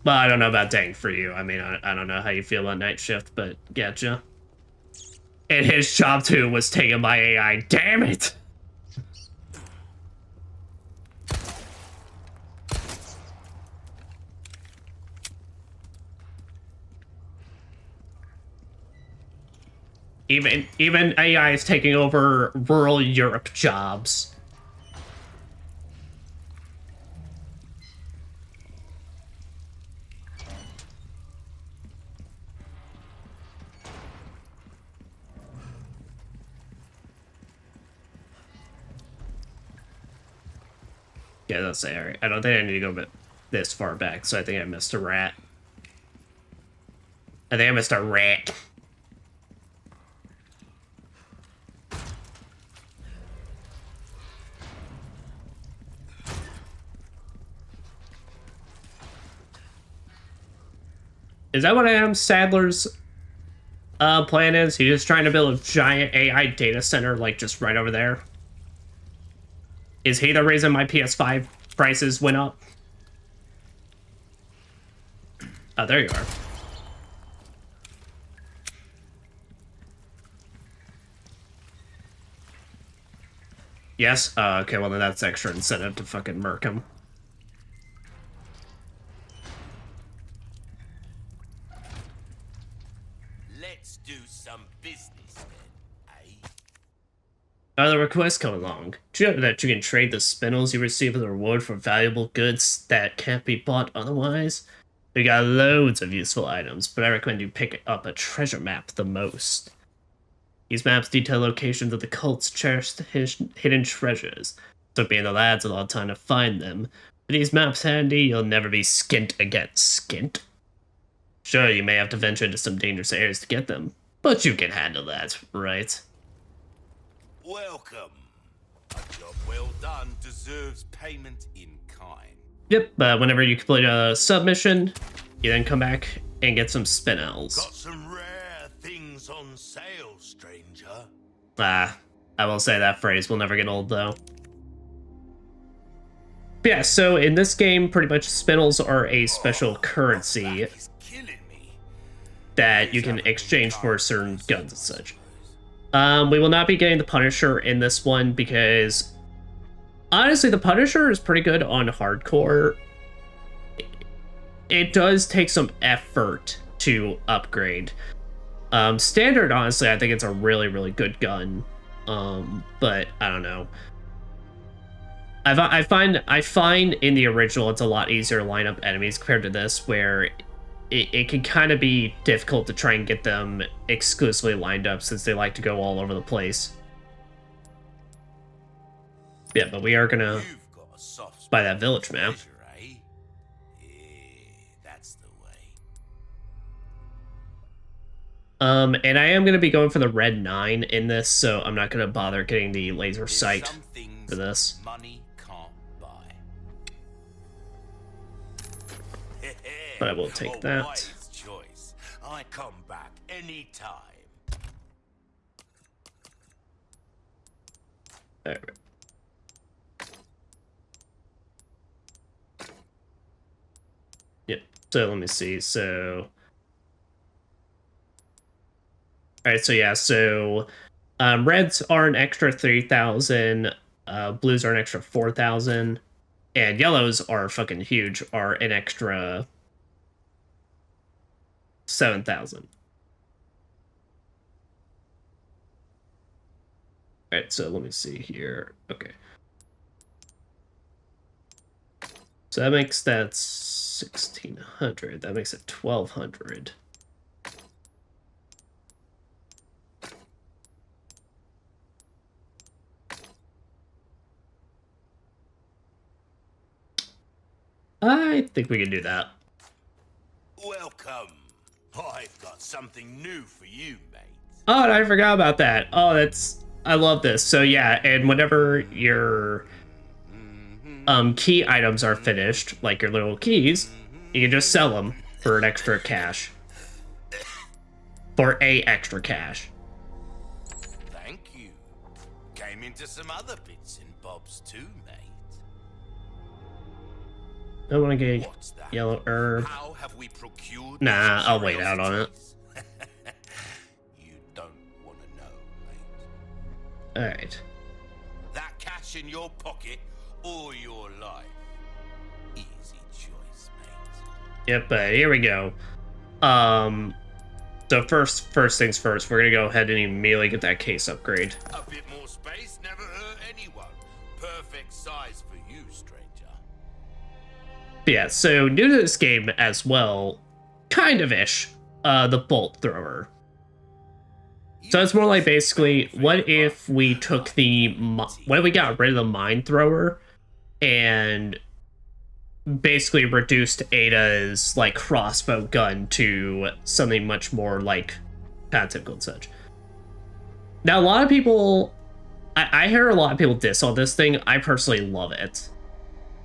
Well, I don't know about dang for you. I mean, I don't know how you feel about night shift, but getcha. And his job too was taken by AI. Damn it! Even AI is taking over rural Europe jobs. Yeah, that's say. I don't think I need to go this far back, so I think I missed a rat. I think I missed a rat. Is that what Adam Sadler's plan is? He's just trying to build a giant AI data center, like, just right over there? Is he the reason my PS5 prices went up? Oh, there you are. Yes? Okay, well then that's extra incentive to fucking murk him. Let's do some business then, eh? Another request come along. Do you know that you can trade the spindles you receive as a reward for valuable goods that can't be bought otherwise? We got loads of useful items, but I recommend you pick up a treasure map the most. These maps detail locations of the cult's cherished hidden treasures, so being the lads a lot of time to find them. With these maps handy, you'll never be skint again. Skint? Sure, you may have to venture into some dangerous areas to get them, but you can handle that, right? Welcome. A job well done deserves payment in kind. Yep, whenever you complete a submission, you then come back and get some spinels. Got some rare things on sale, stranger. I will say that phrase will never get old, though. But yeah, so in this game, pretty much spinels are a special currency that you can exchange for certain guns and such. We will not be getting the Punisher in this one because, honestly, the Punisher is pretty good on hardcore. It does take some effort to upgrade. Standard, honestly, I think it's a really, really good gun. But I don't know. I find in the original it's a lot easier to line up enemies compared to this, where it can kind of be difficult to try and get them exclusively lined up since they like to go all over the place. Yeah, but we are gonna buy that village map. And I am gonna be going for the red 9 in this, so I'm not gonna bother getting the laser sight for this. But I will take that. I come back anytime. Alright. Yep. So let me see. So alright, so yeah, so reds are an extra 3,000, blues are an extra 4,000, and yellows are fucking huge, are an extra 7,000. Alright, so let me see here. Okay. So that makes that 1,600. That makes it 1,200. I think we can do that. Welcome. I've got something new for you, mate. Oh, and I forgot about that. Oh, I love this. So yeah, and whenever your key items are finished, like your little keys, you can just sell them for an extra cash. For a extra cash. Thank you. Came into some other bits and bobs too, mate. I want to get What's that? yellow herb. How have we procured Nah, these I'll wait out on it. curiosities? You don't want to know, mate. Alright. That cash in your pocket or your life. Easy choice, mate. Yep, but here we go. So first things first, we're gonna go ahead and immediately get that case upgrade. A bit more space never hurt anyone. Perfect size for you, stranger. Yeah, so new to this game as well, kind of ish, the bolt thrower. So it's more like basically, what if we took what if we got rid of the mine thrower and basically reduced Ada's like crossbow gun to something much more like typical and such. Now a lot of people, I hear a lot of people diss on this thing. I personally love it.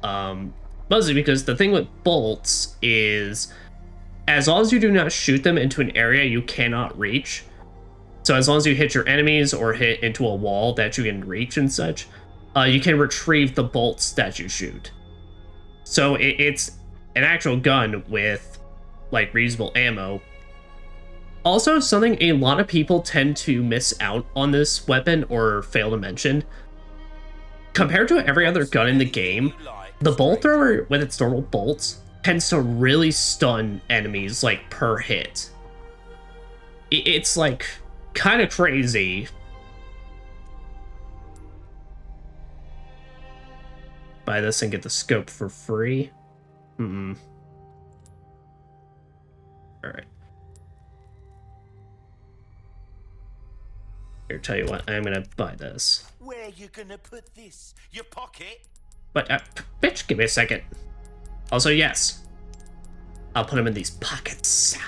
Mostly because the thing with bolts is, as long as you do not shoot them into an area you cannot reach, so as long as you hit your enemies or hit into a wall that you can reach and such, you can retrieve the bolts that you shoot. So it's an actual gun with like reusable ammo. Also, something a lot of people tend to miss out on this weapon or fail to mention. Compared to every other gun in the game, the bolt thrower with its normal bolts tends to really stun enemies like per hit. It's like kind of crazy. Buy this and get the scope for free. Alright. Here, tell you what, I'm gonna buy this. Where you gonna put this? Your pocket? But, bitch, give me a second. Also, yes. I'll put them in these pockets.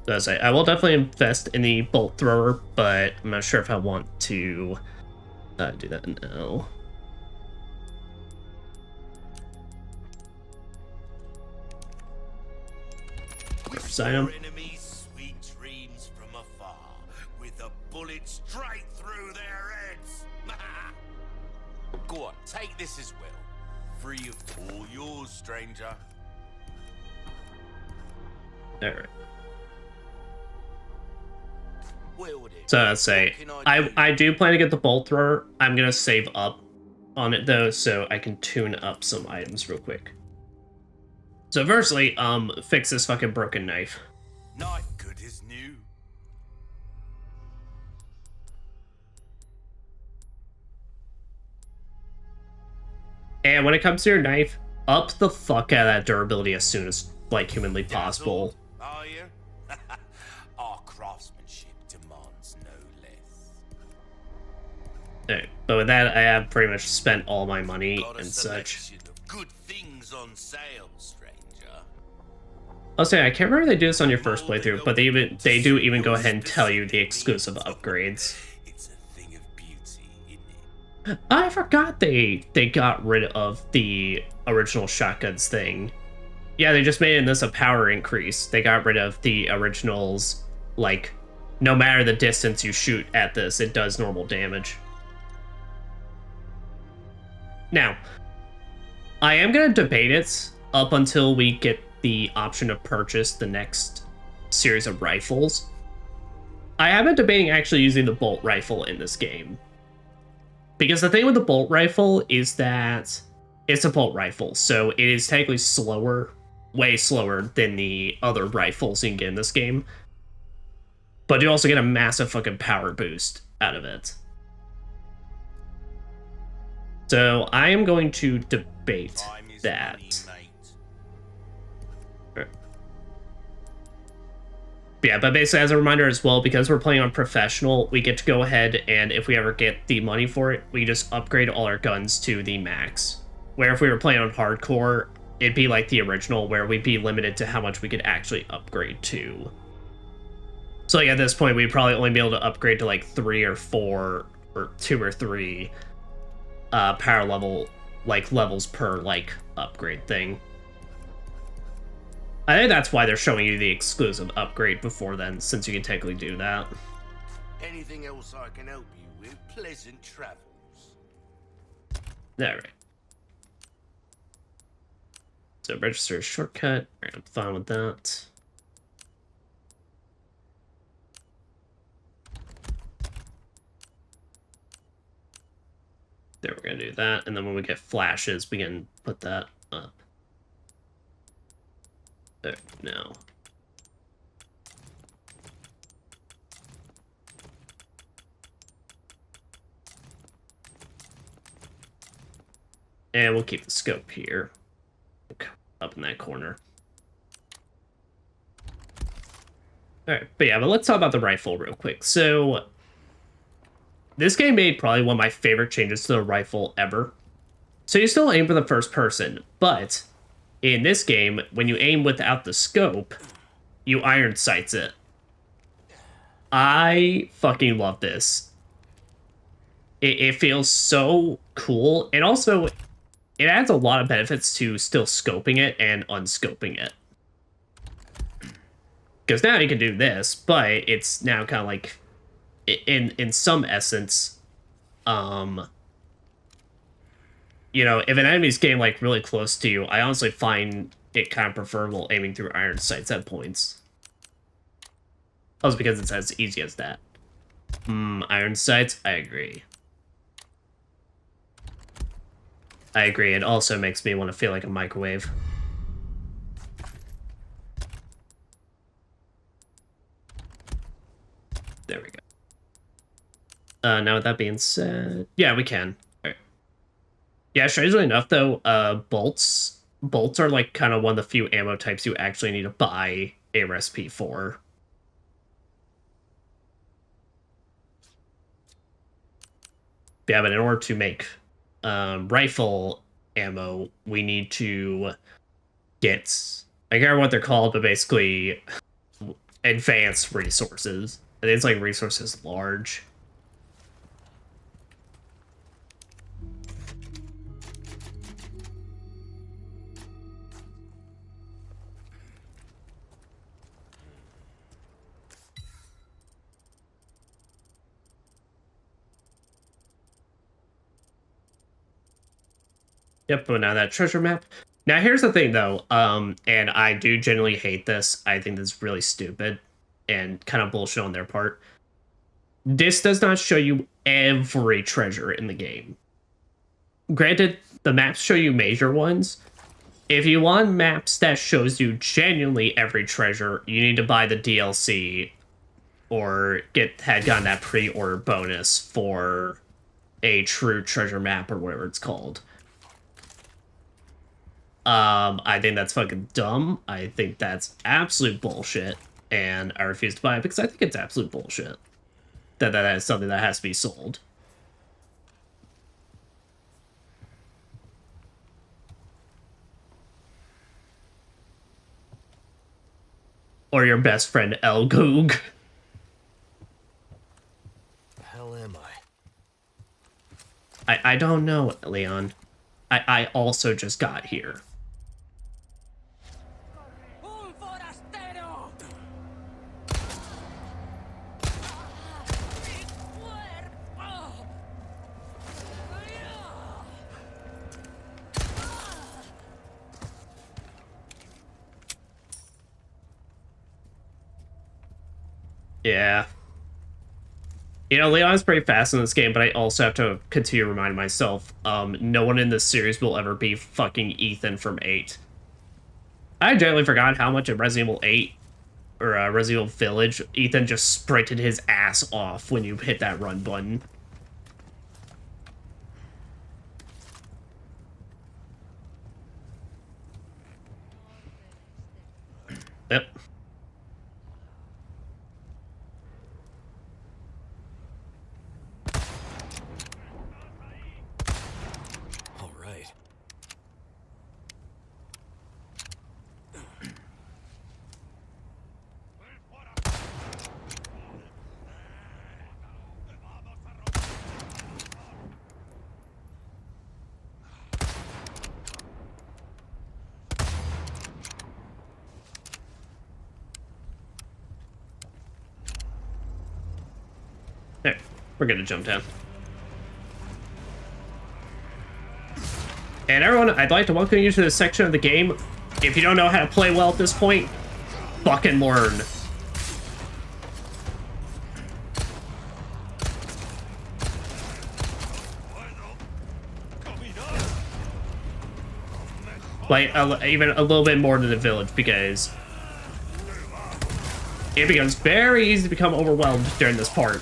As I will definitely invest in the bolt thrower, but I'm not sure if I want to do that now. Sign him. Enemies sweet dreams from afar, with a bullet straight through their heads. Go on, take this as well. Free of all yours, stranger. Alright. Well, then, So I'd say I do plan to get the bolt thrower. I'm gonna save up on it though, so I can tune up some items real quick. So firstly, fix this fucking broken knife. Knife good as new. And when it comes to your knife, up the fuck out of that durability as soon as like humanly possible. Are you? Our craftsmanship demands no less. Alright, but with that, I have pretty much spent all my money Got a and such. selection of good things on sale, stranger. I'll say I can't remember if they do this on your first playthrough, but they do even go ahead and tell you the exclusive upgrades. It's a thing of beauty, isn't it? I forgot they got rid of the original shotguns thing. Yeah, they just made this a power increase. They got rid of the originals, like, no matter the distance you shoot at this, it does normal damage. Now, I am going to debate it up until we get the option to purchase the next series of rifles. I have been debating actually using the bolt rifle in this game. Because the thing with the bolt rifle is that it's a bolt rifle, so it is technically slower, way slower than the other rifles you can get in this game. But you also get a massive fucking power boost out of it. So I am going to debate Time is that. money, mate. Yeah, but basically as a reminder as well, because we're playing on professional, we get to go ahead and if we ever get the money for it, we just upgrade all our guns to the max. Where if we were playing on hardcore, it'd be like the original where we'd be limited to how much we could actually upgrade to. So like at this point, we'd probably only be able to upgrade to like 3 or 4 or 2 or 3 power level, like levels per like upgrade thing. I think that's why they're showing you the exclusive upgrade before then, since you can technically do that. Anything else I can help you with? Pleasant travels. Alright. So register a shortcut. I'm fine with that. There, we're gonna do that, and then when we get flashes, we can put that up. There, now. And we'll keep the scope here. Up in that corner. Alright, but let's talk about the rifle real quick. So, this game made probably one of my favorite changes to the rifle ever. So you still aim for the first person, but in this game, when you aim without the scope, you iron sights it. I fucking love this. It feels so cool, and also it adds a lot of benefits to still scoping it and unscoping it. Because now you can do this, but it's now kind of like, in some essence, you know, if an enemy's getting like really close to you, I honestly find it kind of preferable aiming through iron sights at points. Also because it's as easy as that. Iron sights, I agree. I agree, it also makes me want to feel like a microwave. There we go. Now with that being said, yeah, we can. Right. Yeah, strangely enough though, bolts are like kind of one of the few ammo types you actually need to buy a recipe for. Yeah, but in order to make rifle ammo, we need to get, I can't remember what they're called, but basically advanced resources. I think it's like resources large. Yep, but now that treasure map. Now here's the thing though, and I do genuinely hate this. I think this is really stupid and kind of bullshit on their part. This does not show you every treasure in the game. Granted, the maps show you major ones. If you want maps that shows you genuinely every treasure, you need to buy the DLC or had gotten that pre-order bonus for a true treasure map or whatever it's called. I think that's fucking dumb. I think that's absolute bullshit, and I refuse to buy it because I think it's absolute bullshit. That is something that has to be sold. Or your best friend El Goog. The hell am I don't know, Leon. I also just got here. Yeah. You know, Leon's pretty fast in this game, but I also have to continue to remind myself, no one in this series will ever be fucking Ethan from 8. I generally forgot how much in Resident Evil 8, or Resident Evil Village, Ethan just sprinted his ass off when you hit that run button. Yep. There, we're gonna jump down. And everyone, I'd like to welcome you to this section of the game. If you don't know how to play well at this point, fucking learn. Like, even a little bit more than the village, because it becomes very easy to become overwhelmed during this part.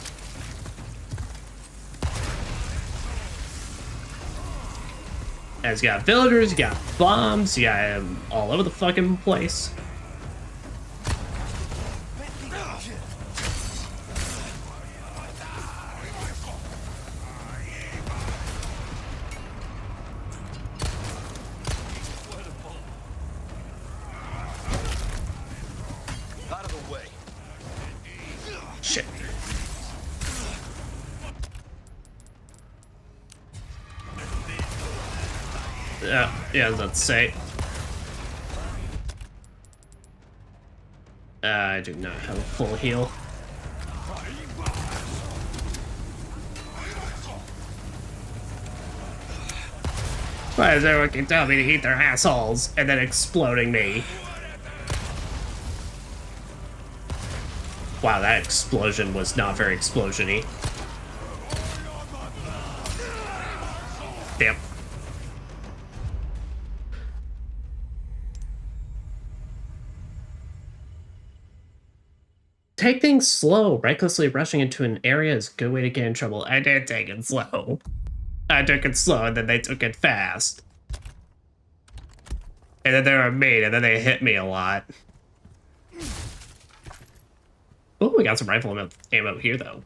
As you got villagers, you got bombs, you got them all over the fucking place. Out of the way. Shit. Yeah, let's say. I do not have a full heal. Why does everyone keep telling me to eat their assholes and then exploding me? Wow, that explosion was not very explosion-y. Damn. Take things slow. Recklessly rushing into an area is a good way to get in trouble. I did take it slow. I took it slow, and then they took it fast. And then they were mean, and then they hit me a lot. Oh, we got some rifle ammo here, though.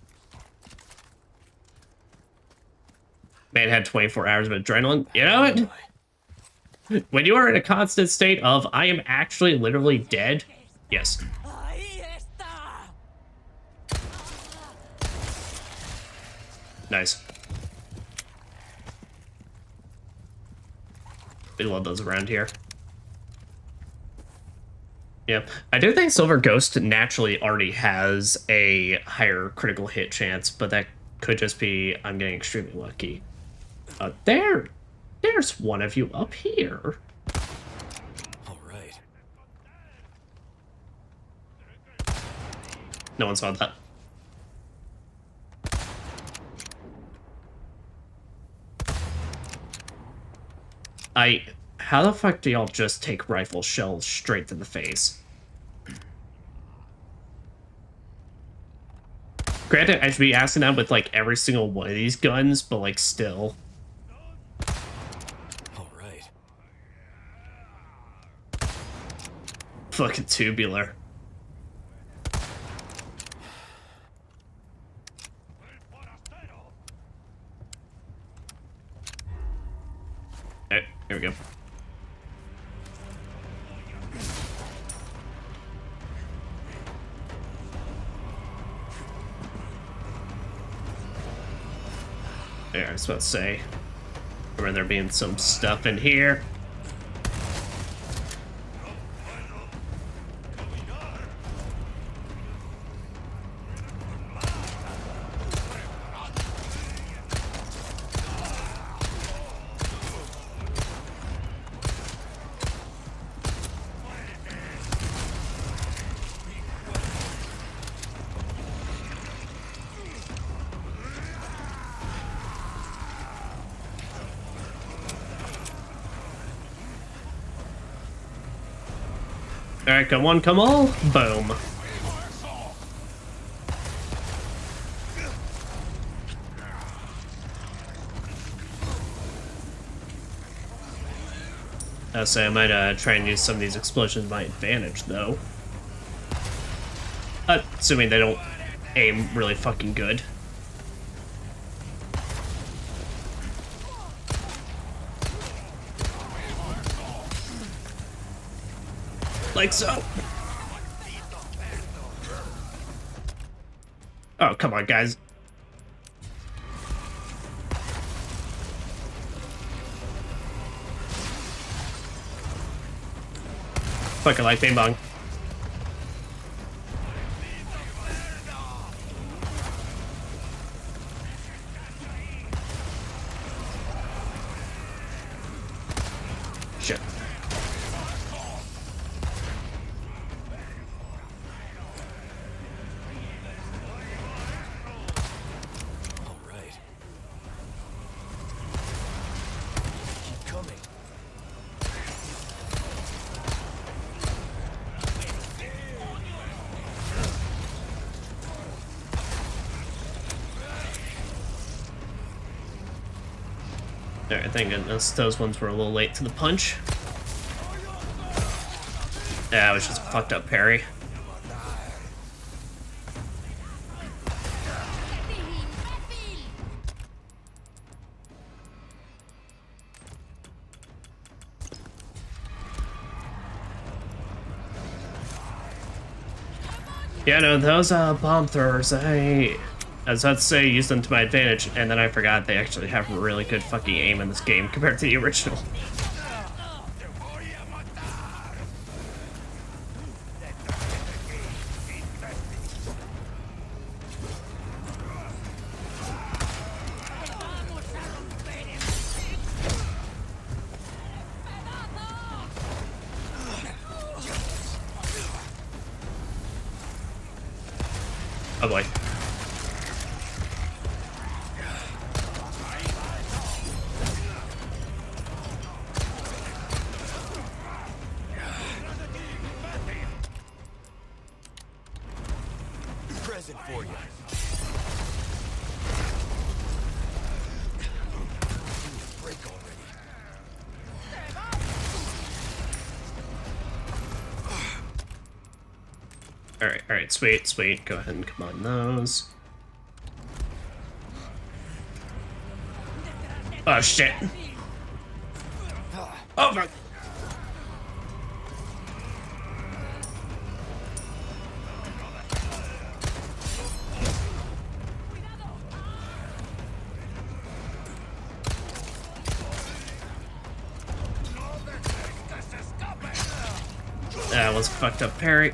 Man had 24 hours of adrenaline. You know what? When you are in a constant state of, I am actually literally dead. Yes. Nice. We love those around here. Yep. I do think Silver Ghost naturally already has a higher critical hit chance, but that could just be I'm getting extremely lucky. There's one of you up here. All right. No one saw that. How the fuck do y'all just take rifle shells straight to the face? Granted, I should be asking that with, like, every single one of these guns, but, like, still. All right. Fucking tubular. Alright, here we go. There, I was about to say. Remember there being some stuff in here. Alright, come on, come all. Boom. I'll say I might try and use some of these explosions to my advantage, though. Assuming they don't aim really fucking good. Like so. Oh, come on, guys. Fucking like Bing Bong. Alright, thank goodness. Those ones were a little late to the punch. Yeah, it was just a fucked up parry. Yeah, no, those bomb throwers, I was about to say use them to my advantage, and then I forgot they actually have really good fucking aim in this game compared to the original. Oh boy. Present for you. Break already. Alright, sweet. Go ahead and come on those. Oh shit. Oh fuck. That was a fucked up parry.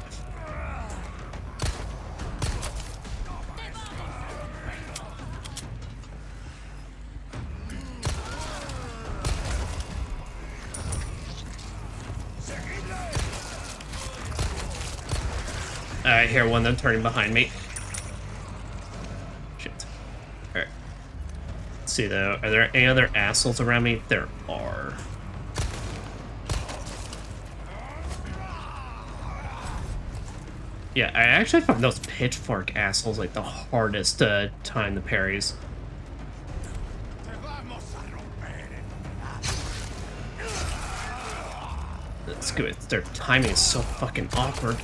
I hear one of them turning behind me. Shit. Alright. Let's see though, are there any other assholes around me? There are. Yeah, I actually found those pitchfork assholes like the hardest to time the parries. That's good. Their timing is so fucking awkward.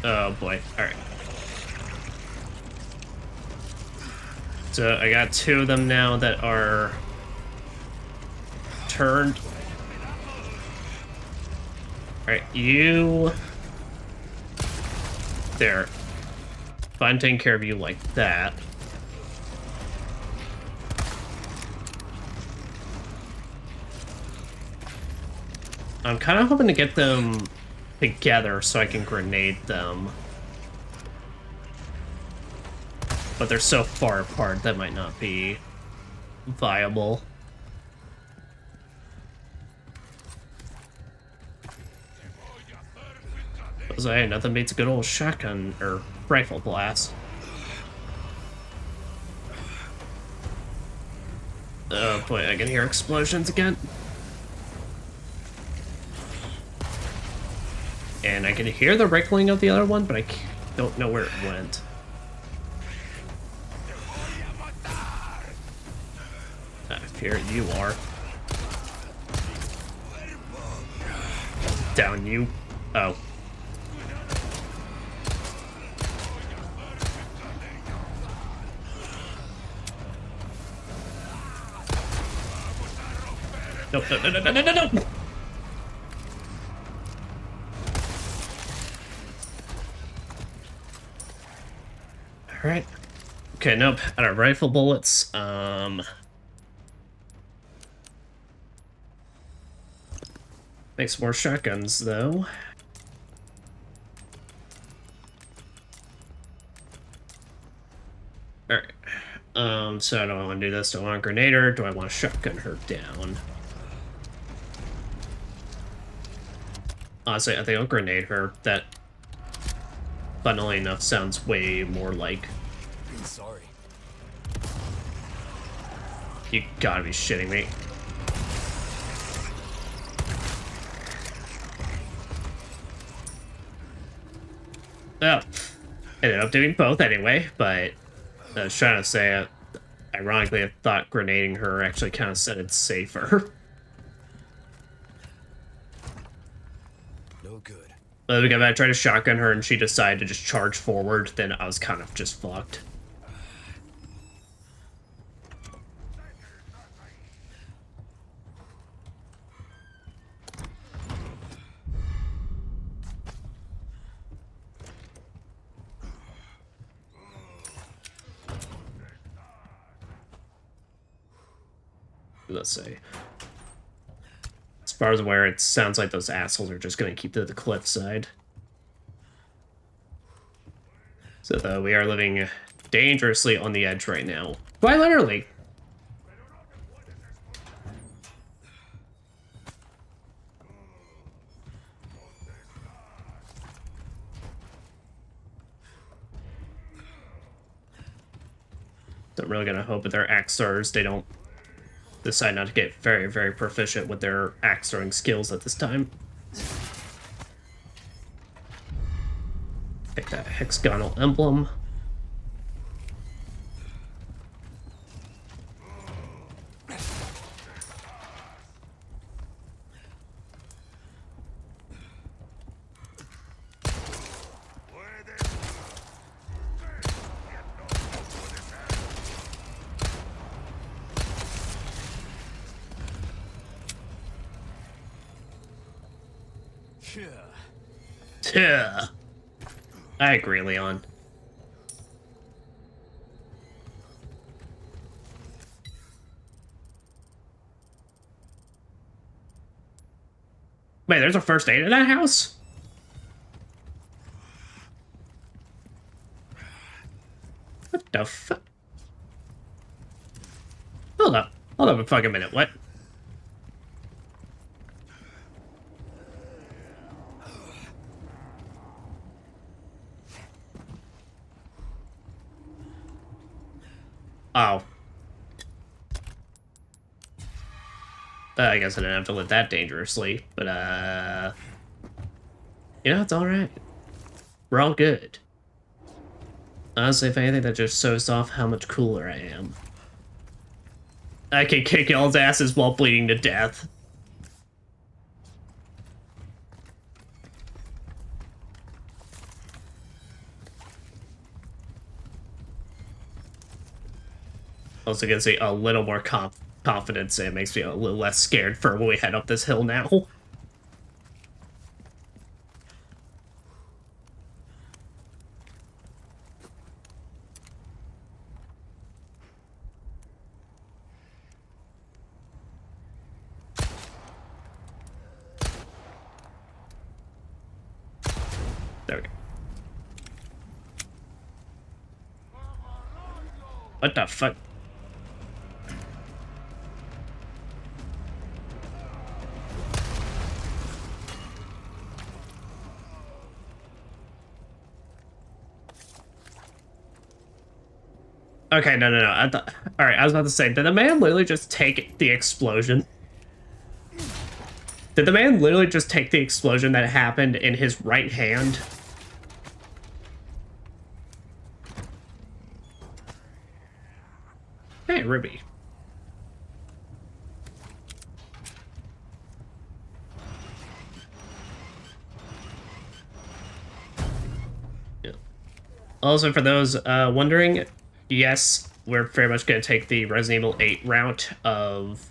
Oh boy. Alright. So I got two of them now that are turned. Alright, you... There. If I'm taking care of you like that. I'm kind of hoping to get them together so I can grenade them. But they're so far apart that might not be viable. Because hey, nothing beats a good old shotgun or rifle blast. Oh boy, I can hear explosions again. And I can hear the rickling of the other one, but I don't know where it went. Here you are. Down you. Oh. Nope, no. Alright. Okay, nope. Out of rifle bullets. Make some more shotguns, though. Alright. So do I want to do this? Do I want a grenade or do I want to shotgun her down? Honestly, I think I'll grenade her. That, funnily enough, sounds way more like... Sorry. You gotta be shitting me. Well, ended up doing both anyway, but I was trying to say, ironically, I thought grenading her actually kind of said it's safer. No good. But because I tried to shotgun her and she decided to just charge forward, then I was kind of just fucked. Let's see. As far as I'm aware, it sounds like those assholes are just going to keep to the cliffside. So though we are living dangerously on the edge right now. Quite literally. So I'm really going to hope with their axe throwers they don't decide not to get very, very proficient with their axe throwing skills at this time. Take that hexagonal emblem. Yeah. I agree, Leon. Wait, there's a first aid in that house? What the fuck? Hold up. Hold up a fucking minute. What? Oh. I guess I didn't have to live that dangerously, but, you know, it's alright. We're all good. Honestly, if anything, that just shows off how much cooler I am. I can kick y'all's asses while bleeding to death. Also gonna say a little more confidence, and it makes me a little less scared for when we head up this hill now. There we go. What the fuck? Okay, no. Alright, I was about to say, did the man literally just take the explosion? Did the man literally just take the explosion that happened in his right hand? Hey, Ruby. Yeah. Also, for those wondering, yes, we're very much going to take the Resident Evil 8 route of...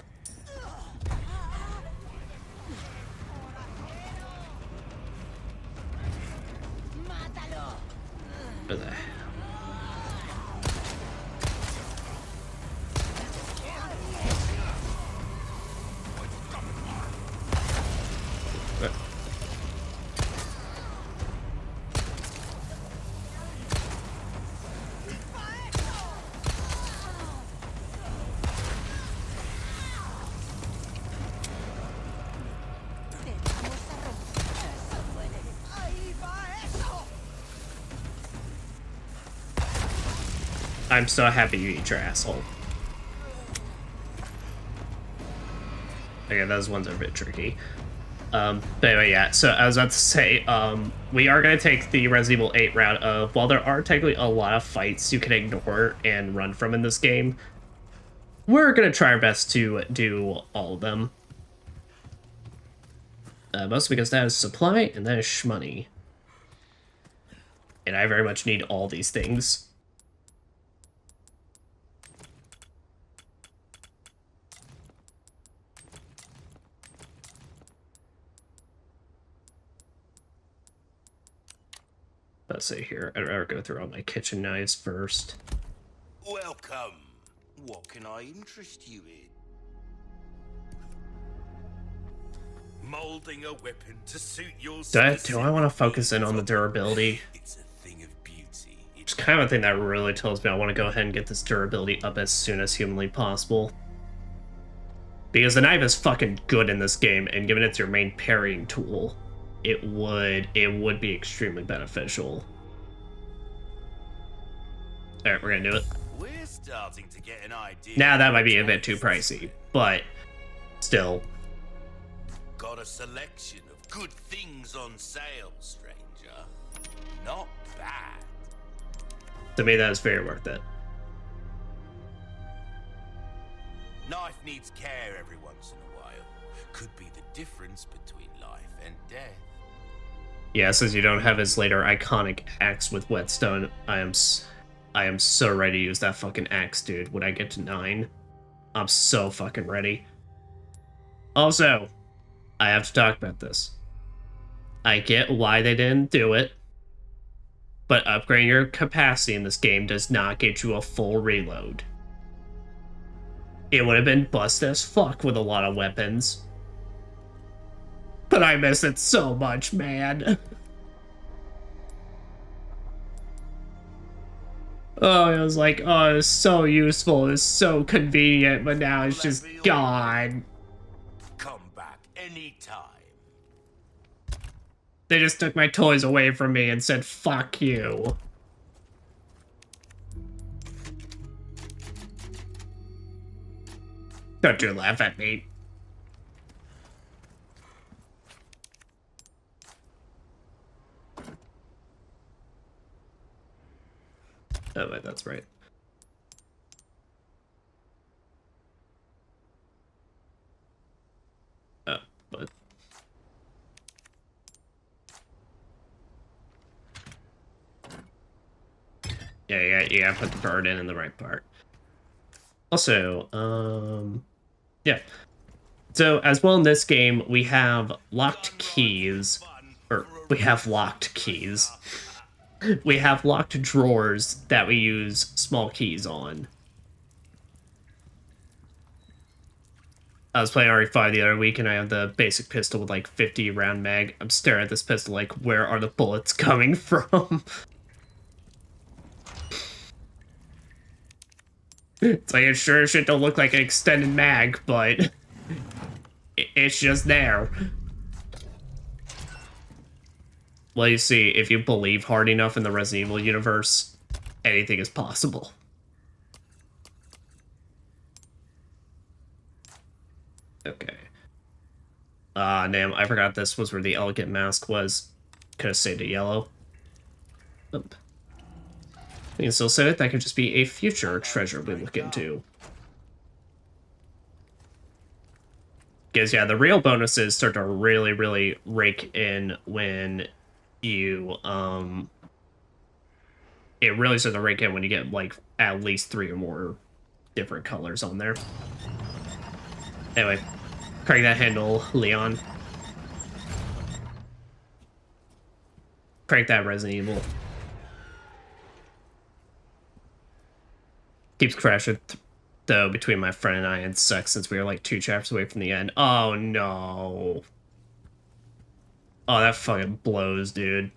I'm so happy you eat your asshole. Okay, those ones are a bit tricky. But anyway, yeah, so I was about to say, we are going to take the Resident Evil 8 route of, while there are technically a lot of fights you can ignore and run from in this game, we're going to try our best to do all of them. Mostly because that is supply and that is shmoney. And I very much need all these things. Let's see here. I'd rather go through all my kitchen knives first. Welcome. What can I interest you in? Molding a weapon to suit your Do I want to focus in on the durability? It's a thing of beauty. It's kind of a thing that really tells me I want to go ahead and get this durability up as soon as humanly possible. Because the knife is fucking good in this game, and given it's your main parrying tool, it would be extremely beneficial. Alright, we're gonna do it. We're starting to get an idea. Now that might be a bit too pricey, but still. Got a selection of good things on sale, stranger. Not bad. To me, that is very worth it. Knife needs care every once in a while. Could be the difference between life and death. Yeah, since you don't have his later iconic axe with whetstone, I am so ready to use that fucking axe, dude. When I get to 9, I'm so fucking ready. Also, I have to talk about this. I get why they didn't do it, but upgrading your capacity in this game does not get you a full reload. It would have been busted as fuck with a lot of weapons. But I miss it so much, man. Oh, it was like, oh, it was so useful, it was so convenient, but now it's just gone. Come back anytime. They just took my toys away from me and said, fuck you. Don't you laugh at me. Oh, wait, that's right. Oh, but... Yeah, you gotta put the bird in the right part. Also, yeah. So, as well in this game, we have locked keys. Or, we have locked keys. We have locked drawers that we use small keys on. I was playing RE5 the other week and I have the basic pistol with like 50 round mag. I'm staring at this pistol like, where are the bullets coming from? It's like, it sure as shit don't look like an extended mag, but it's just there. Well, you see, if you believe hard enough in the Resident Evil universe, anything is possible. Okay. Damn, I forgot this was where the elegant mask was. Could have saved it yellow. Oop. We can still save it. That could just be a future treasure we look into. Because, yeah, the real bonuses start to really, really rake in when you, it really starts to rake in when you get, like, at least 3 or more different colors on there. Anyway, crank that handle, Leon. Crank that Resident Evil. Keeps crashing, though, between my friend and I, and sucks since we were, like, 2 chapters away from the end. Oh, no. Oh, that fucking blows, dude.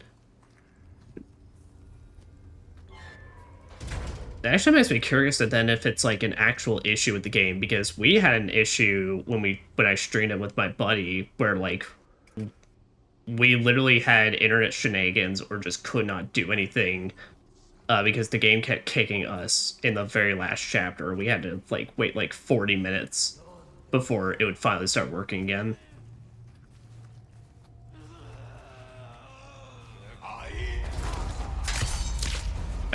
That actually makes me curious that then if it's like an actual issue with the game, because we had an issue when I streamed it with my buddy where like we literally had internet shenanigans or just could not do anything because the game kept kicking us in the very last chapter. We had to like wait like 40 minutes before it would finally start working again.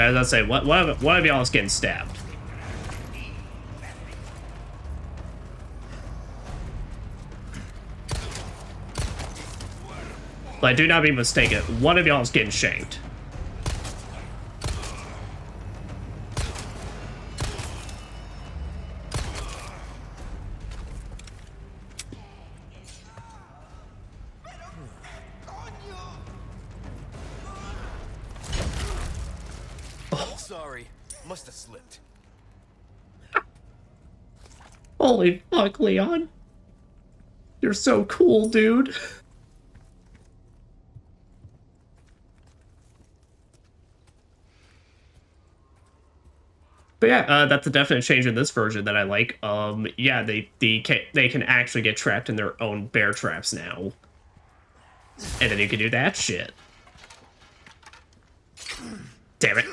I was gonna say, what of y'all is getting stabbed? Like, do not be mistaken. One of y'all is getting shanked. Sorry, must have slipped. Holy fuck, Leon. You're so cool, dude. But yeah, that's a definite change in this version that I like. Yeah, they can actually get trapped in their own bear traps now. And then you can do that shit. Damn it.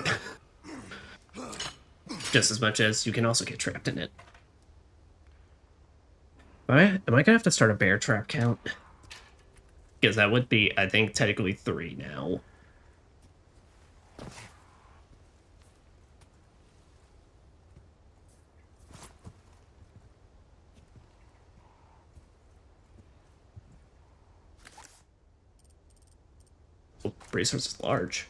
Just as much as you can also get trapped in it. Am I gonna have to start a bear trap count? Because that would be, I think, technically 3 now. Oh, resource is large.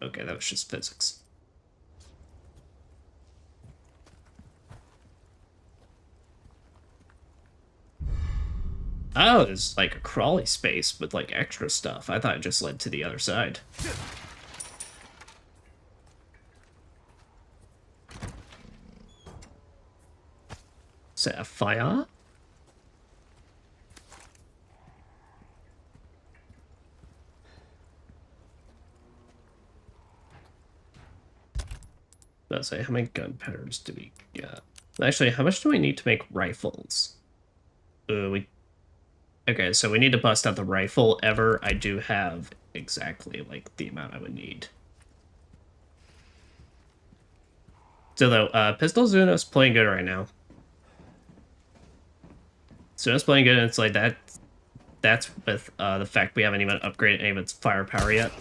Okay, that was just physics. Oh, it's like a crawly space with like extra stuff. I thought it just led to the other side. Sapphire? Let's say, how many gunpowders do we got? Actually, how much do we need to make rifles? Okay, so we need to bust out the rifle ever. I do have exactly, like, the amount I would need. So, though, Pistol Zuno's playing good right now. Zuno's playing good, and it's like that. That's with the fact we haven't even upgraded any of its firepower yet.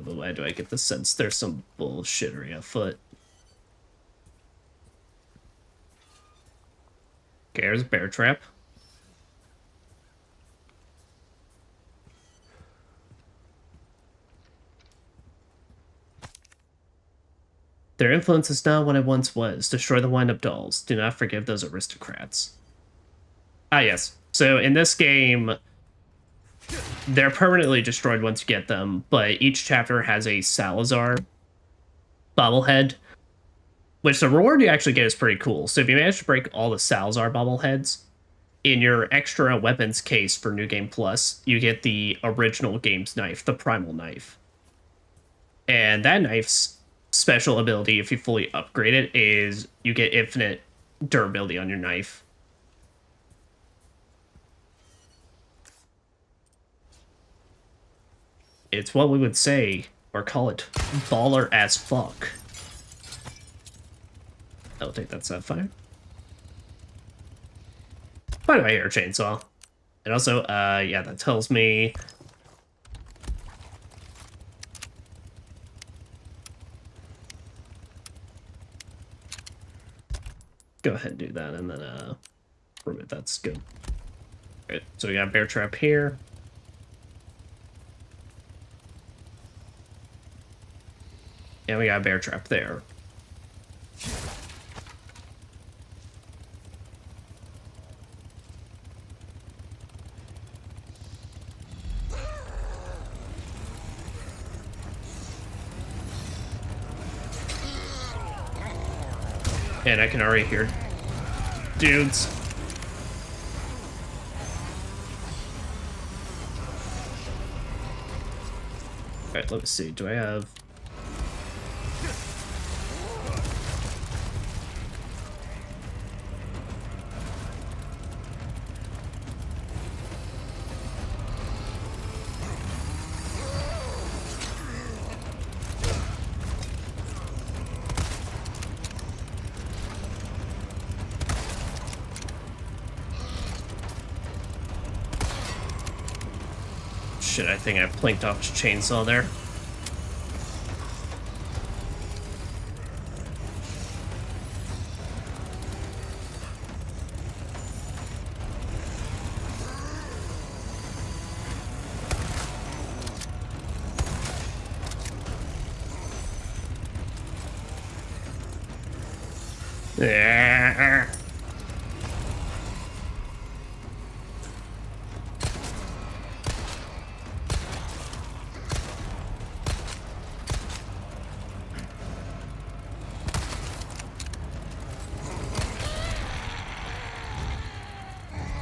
But why do I get the sense there's some bullshittery afoot? Okay, there's a bear trap. Their influence is not what it once was. Destroy the wind-up dolls. Do not forgive those aristocrats. Ah, yes. So in this game, they're permanently destroyed once you get them, but each chapter has a Salazar bobblehead, which the reward you actually get is pretty cool. So if you manage to break all the Salazar bobbleheads, in your extra weapons case for New Game Plus, you get the original game's knife, the Primal Knife. And that knife's special ability, if you fully upgrade it, is you get infinite durability on your knife. It's what we would say, or call it, baller as fuck. I'll take that sapphire. Why do I hear a chainsaw? And also, yeah, that tells me... Go ahead and do that, and then, prove it, that's good. Right, so we got a bear trap here. And we got a bear trap there. And I can already hear dudes. Alright, let me see. Do I have... Shit, I think I plinked off his chainsaw there. Yeah.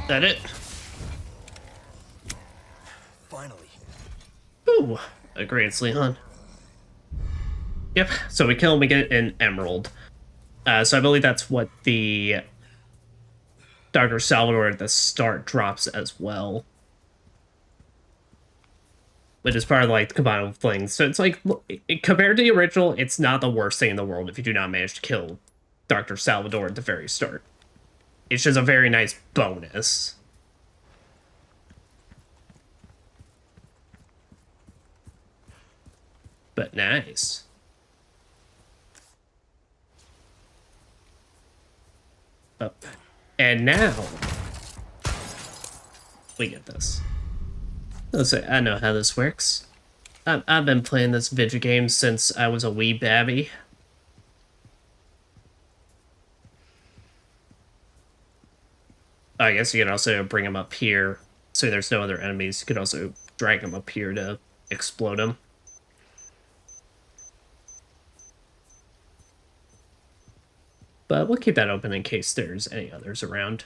That it? Finally. Ooh, a great Leon. Yep, so we kill him, we get an emerald. So I believe that's what the Dr. Salvador at the start drops as well. Which is part of like the combined things. So it's like, compared to the original, it's not the worst thing in the world if you do not manage to kill Dr. Salvador at the very start. It's just a very nice bonus. But nice. Oh. And now we get this. Let's say I know how this works. I've been playing this video game since I was a wee babby. I guess you can also bring them up here, so there's no other enemies. You could also drag them up here to explode them. But we'll keep that open in case there's any others around.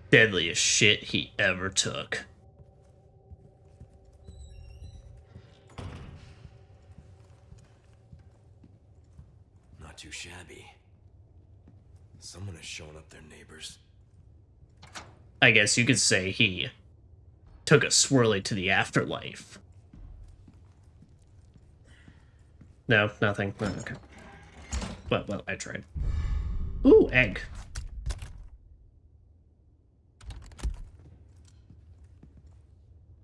Deadliest shit he ever took. Not too shabby. Someone has shown up their neighbors. I guess you could say he took a swirly to the afterlife. No, nothing. Oh, okay. Well, I tried. Ooh, egg.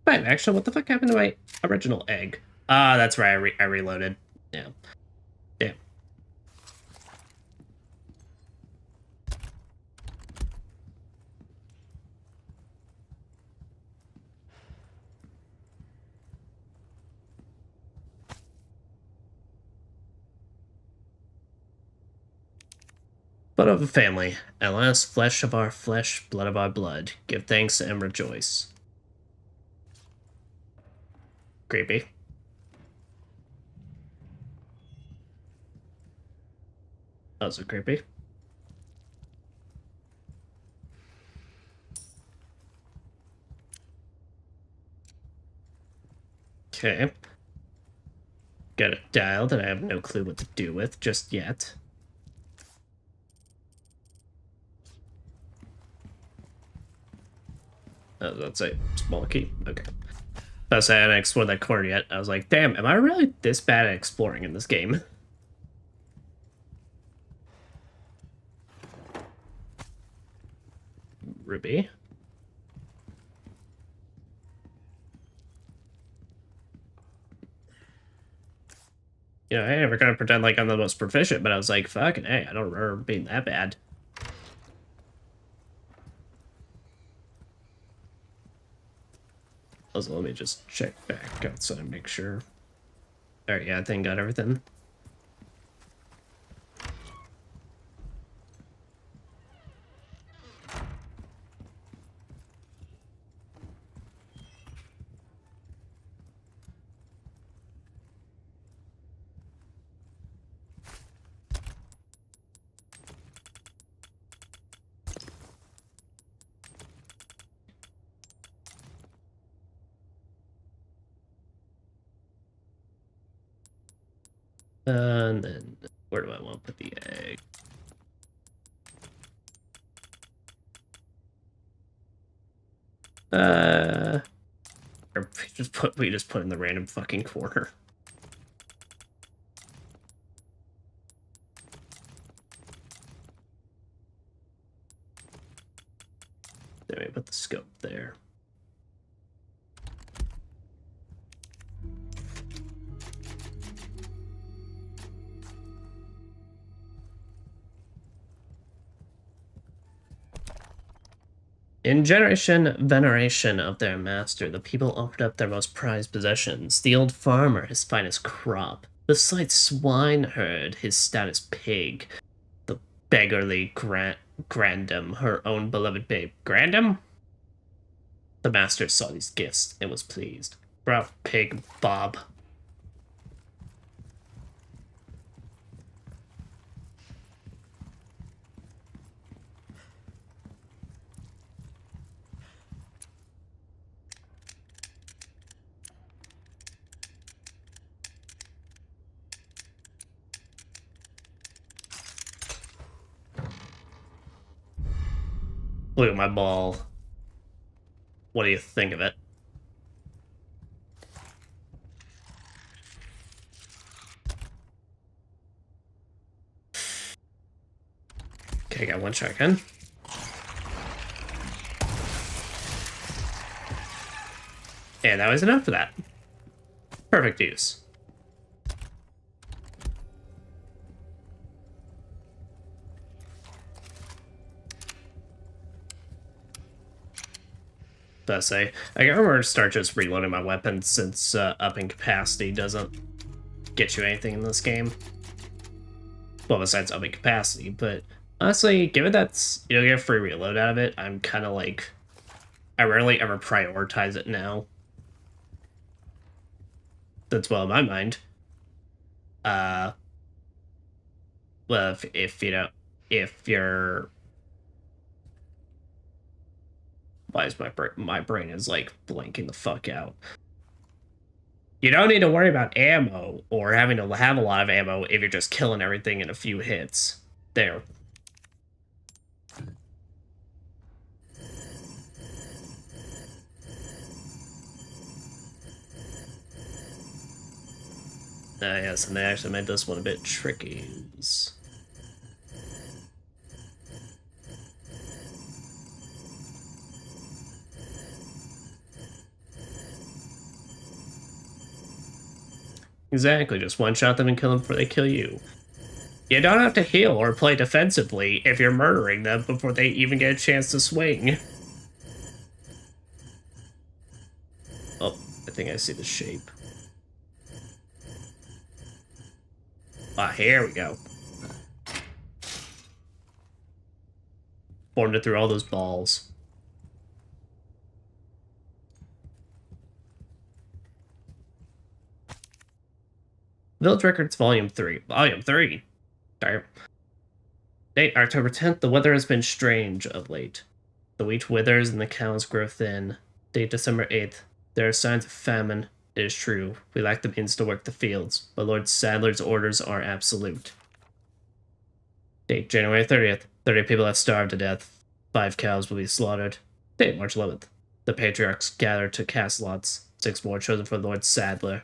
Wait, actually, what the fuck happened to my original egg? Ah, that's right, I reloaded. Yeah. Damn. Blood of a family, at last flesh of our flesh, blood of our blood. Give thanks and rejoice. Creepy. Also creepy. Okay. Got a dial that I have no clue what to do with just yet. Oh, that's a small key. Okay. I hadn't explored that corner yet. I was like, damn, am I really this bad at exploring in this game? Ruby. You know, I ain't never gonna pretend like I'm the most proficient, but I was like, fucking hey, I don't remember being that bad. Also, let me just check back outside and make sure. Alright, yeah, I think got everything. And then, where do I want to put the egg? Or we just put in the random fucking corner. Then we put the scope there. In veneration of their master, the people offered up their most prized possessions, the old farmer his finest crop, the slight swineherd his stoutest pig, the beggarly Grandam her own beloved babe. Grandam? The master saw these gifts and was pleased. Bravo, pig Bob. Look at my ball. What do you think of it? Okay, got one shotgun. And that was enough for that. Perfect use. But I can remember to start just reloading my weapons since upping capacity doesn't get you anything in this game. Well, besides upping capacity, but honestly, given that you don't get a free reload out of it, I'm kind of like, I rarely ever prioritize it now. That's well in my mind. Well, if you know, if you're, why is my brain is like blanking the fuck out. You don't need to worry about ammo or having to have a lot of ammo if you're just killing everything in a few hits. There. Yes, and they actually made this one a bit tricky. Exactly, just one-shot them and kill them before they kill you. You don't have to heal or play defensively if you're murdering them before they even get a chance to swing. Oh, I think I see the shape. Ah, here we go. Formed it through all those balls. Village Records Volume 3. Volume 3? Sorry. Date, October 10th. The weather has been strange of late. The wheat withers and the cows grow thin. Date, December 8th. There are signs of famine. It is true. We lack the means to work the fields, but Lord Sadler's orders are absolute. Date, January 30th. 30 people have starved to death. 5 cows will be slaughtered. Date, March 11th. The patriarchs gather to cast lots. 6 more chosen for Lord Sadler.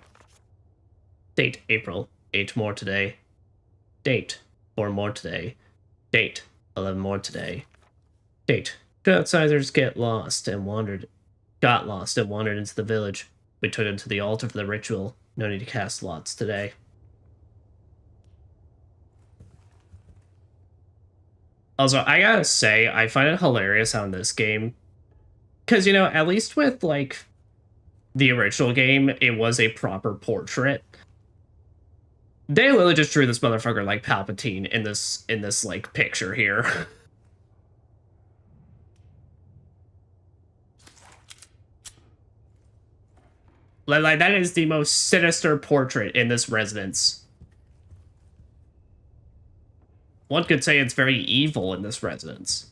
Date, April. 8 more today. Date, 4 more today. Date, 11 more today. Date, 2 outsiders got lost and wandered into the village. We took them to the altar for the ritual. No need to cast lots today. Also, I gotta say, I find it hilarious how in this game, because, you know, at least with, like, the original game, it was a proper portrait. They literally just drew this motherfucker like Palpatine in this like picture here. like that is the most sinister portrait in this residence. One could say it's very evil in this residence.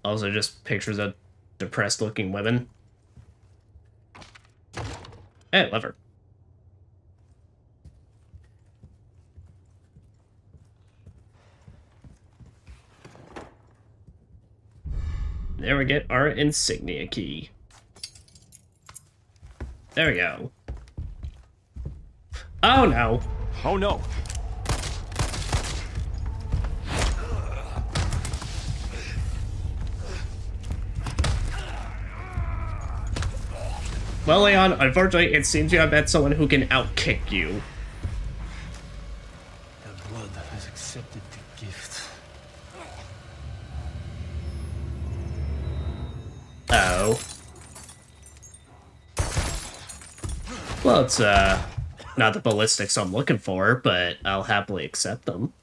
Also just pictures of depressed looking women. Hey, lever. There we get our insignia key. There we go. Oh no. Oh no. Well, Leon, unfortunately, it seems you have met someone who can outkick you. The blood has accepted the gift. Oh. Well, it's, not the ballistics I'm looking for, but I'll happily accept them.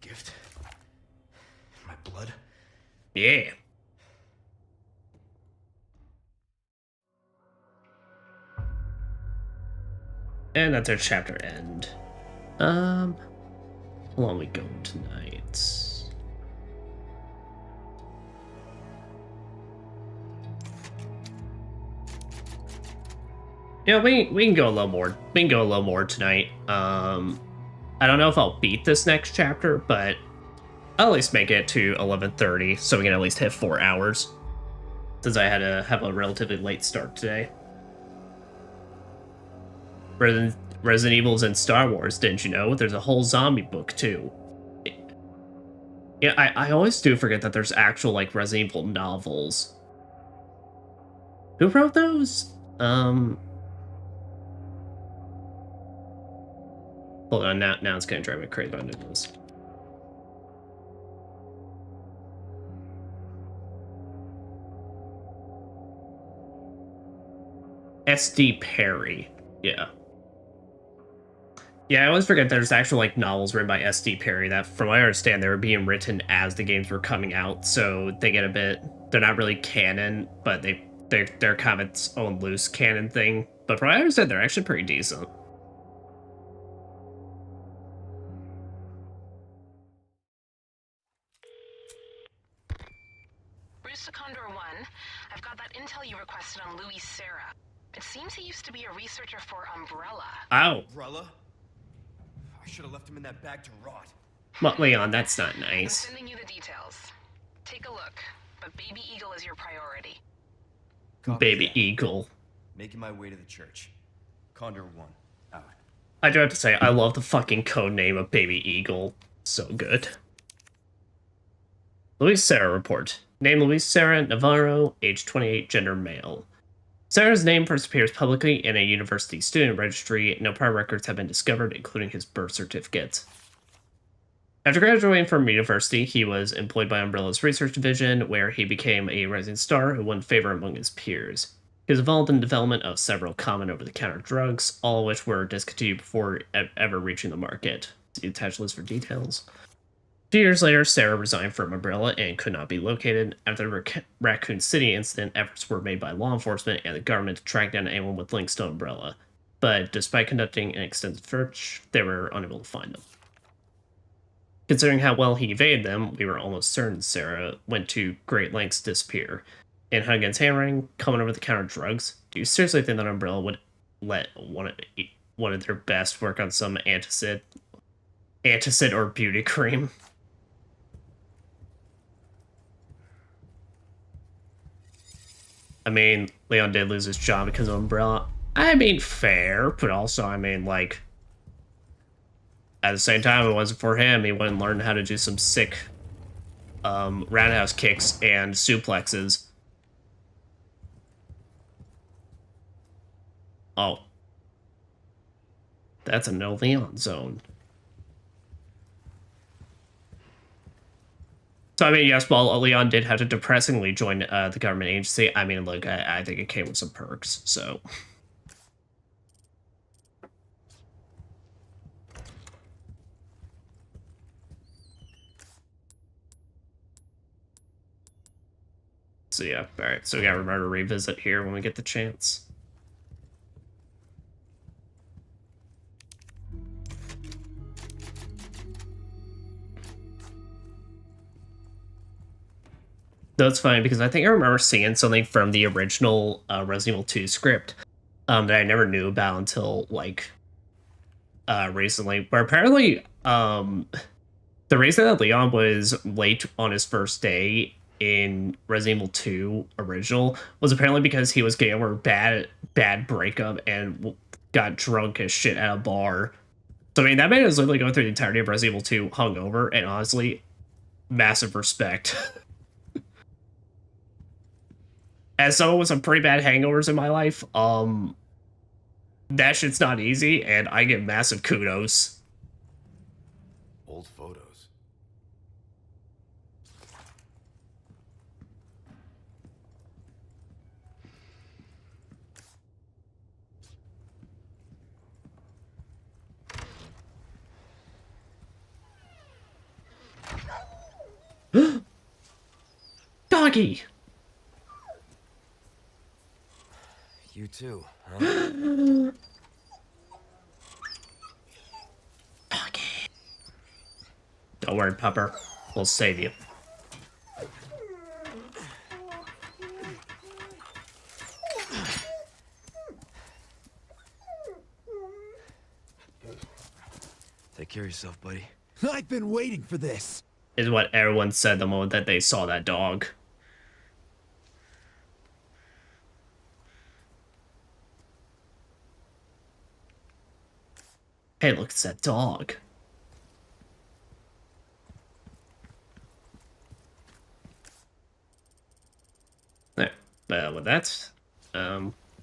Gift? My blood? Yeah. And that's our chapter end. How long we going tonight? Yeah, we can go a little more. We can go a little more tonight. I don't know if I'll beat this next chapter, but I'll at least make it to 11:30, so we can at least hit 4 hours. Since I had to have a relatively late start today. Resident Evil's in Star Wars, didn't you know? There's a whole zombie book, too. Yeah, I always do forget that there's actual, like, Resident Evil novels. Who wrote those? Hold on, now it's gonna drive me crazy on this. S.D. Perry. Yeah. Yeah, I always forget there's actual, like, novels written by S.D. Perry that, from what I understand, they were being written as the games were coming out, so they get a bit... They're not really canon, but they're kind of its own loose canon thing. But from what I understand, they're actually pretty decent. Bruce to Condor 1, I've got that intel you requested on Louis Serra. It seems he used to be a researcher for Umbrella. Oh. Umbrella? I should have left him in that bag to rot. Well, Leon, that's not nice. I'm sending you the details. Take a look, but Baby Eagle is your priority. Copy Baby that. Eagle. Making my way to the church. Condor 1, out. I do have to say, I love the fucking code name of Baby Eagle. So good. Luis Serra report. Name Luis Serra Navarro, age 28, gender male. Serra's name first appears publicly in a university student registry. No prior records have been discovered, including his birth certificate. After graduating from university, he was employed by Umbrella's research division, where he became a rising star who won favor among his peers. He was involved in the development of several common over-the-counter drugs, all of which were discontinued before ever reaching the market. See attached list for details. 2 years later, Serra resigned from Umbrella and could not be located. After the Raccoon City incident, efforts were made by law enforcement and the government to track down anyone with links to Umbrella. But despite conducting an extensive search, they were unable to find them. Considering how well he evaded them, we were almost certain Serra went to great lengths to disappear. In Hunnigan's handwriting, coming over the counter drugs, do you seriously think that Umbrella would let one of their best work on some antacid or beauty cream? I mean, Leon did lose his job because of Umbrella. I mean, fair, but also, I mean, like, at the same time, it wasn't for him. He wouldn't learn how to do some sick roundhouse kicks and suplexes. Oh. That's a no Leon zone. So, I mean, yes, while Leon did have to depressingly join the government agency, I mean, look, I think it came with some perks, so... So yeah, alright, so we gotta remember to revisit here when we get the chance. That's funny because I think I remember seeing something from the original Resident Evil 2 script that I never knew about until like recently. Where apparently the reason that Leon was late on his first day in Resident Evil 2 original was apparently because he was getting over a bad breakup and got drunk as shit at a bar. So I mean that man is literally going through the entirety of Resident Evil 2 hungover, and honestly, massive respect. As someone with some pretty bad hangovers in my life, that shit's not easy, and I give massive kudos. Old photos. Doggy! You too, huh? Doggy. Don't worry, Pupper. We'll save you. Take care of yourself, buddy. I've been waiting for this. Is what everyone said the moment that they saw that dog. Hey, look, it's that dog. There. With that,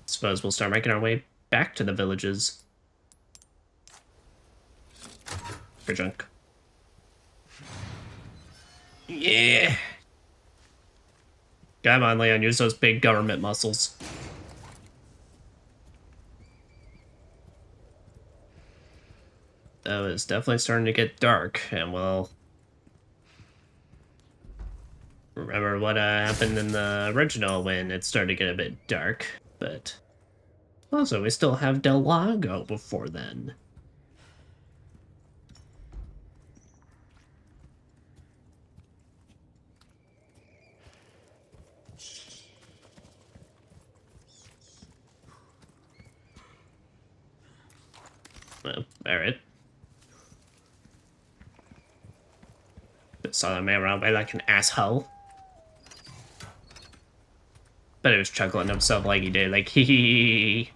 suppose we'll start making our way back to the villages. For junk. Yeah. Come on, Leon, use those big government muscles. Though it's definitely starting to get dark, and well, remember what happened in the original when it started to get a bit dark, but also we still have Del Lago before then. Well, alright. Saw that man around by like an asshole. But he was chuckling to himself like he did, like hee hee hee.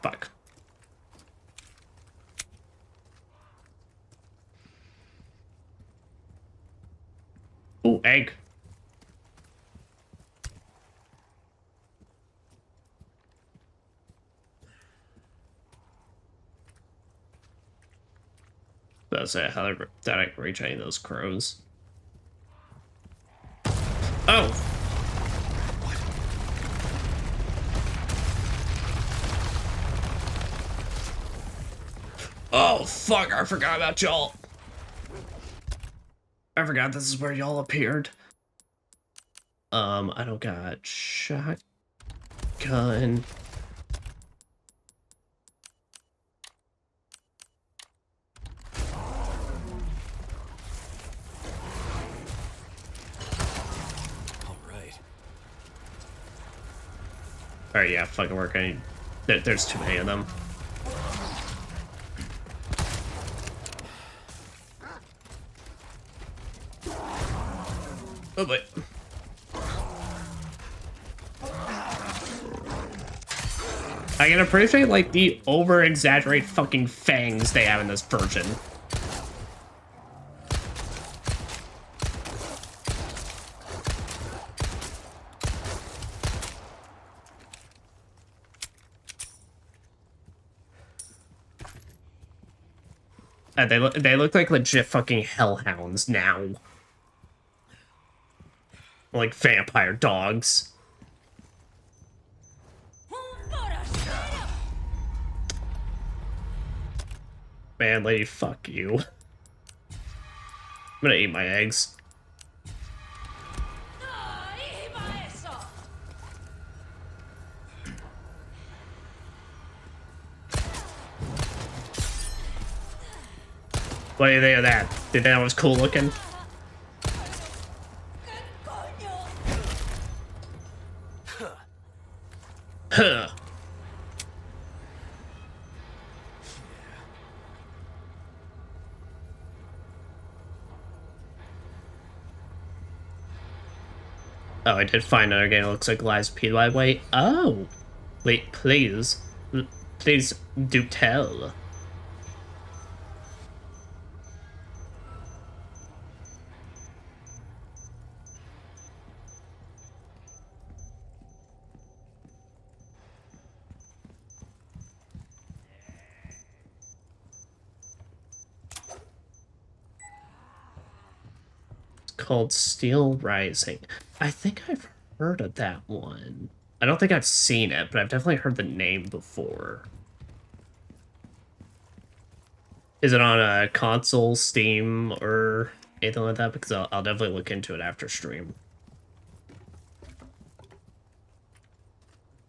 Fuck. Ooh, egg. That's how that I can reach any of those crows. Oh! Oh, fuck, I forgot about y'all. I forgot this is where y'all appeared. I don't got shotgun. Alright, yeah, fucking work. There's too many of them. Oh boy. I can appreciate like the over-exaggerate fucking fangs they have in this version. They look like legit fucking hellhounds now. Like vampire dogs. Man, lady, fuck you. I'm gonna eat my eggs. What do you think of that? Did you think that was cool looking? Huh. Oh, I did find another game that looks like Lies P. Wait. Oh! Wait, please. Please do tell. Called Steel Rising. I think I've heard of that one. I don't think I've seen it, but I've definitely heard the name before. Is it on a console, Steam, or anything like that? Because I'll definitely look into it after stream.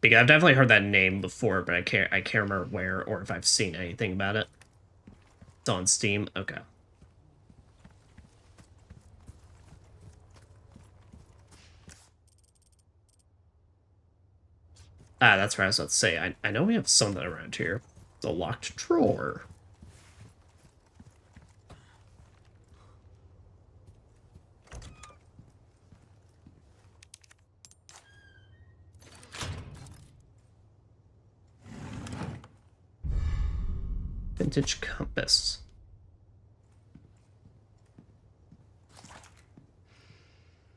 Because I've definitely heard that name before, but I can't remember where or if I've seen anything about it. It's on Steam. Okay. Ah, that's what I was about to say. I know we have something around here. It's a locked drawer. Vintage compass.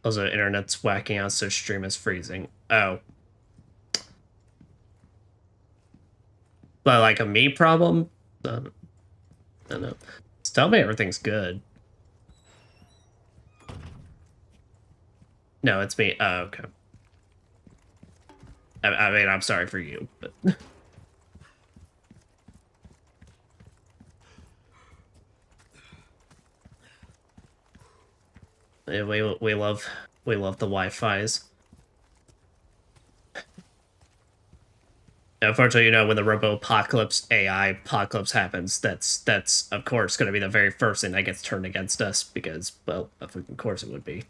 Also, internet's whacking out, so stream is freezing. Oh. But like a me problem? I don't know. Just tell me everything's good. No, it's me. Oh, okay. I mean, I'm sorry for you, but... Yeah, we love the Wi-Fi's. Unfortunately, you know, when the robo-apocalypse, AI apocalypse happens, that's of course going to be the very first thing that gets turned against us because, well, of course it would be.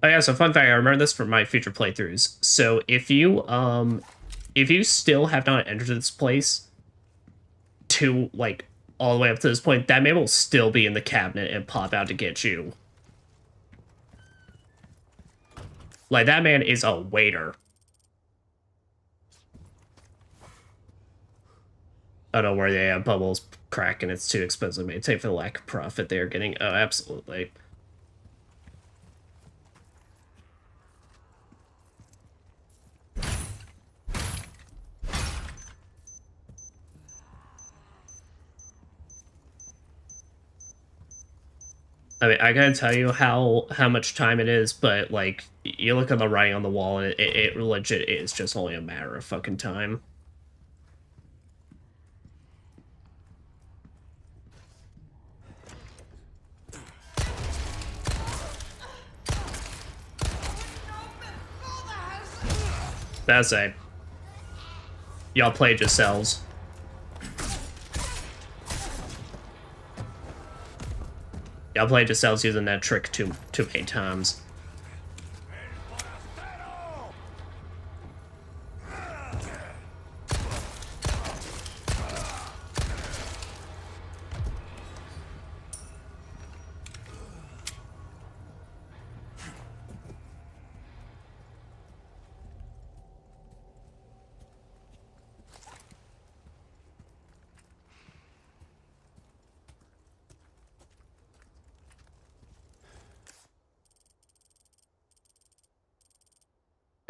Oh yeah, so fun fact, I remember this from my future playthroughs. So if you still have not entered this place to like all the way up to this point, that man will still be in the cabinet and pop out to get you. Like, that man is a waiter. Oh, don't worry, yeah, Bubble's cracking. It's too expensive. May take for the lack of profit they are getting. Oh, absolutely. I mean, I gotta tell you how much time it is, but, like, you look at the writing on the wall, and it legit is just only a matter of fucking time. That's it. Y'all played yourselves. Y'all played yourselves using that trick too many times.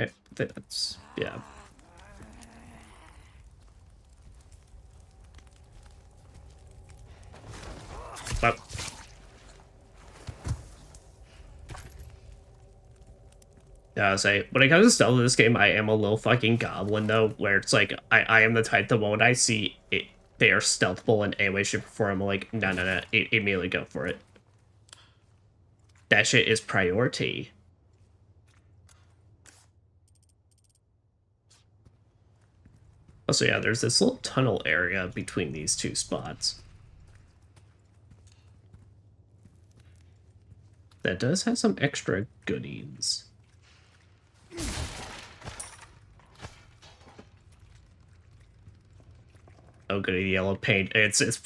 I think that's, yeah. Well. Say, when it comes to stealth in this game, I am a little fucking goblin, though, where it's like, I am the type, the moment I see it, they are stealthable in any way, shape, or form, I'm like, no, immediately go for it. That shit is priority. Also, yeah, there's this little tunnel area between these two spots. That does have some extra goodies. Oh, goody, yellow paint. It's as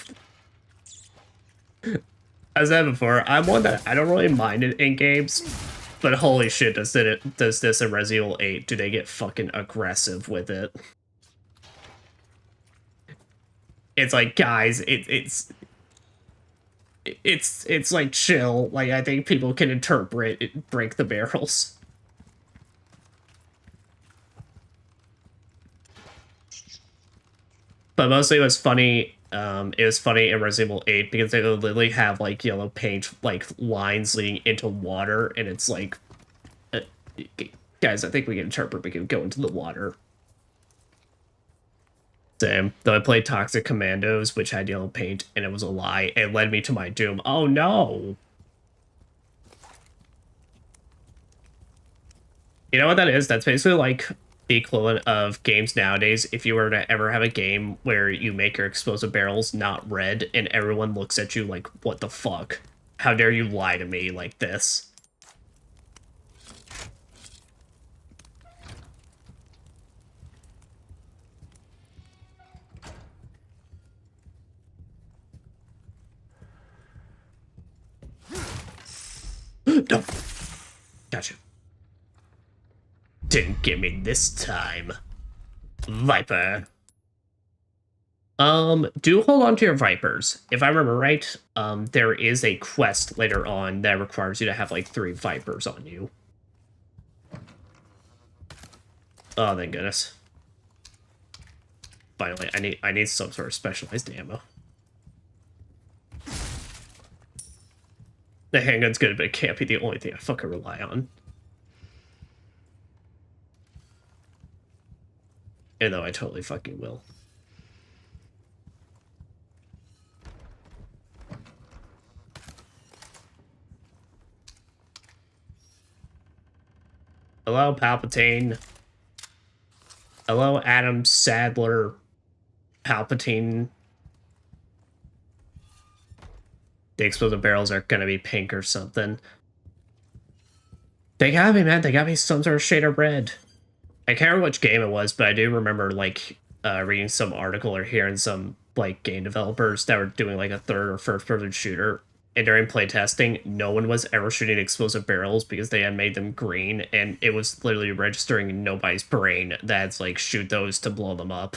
I said before, I'm one that I don't really mind it in games, but holy shit, does this in Resident Evil 8? Do they get fucking aggressive with it? It's like, guys, it's like chill. Like, I think people can interpret it, break the barrels. But mostly it was funny. It was funny in Resident Evil 8 because they would literally have like yellow paint like lines leading into water, and it's like, guys, I think we can interpret. We can go into the water. Same. Though I played Toxic Commandos, which had yellow paint, and it was a lie. It led me to my doom. Oh no! You know what that is? That's basically like the equivalent of games nowadays. If you were to ever have a game where you make your explosive barrels not red, and everyone looks at you like, what the fuck? How dare you lie to me like this? No. Gotcha. Didn't get me this time. Viper. Do hold on to your Vipers. If I remember right, there is a quest later on that requires you to have like 3 Vipers on you. Oh, thank goodness. Finally, I need some sort of specialized ammo. The handgun's good, but it can't be the only thing I fucking rely on. Even though I totally fucking will. Hello, Palpatine. Hello, Adam Sadler. Palpatine. The explosive barrels are gonna be pink or something. They got me, man. They got me some sort of shade of red. I can't remember which game it was, but I do remember, like, reading some article or hearing some, like, game developers that were doing, like, a third or first-person shooter. And during playtesting, no one was ever shooting explosive barrels because they had made them green, and it was literally registering in nobody's brain that's, like, shoot those to blow them up.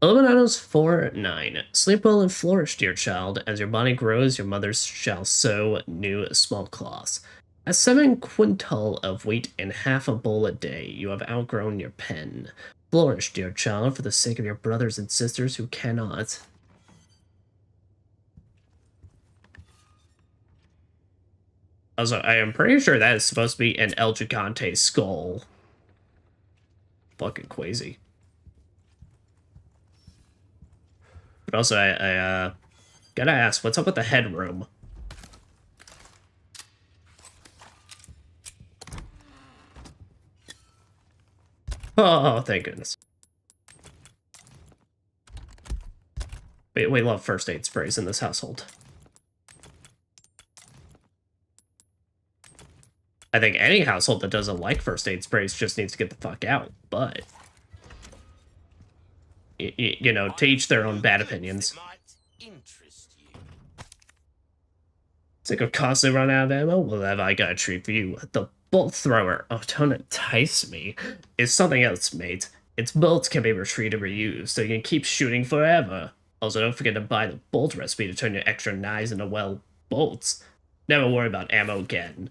Illuminados 4-9. Sleep well and flourish, dear child. As your body grows, your mother shall sew new small cloths. At 7 quintal of wheat and half a bowl a day, you have outgrown your pen. Flourish, dear child, for the sake of your brothers and sisters who cannot. Also, I am pretty sure that is supposed to be an El Gigante skull. Fucking crazy. But also, I gotta ask, what's up with the headroom? Oh, thank goodness. We love first aid sprays in this household. I think any household that doesn't like first aid sprays just needs to get the fuck out, but... You know, to each their own bad opinions. Sick of constantly running out of ammo? Well, have I got a treat for you. The bolt thrower. Oh, don't entice me. It's something else, mate. Its bolts can be retrieved and reused, so you can keep shooting forever. Also, don't forget to buy the bolt recipe to turn your extra knives into, well, bolts. Never worry about ammo again.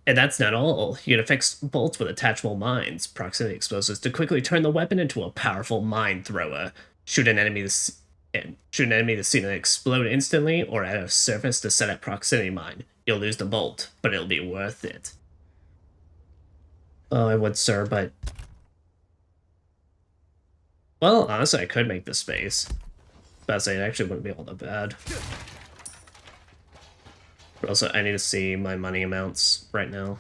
And that's not all. You can affix bolts with attachable mines, proximity explosives, to quickly turn the weapon into a powerful mine thrower. Shoot an enemy to see it explode instantly, or at a surface to set up proximity mine. You'll lose the bolt, but it'll be worth it. Oh, I would, sir, but... Well, honestly, I could make the space. But I'd say it actually wouldn't be all that bad. But also, I need to see my money amounts right now.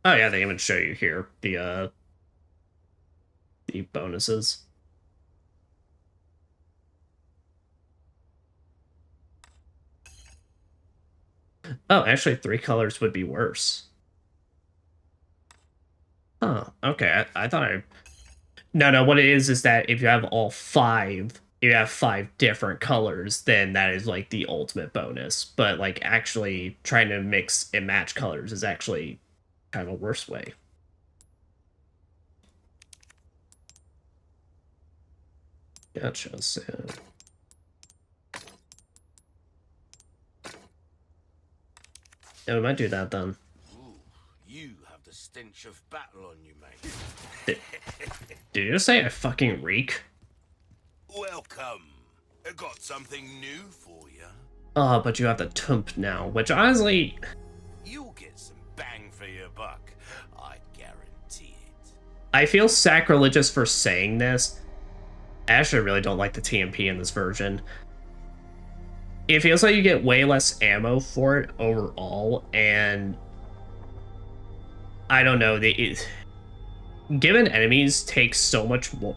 Oh yeah, they even show you here the bonuses. Oh, actually 3 colors would be worse. Huh, okay, I thought I... No, what it is that if you have all 5, you have 5 different colors, then that is like the ultimate bonus. But like actually trying to mix and match colors is actually kind of a worse way. Gotcha, so... Yeah, we might do that then. Ooh, you have the stench of battle on you, mate. Did you just say I fucking reek? Welcome. I got something new for you. Oh, but you have the tump now, which honestly... You'll get some bang for your buck. I guarantee it. I feel sacrilegious for saying this. I actually really don't like the TMP in this version. It feels like you get way less ammo for it overall, and... I don't know, given enemies take so much more...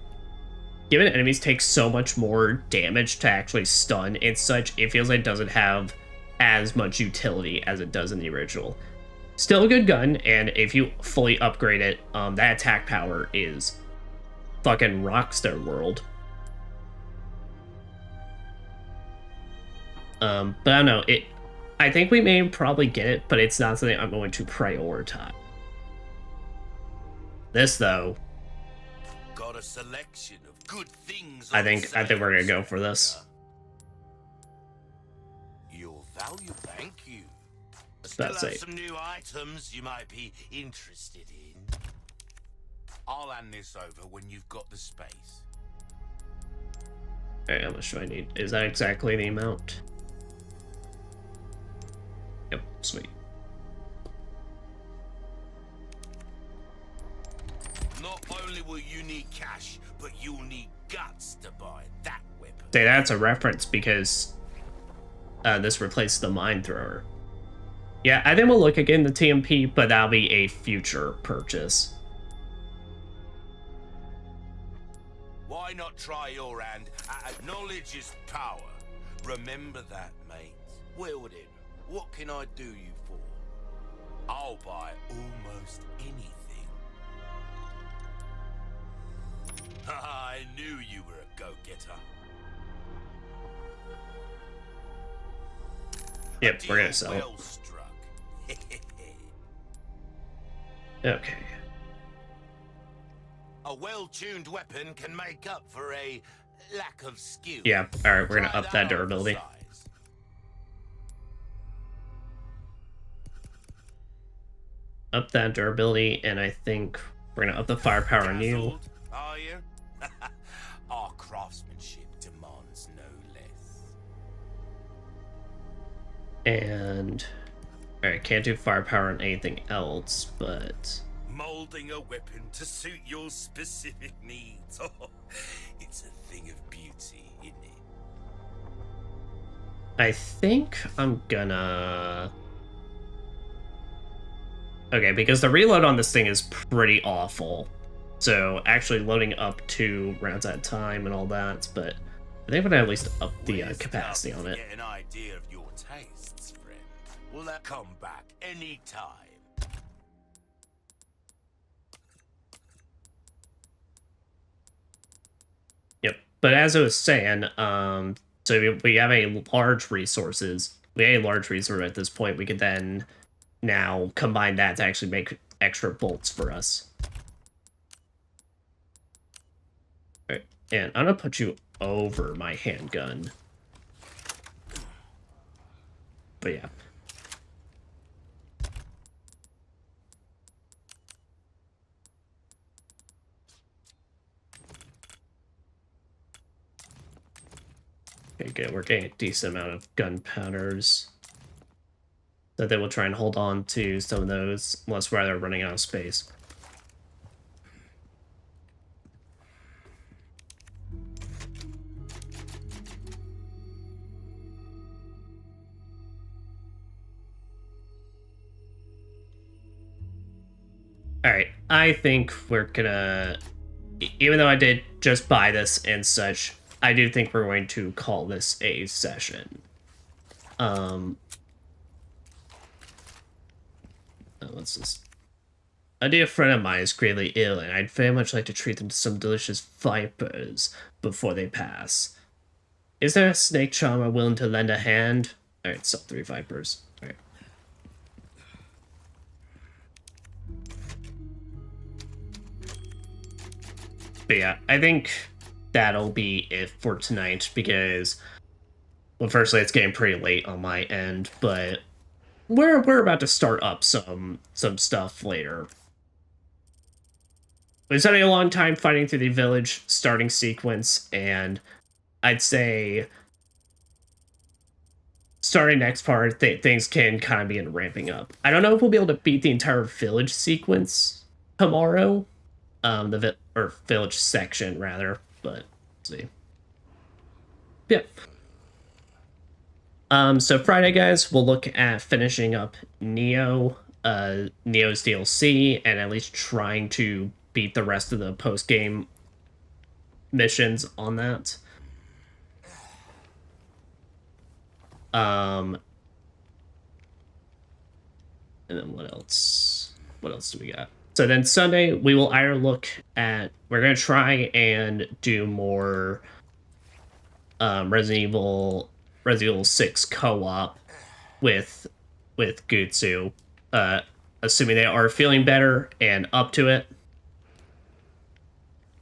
Given enemies take so much more damage to actually stun and such, it feels like it doesn't have as much utility as it does in the original. Still a good gun, and if you fully upgrade it, that attack power is fucking Rockstar World. But I don't know, I think we may probably get it, but it's not something I'm going to prioritize. This, though... Got a selection of good things. I think we're gonna go for this. Your value, thank you. That's Still have it. some new items you might be interested in. I'll hand this over when you've got the space. Alright, how much do I need? Is that exactly the amount? Yep, sweet. Not only will you need cash, but you'll need guts to buy that weapon. Say that's a reference because this replaces the mine thrower. Yeah, I think we'll look again the TMP, but that'll be a future purchase. Why not try your hand at knowledge is power? Remember that, mate. Wielding, what can I do you for? I'll buy almost anything. I knew you were a go-getter. Yep, we're gonna sell it. Well struck. Okay. A well-tuned weapon can make up for a lack of skill. Yeah, alright, we're gonna Try up that on durability. for size. Up that durability, and I think we're gonna up the firepower on you. Dazzled, are you? Our craftsmanship demands no less. And... Alright, can't do firepower on anything else, but... Molding a weapon to suit your specific needs. Oh, it's a thing of beauty, isn't it? I think I'm gonna... Okay, because the reload on this thing is pretty awful. So actually loading up 2 rounds at a time and all that, but I think I'm gonna at least up the capacity on it. Get an idea of your tastes, friend. Will that come back any time? Yep. But as I was saying, so we have a large resources. We have a large resource at this point. We could then now combine that to actually make extra bolts for us. All right, and I'm gonna put you over my handgun. But yeah. Okay, good. We're getting a decent amount of gunpowders. So they will try and hold on to some of those, unless we're either running out of space. Alright, I think we're gonna... Even though I did just buy this and such, I do think we're going to call this a session. What's this? A dear friend of mine is gravely ill, and I'd very much like to treat them to some delicious vipers before they pass. Is there a snake charmer willing to lend a hand? Alright, so 3 vipers. Alright. But yeah, I think that'll be it for tonight, because, well, firstly, it's getting pretty late on my end, but we're about to start up some stuff later. We're spending a long time fighting through the village starting sequence, and I'd say starting next part, things can kind of begin ramping up. I don't know if we'll be able to beat the entire village sequence tomorrow, or village section rather, but let's see. Yeah. So Friday, guys, we'll look at finishing up Neo, Neo's DLC, and at least trying to beat the rest of the post-game missions on that. And then what else? What else do we got? So then Sunday, we will either look at... We're going to try and do more Resident Evil 6 co-op with Gutsu, assuming they are feeling better and up to it.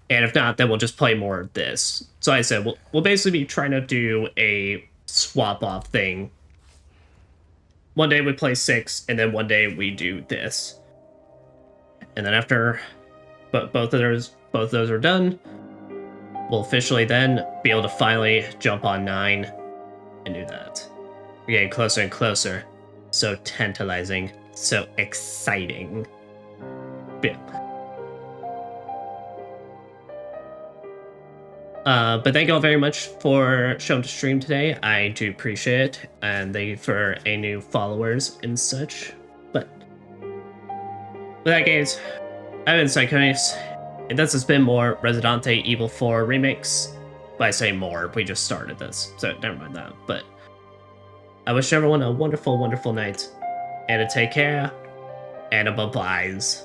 And if not, then we'll just play more of this. So like I said, we'll basically be trying to do a swap-off thing. One day we play 6, and then one day we do this. And then after both of those are done, we'll officially then be able to finally jump on 9 and do that. We're getting closer and closer. So tantalizing. So exciting. But yeah. But thank you all very much for showing to stream today. I do appreciate it. And thank you for any new followers and such. But with that, guys, I've been Sychonias, and this has been more Resident Evil 4 remakes. But I say more, we just started this, so never mind that. But I wish everyone a wonderful, wonderful night, and to take care, and a bye-byes.